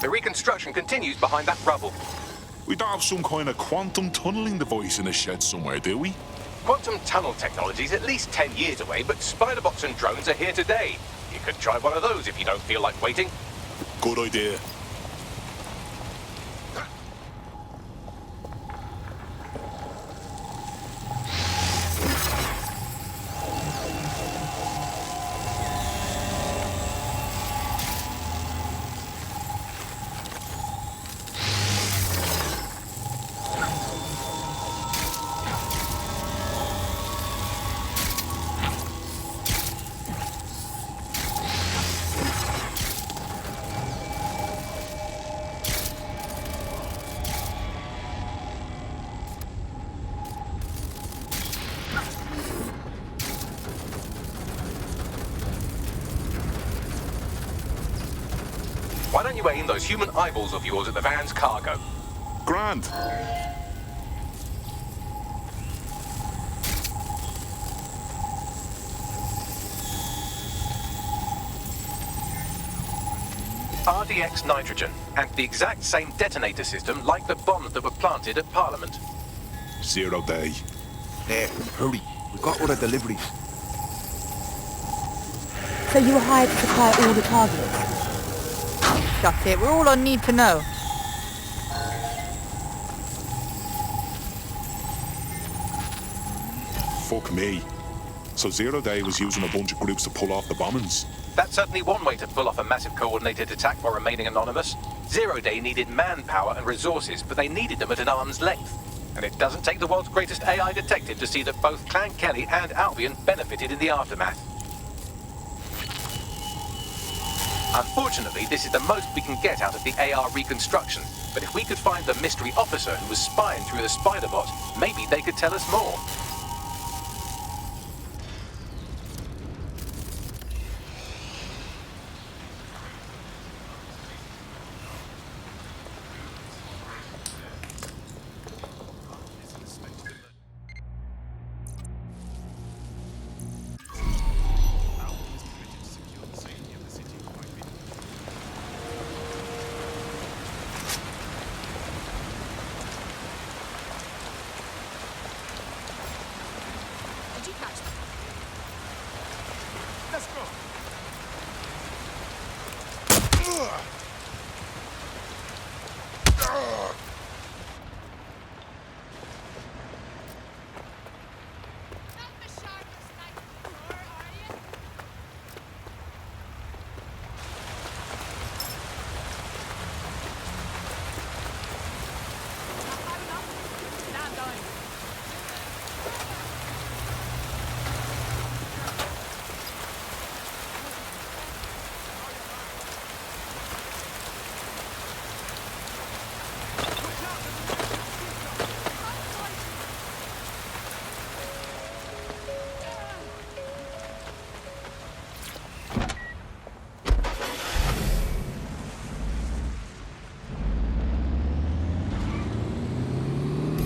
The reconstruction continues behind that rubble. We don't have some kind of quantum tunneling device in a shed somewhere, do we? Quantum tunnel technology is at least 10 years away, but Spiderbots and drones are here today. You could try one of those if you don't feel like waiting. Good idea. Why don't you aim those human eyeballs of yours at the van's cargo? Grand. RDX nitrogen, and the exact same detonator system like the bombs that were planted at Parliament. 0 day. There, hurry. We've got other deliveries. So you were hired to supply all the targets? That's it. We're all on need to know. Fuck me. So 0 day was using a bunch of groups to pull off the bombings. That's certainly one way to pull off a massive coordinated attack while remaining anonymous. 0 day needed manpower and resources, but they needed them at an arm's length. And it doesn't take the world's greatest AI detective to see that both Clan Kelly and Albion benefited in the aftermath. Unfortunately, this is the most we can get out of the AR reconstruction, but if we could find the mystery officer who was spying through the spider bot, maybe they could tell us more.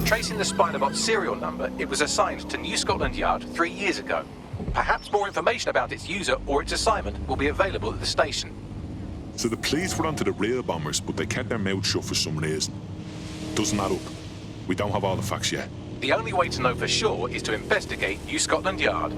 Tracing the Spiderbot serial number, it was assigned to New Scotland Yard 3 years ago. Perhaps more information about its user or its assignment will be available at the station. So the police were onto the real bombers, but they kept their mouths shut for some reason. Doesn't add up. We don't have all the facts yet. The only way to know for sure is to investigate New Scotland Yard.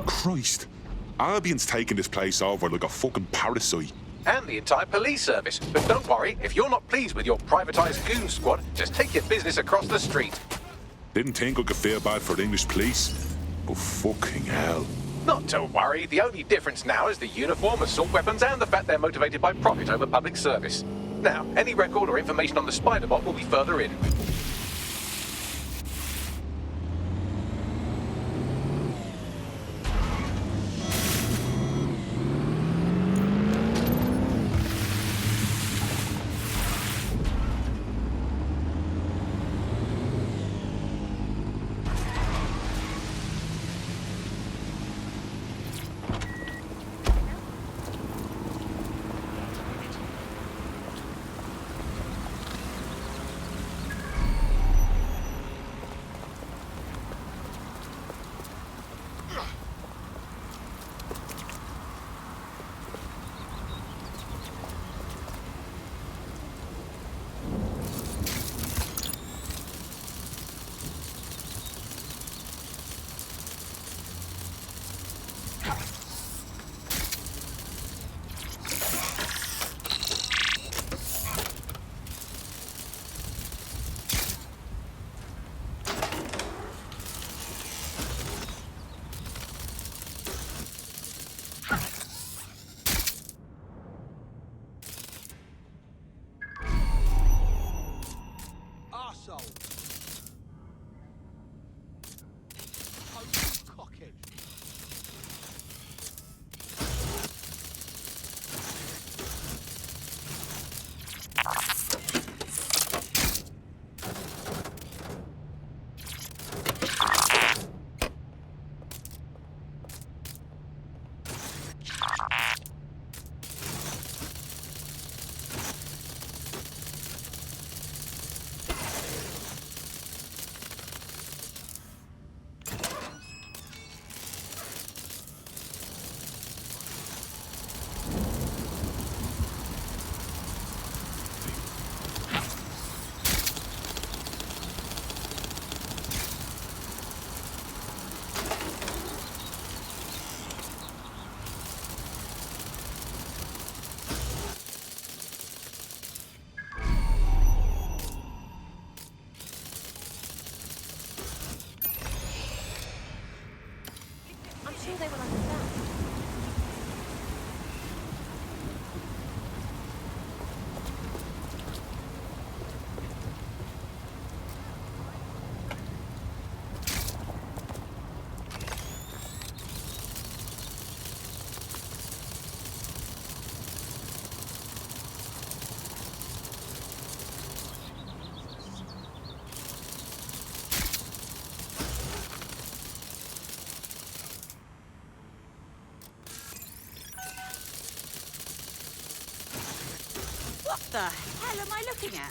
Christ. Albion's taking this place over like a fucking parasite. And the entire police service. But don't worry, if you're not pleased with your privatised goon squad, just take your business across the street. Didn't think I could feel bad for the English police, but fucking hell. Not to worry, the only difference now is the uniform, assault weapons, and the fact they're motivated by profit over public service. Now, any record or information on the Spiderbot will be further in. the hell am I looking at?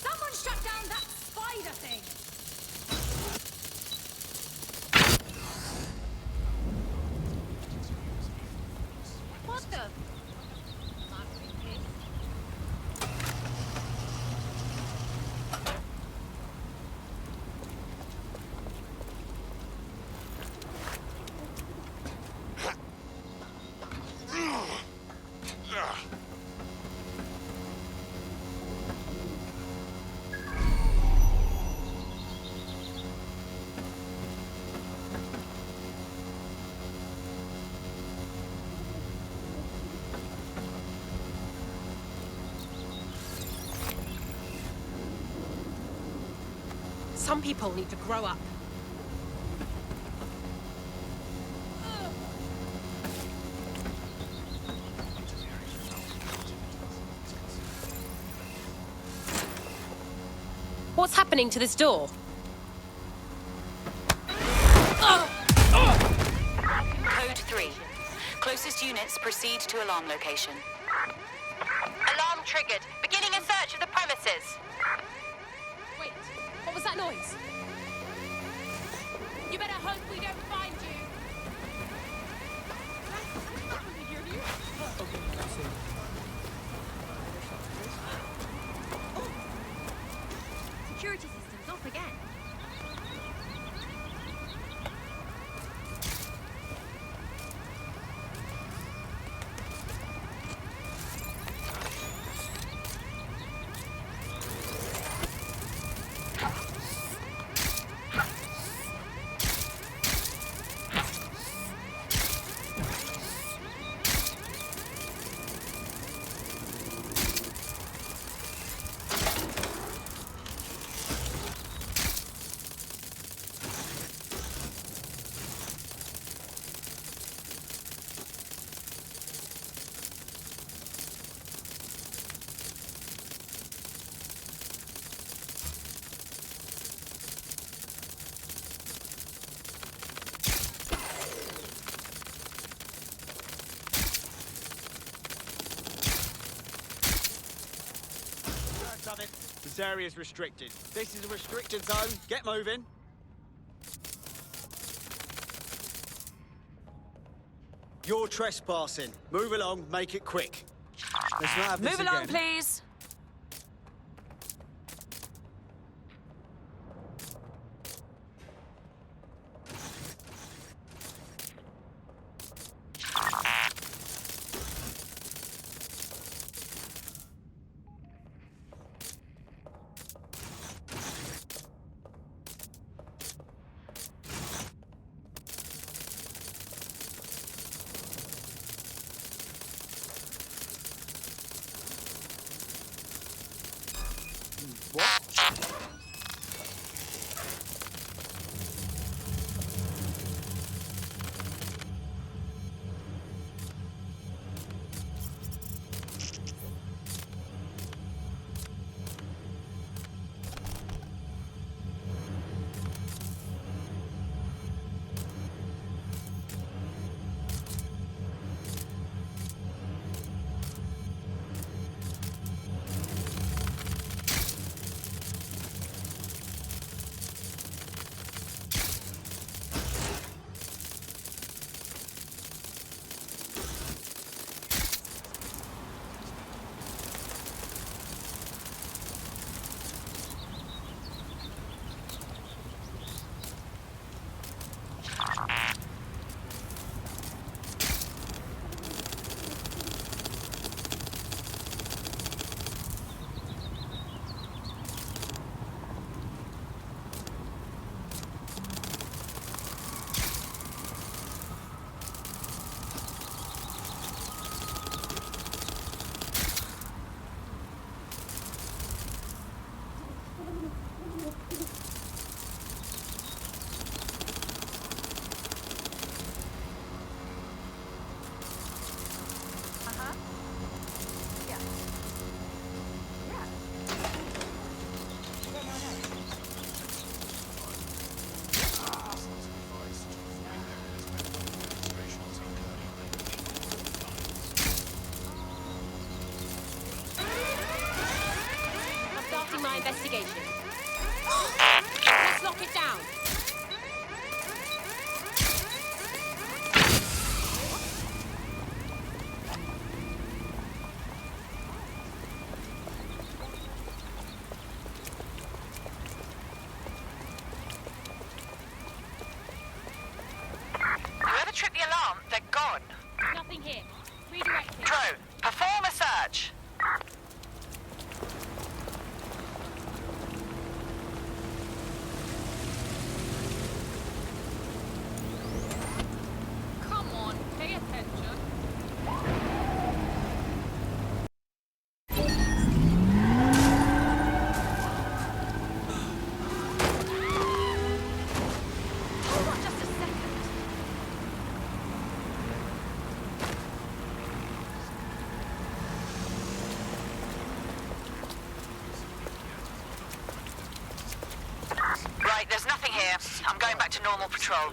Someone shut down that spider thing! What the? Some people need to grow up. What's happening to this door? Code 3. Closest units proceed to alarm location. Alarm triggered. Beginning a search of the premises. Wait, what was that noise? You better hope we don't find you. Security system's off again. This area is restricted. This is a restricted zone. Get moving. You're trespassing. Move along, make it quick. Let's not have this Move along, again. please. down. Whoever tripped the alarm, they're gone. Nothing here. Redirecting. Crow, perform a search. Come on, pay attention. Hold on just a second. Right, there's nothing here. I'm going back to normal patrol.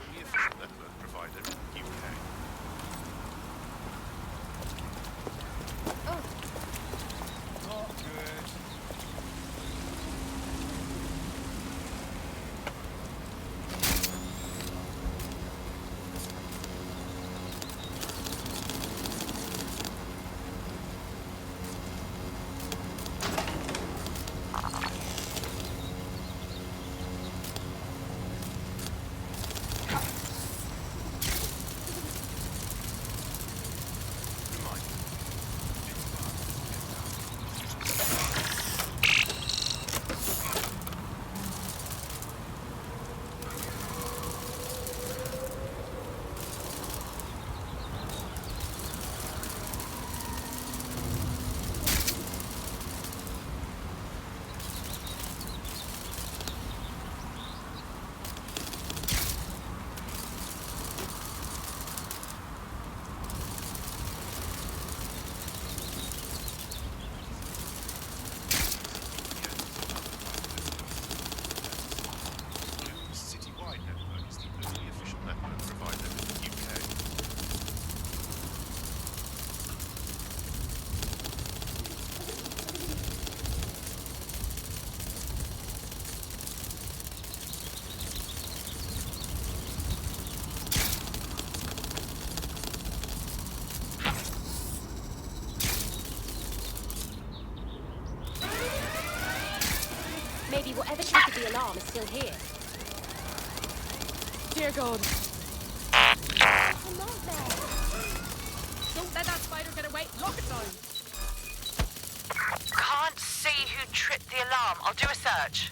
Citywide network is the only official network provider in the UK. Maybe whatever triggered the alarm is still here. Dear God. Come on there. Don't let that spider get away. Lock it down. Can't see who tripped the alarm. I'll do a search.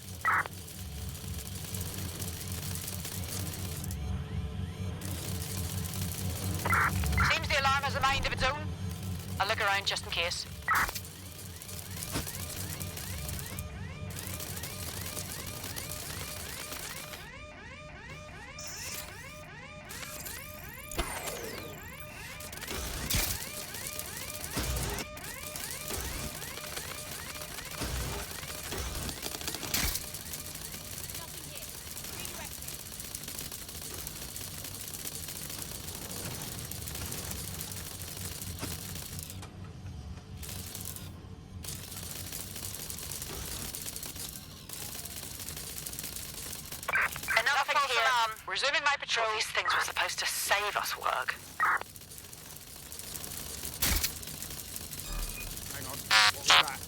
Seems the alarm has a mind of its own. I'll look around just in case. Another false alarm. Resuming my patrol. These things were supposed to save us work. Hang on. What was that?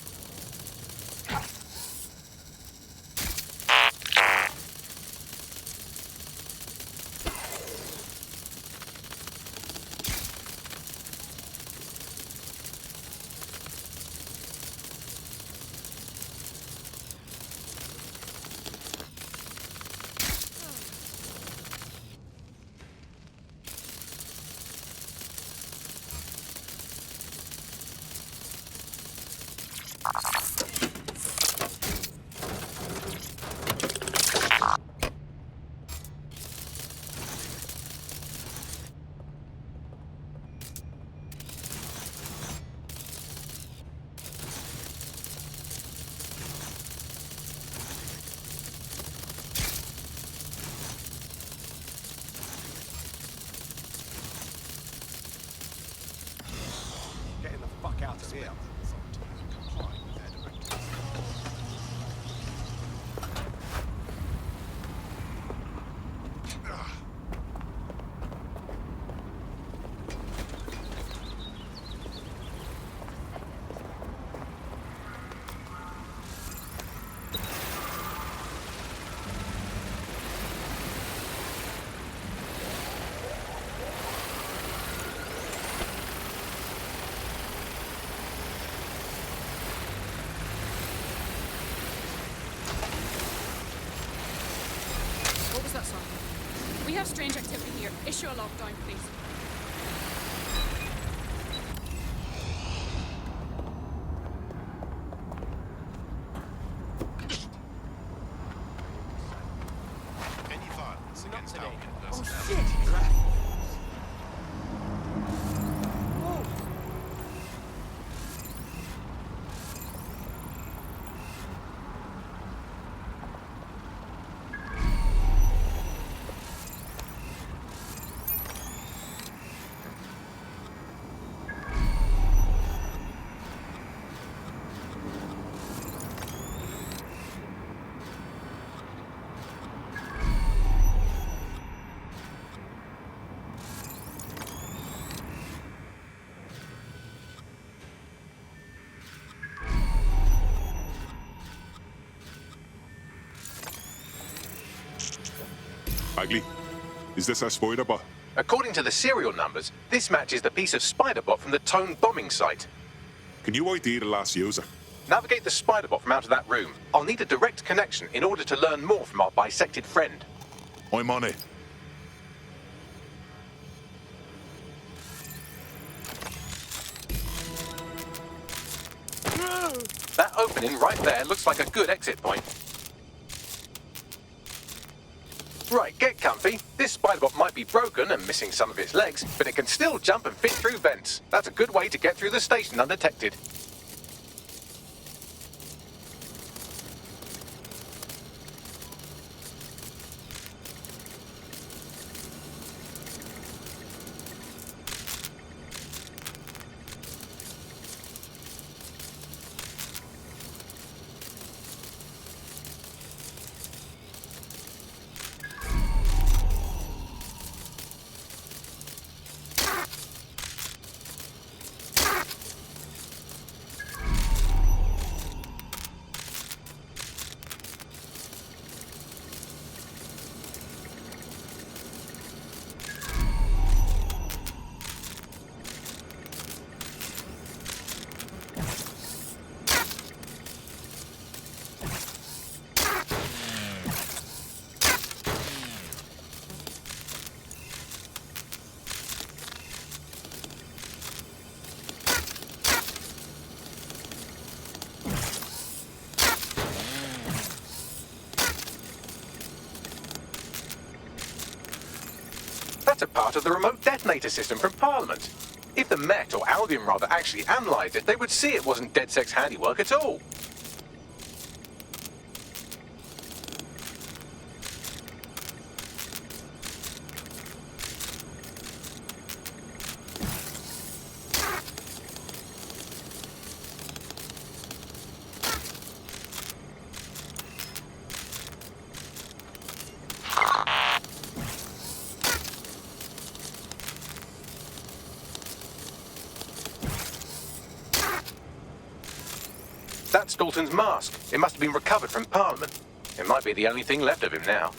that song? We have strange activity here. Issue a lockdown, please. Any violence against Albion Oh personnel. shit! Bagley, is this our spider bot? According to the serial numbers, this matches the piece of Spiderbot from the Tone bombing site. Can you ID the last user? Navigate the Spiderbot from out of that room. I'll need a direct connection in order to learn more from our bisected friend. I'm on it. That opening right there looks like a good exit point. Right, get comfy. This Spiderbot might be broken and missing some of its legs, but it can still jump and fit through vents. That's a good way to get through the station undetected. That's a part of the remote detonator system from Parliament. If the Met, or Albion rather, actually analysed it, they would see it wasn't DedSec's handiwork at all. That's Dalton's mask. It must have been recovered from Parliament. It might be the only thing left of him now.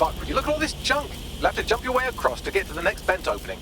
fuck would you look at all this junk? You'll have to jump your way across to get to the next vent opening.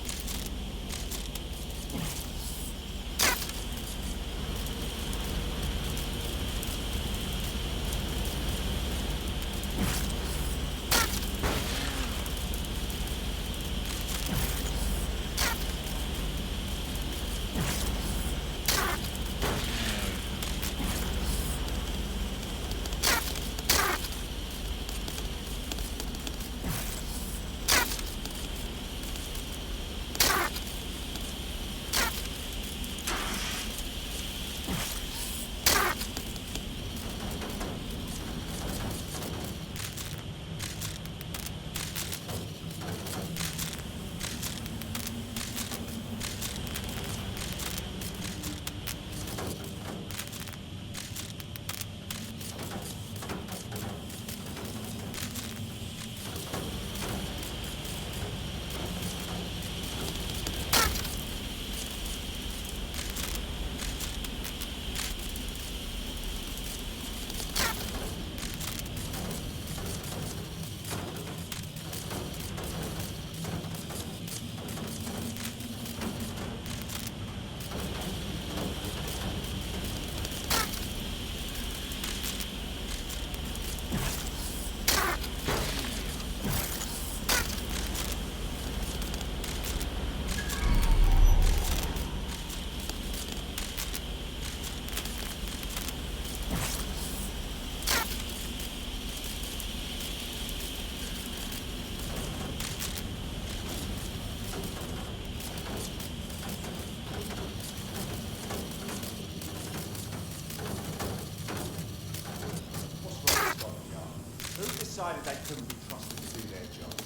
Decided they couldn't be trusted to do their jobs.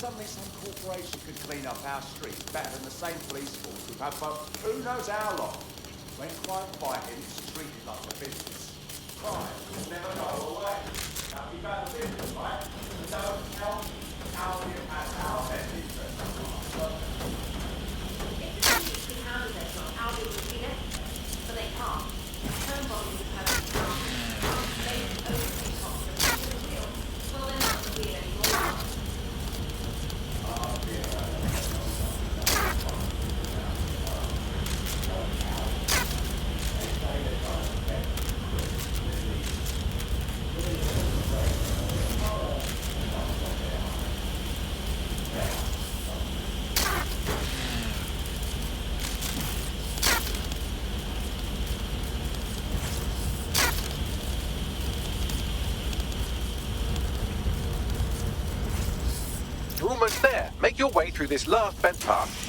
Suddenly some corporation could clean up our streets better than the same police force we've had for who knows how long. When crime fighting is treated like a business. Crime will never go away. Now we've had a business, right? So tell me how we have had our best interest in life. If the police could handle their job, Albion would be necessary. But they can't. Home bombing is having they oversee cops of the field. Well, they're not the weird anymore. You're almost there. Make your way through this last vent path.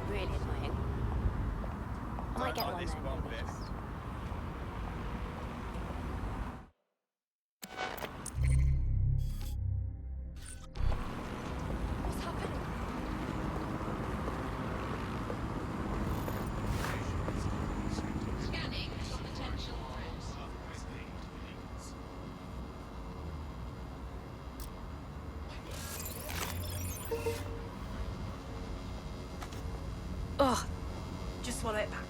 Really annoying. I might get one though. Ugh. Just swallow it back.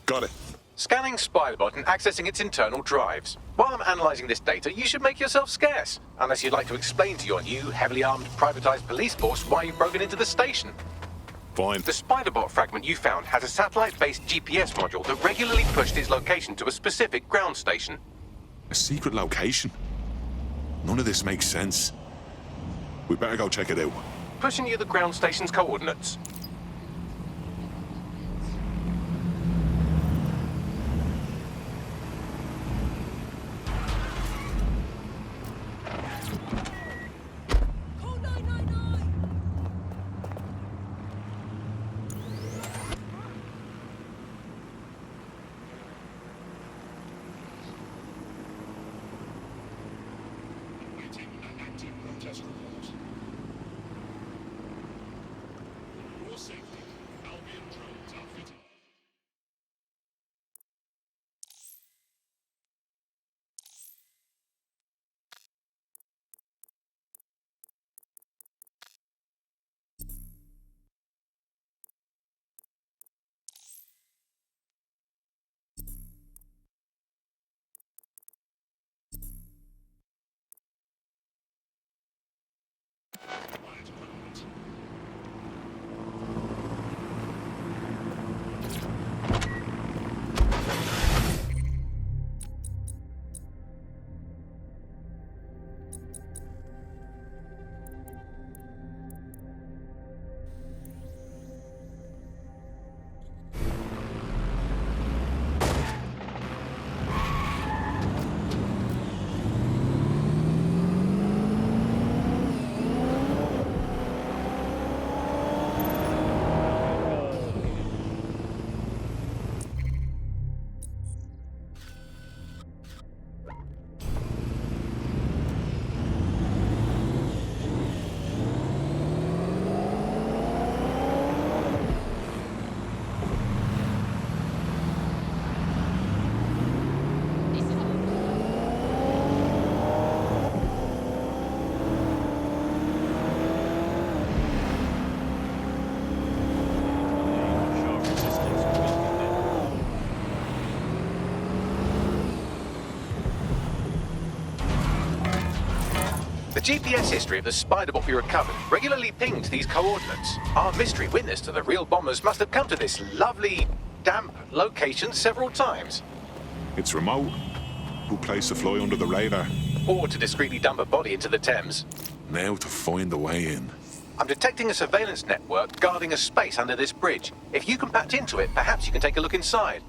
Got it. Scanning Spybot and accessing its internal drives. While I'm analysing this data, you should make yourself scarce. Unless you'd like to explain to your new, heavily armed, privatised police force why you've broken into the station. Fine. The Spiderbot fragment you found has a satellite-based GPS module that regularly pushed its location to a specific ground station. A secret location? None of this makes sense. We better go check it out. Pushing you the ground station's coordinates. The GPS history of the Spiderbot we recovered regularly pinged these coordinates. Our mystery witness to the real bombers must have come to this lovely, damp location several times. It's remote. Good place to fly under the radar. Or to discreetly dump a body into the Thames. Now to find the way in. I'm detecting a surveillance network guarding a space under this bridge. If you can patch into it, perhaps you can take a look inside.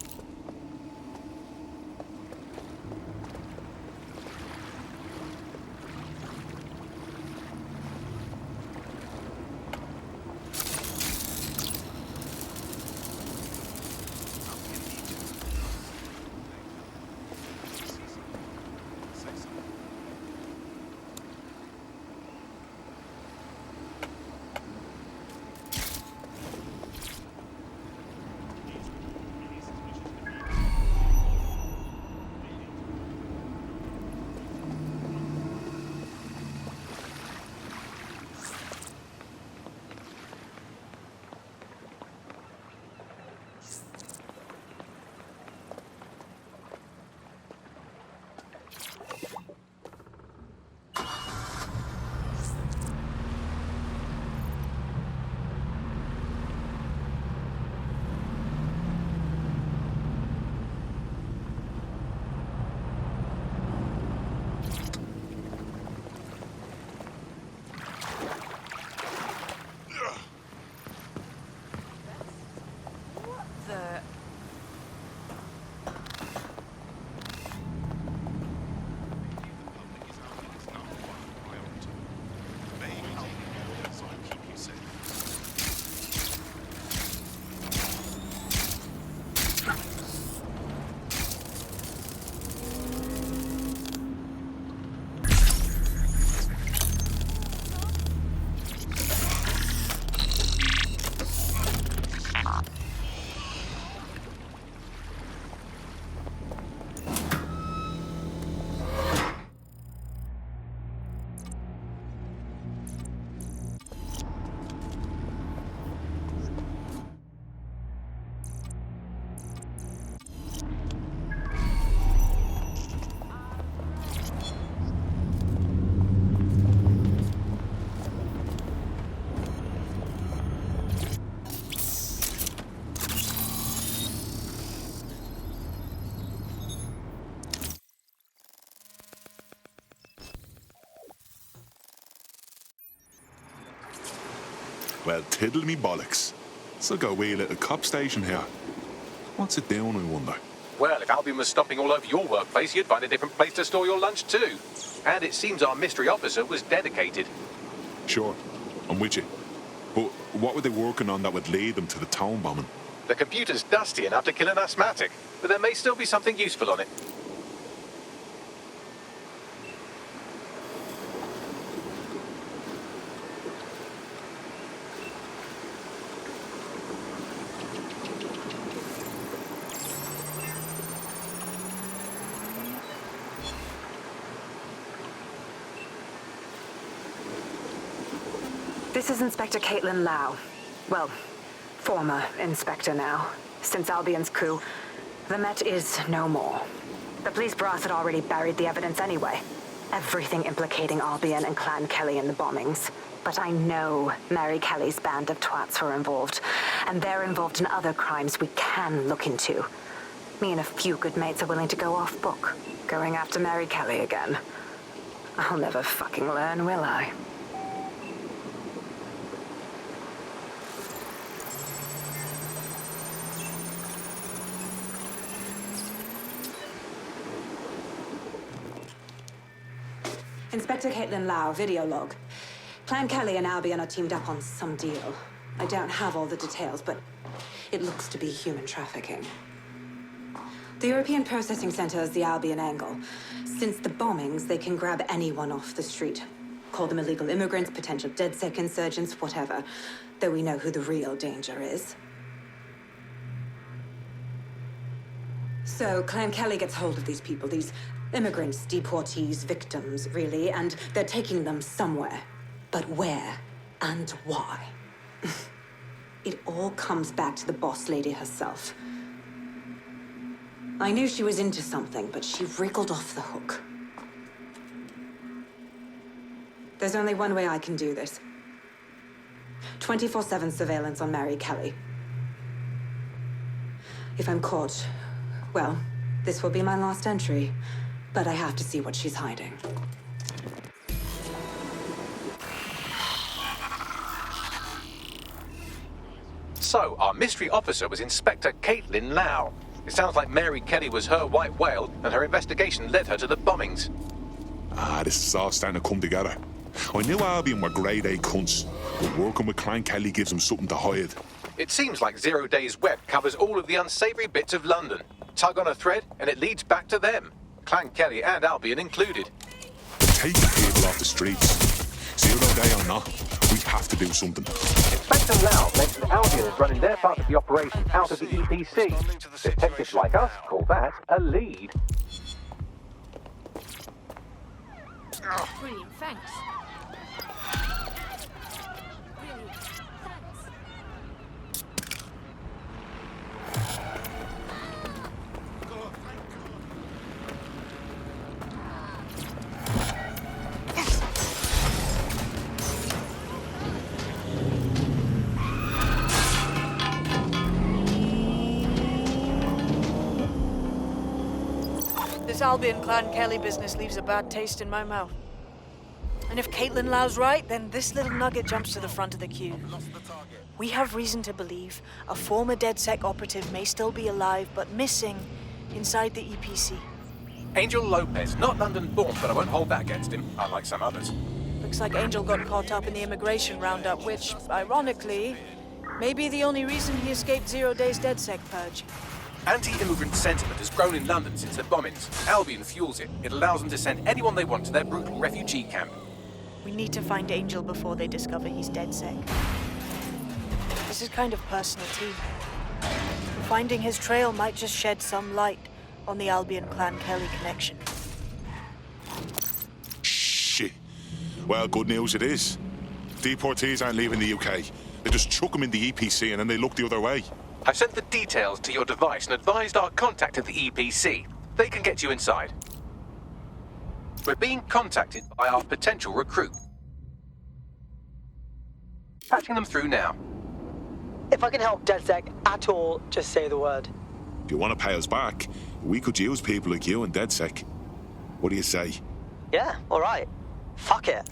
Well, tiddle me bollocks. Still got a wee little cop station here. What's it doing, I wonder? Well, if Albion was stomping all over your workplace, you'd find a different place to store your lunch too. And it seems our mystery officer was dedicated. Sure, I'm with you. But what were they working on that would lead them to the town bombing? The computer's dusty enough to kill an asthmatic, but there may still be something useful on it. This is Inspector Caitlin Lau. Well, former inspector now. Since Albion's coup, the Met is no more. The police brass had already buried the evidence anyway. Everything implicating Albion and Clan Kelly in the bombings. But I know Mary Kelly's band of twats were involved, and they're involved in other crimes we can look into. Me and a few good mates are willing to go off book, going after Mary Kelly again. I'll never fucking learn, will I? Inspector Caitlin Lau, video log. Clan Kelly and Albion are teamed up on some deal. I don't have all the details, but it looks to be human trafficking. The European Processing Center is the Albion angle. Since the bombings, they can grab anyone off the street. Call them illegal immigrants, potential DedSec insurgents, whatever. Though we know who the real danger is. So Clan Kelly gets hold of these people, these immigrants, deportees, victims, really, and they're taking them somewhere. But where and why? It all comes back to the boss lady herself. I knew she was into something, but she wriggled off the hook. There's only one way I can do this. 24/7 surveillance on Mary Kelly. If I'm caught, well, this will be my last entry. But I have to see what she's hiding. So, our mystery officer was Inspector Caitlin Lau. It sounds like Mary Kelly was her white whale, and her investigation led her to the bombings. This is all starting to come together. I knew Albion were grade A cunts, but working with Clan Kelly gives them something to hide. It seems like 0 Days Web covers all of the unsavory bits of London. Tug on a thread, and it leads back to them. Clan Kelly and Albion included. Taking people off the streets. 0 Day or not, we have to do something. Inspector Lau mentioned Albion is running their part of the operation out of the EPC. Detectives like us call that a lead. Brilliant, thanks. Brilliant, thanks. This Albion Clan Kelly business leaves a bad taste in my mouth. And if Caitlin Lau's right, then this little nugget jumps to the front of the queue. We have reason to believe a former DedSec operative may still be alive, but missing inside the EPC. Angel Lopez, not London-born, but I won't hold that against him, unlike some others. Looks like Angel got caught up in the immigration roundup, which, ironically, may be the only reason he escaped 0 Days DedSec purge. Anti-immigrant sentiment has grown in London since the bombings. Albion fuels it. It allows them to send anyone they want to their brutal refugee camp. We need to find Angel before they discover he's DedSec. This is kind of personal too. Finding his trail might just shed some light on the Albion Clan Kelly connection. Shit. Well, good news it is. Deportees aren't leaving the UK. They just chuck them in the EPC and then they look the other way. I sent the details to your device and advised our contact at the EPC. They can get you inside. We're being contacted by our potential recruit. Patching them through now. If I can help DedSec at all, just say the word. If you want to pay us back, we could use people like you in DedSec. What do you say? Yeah, all right. Fuck it.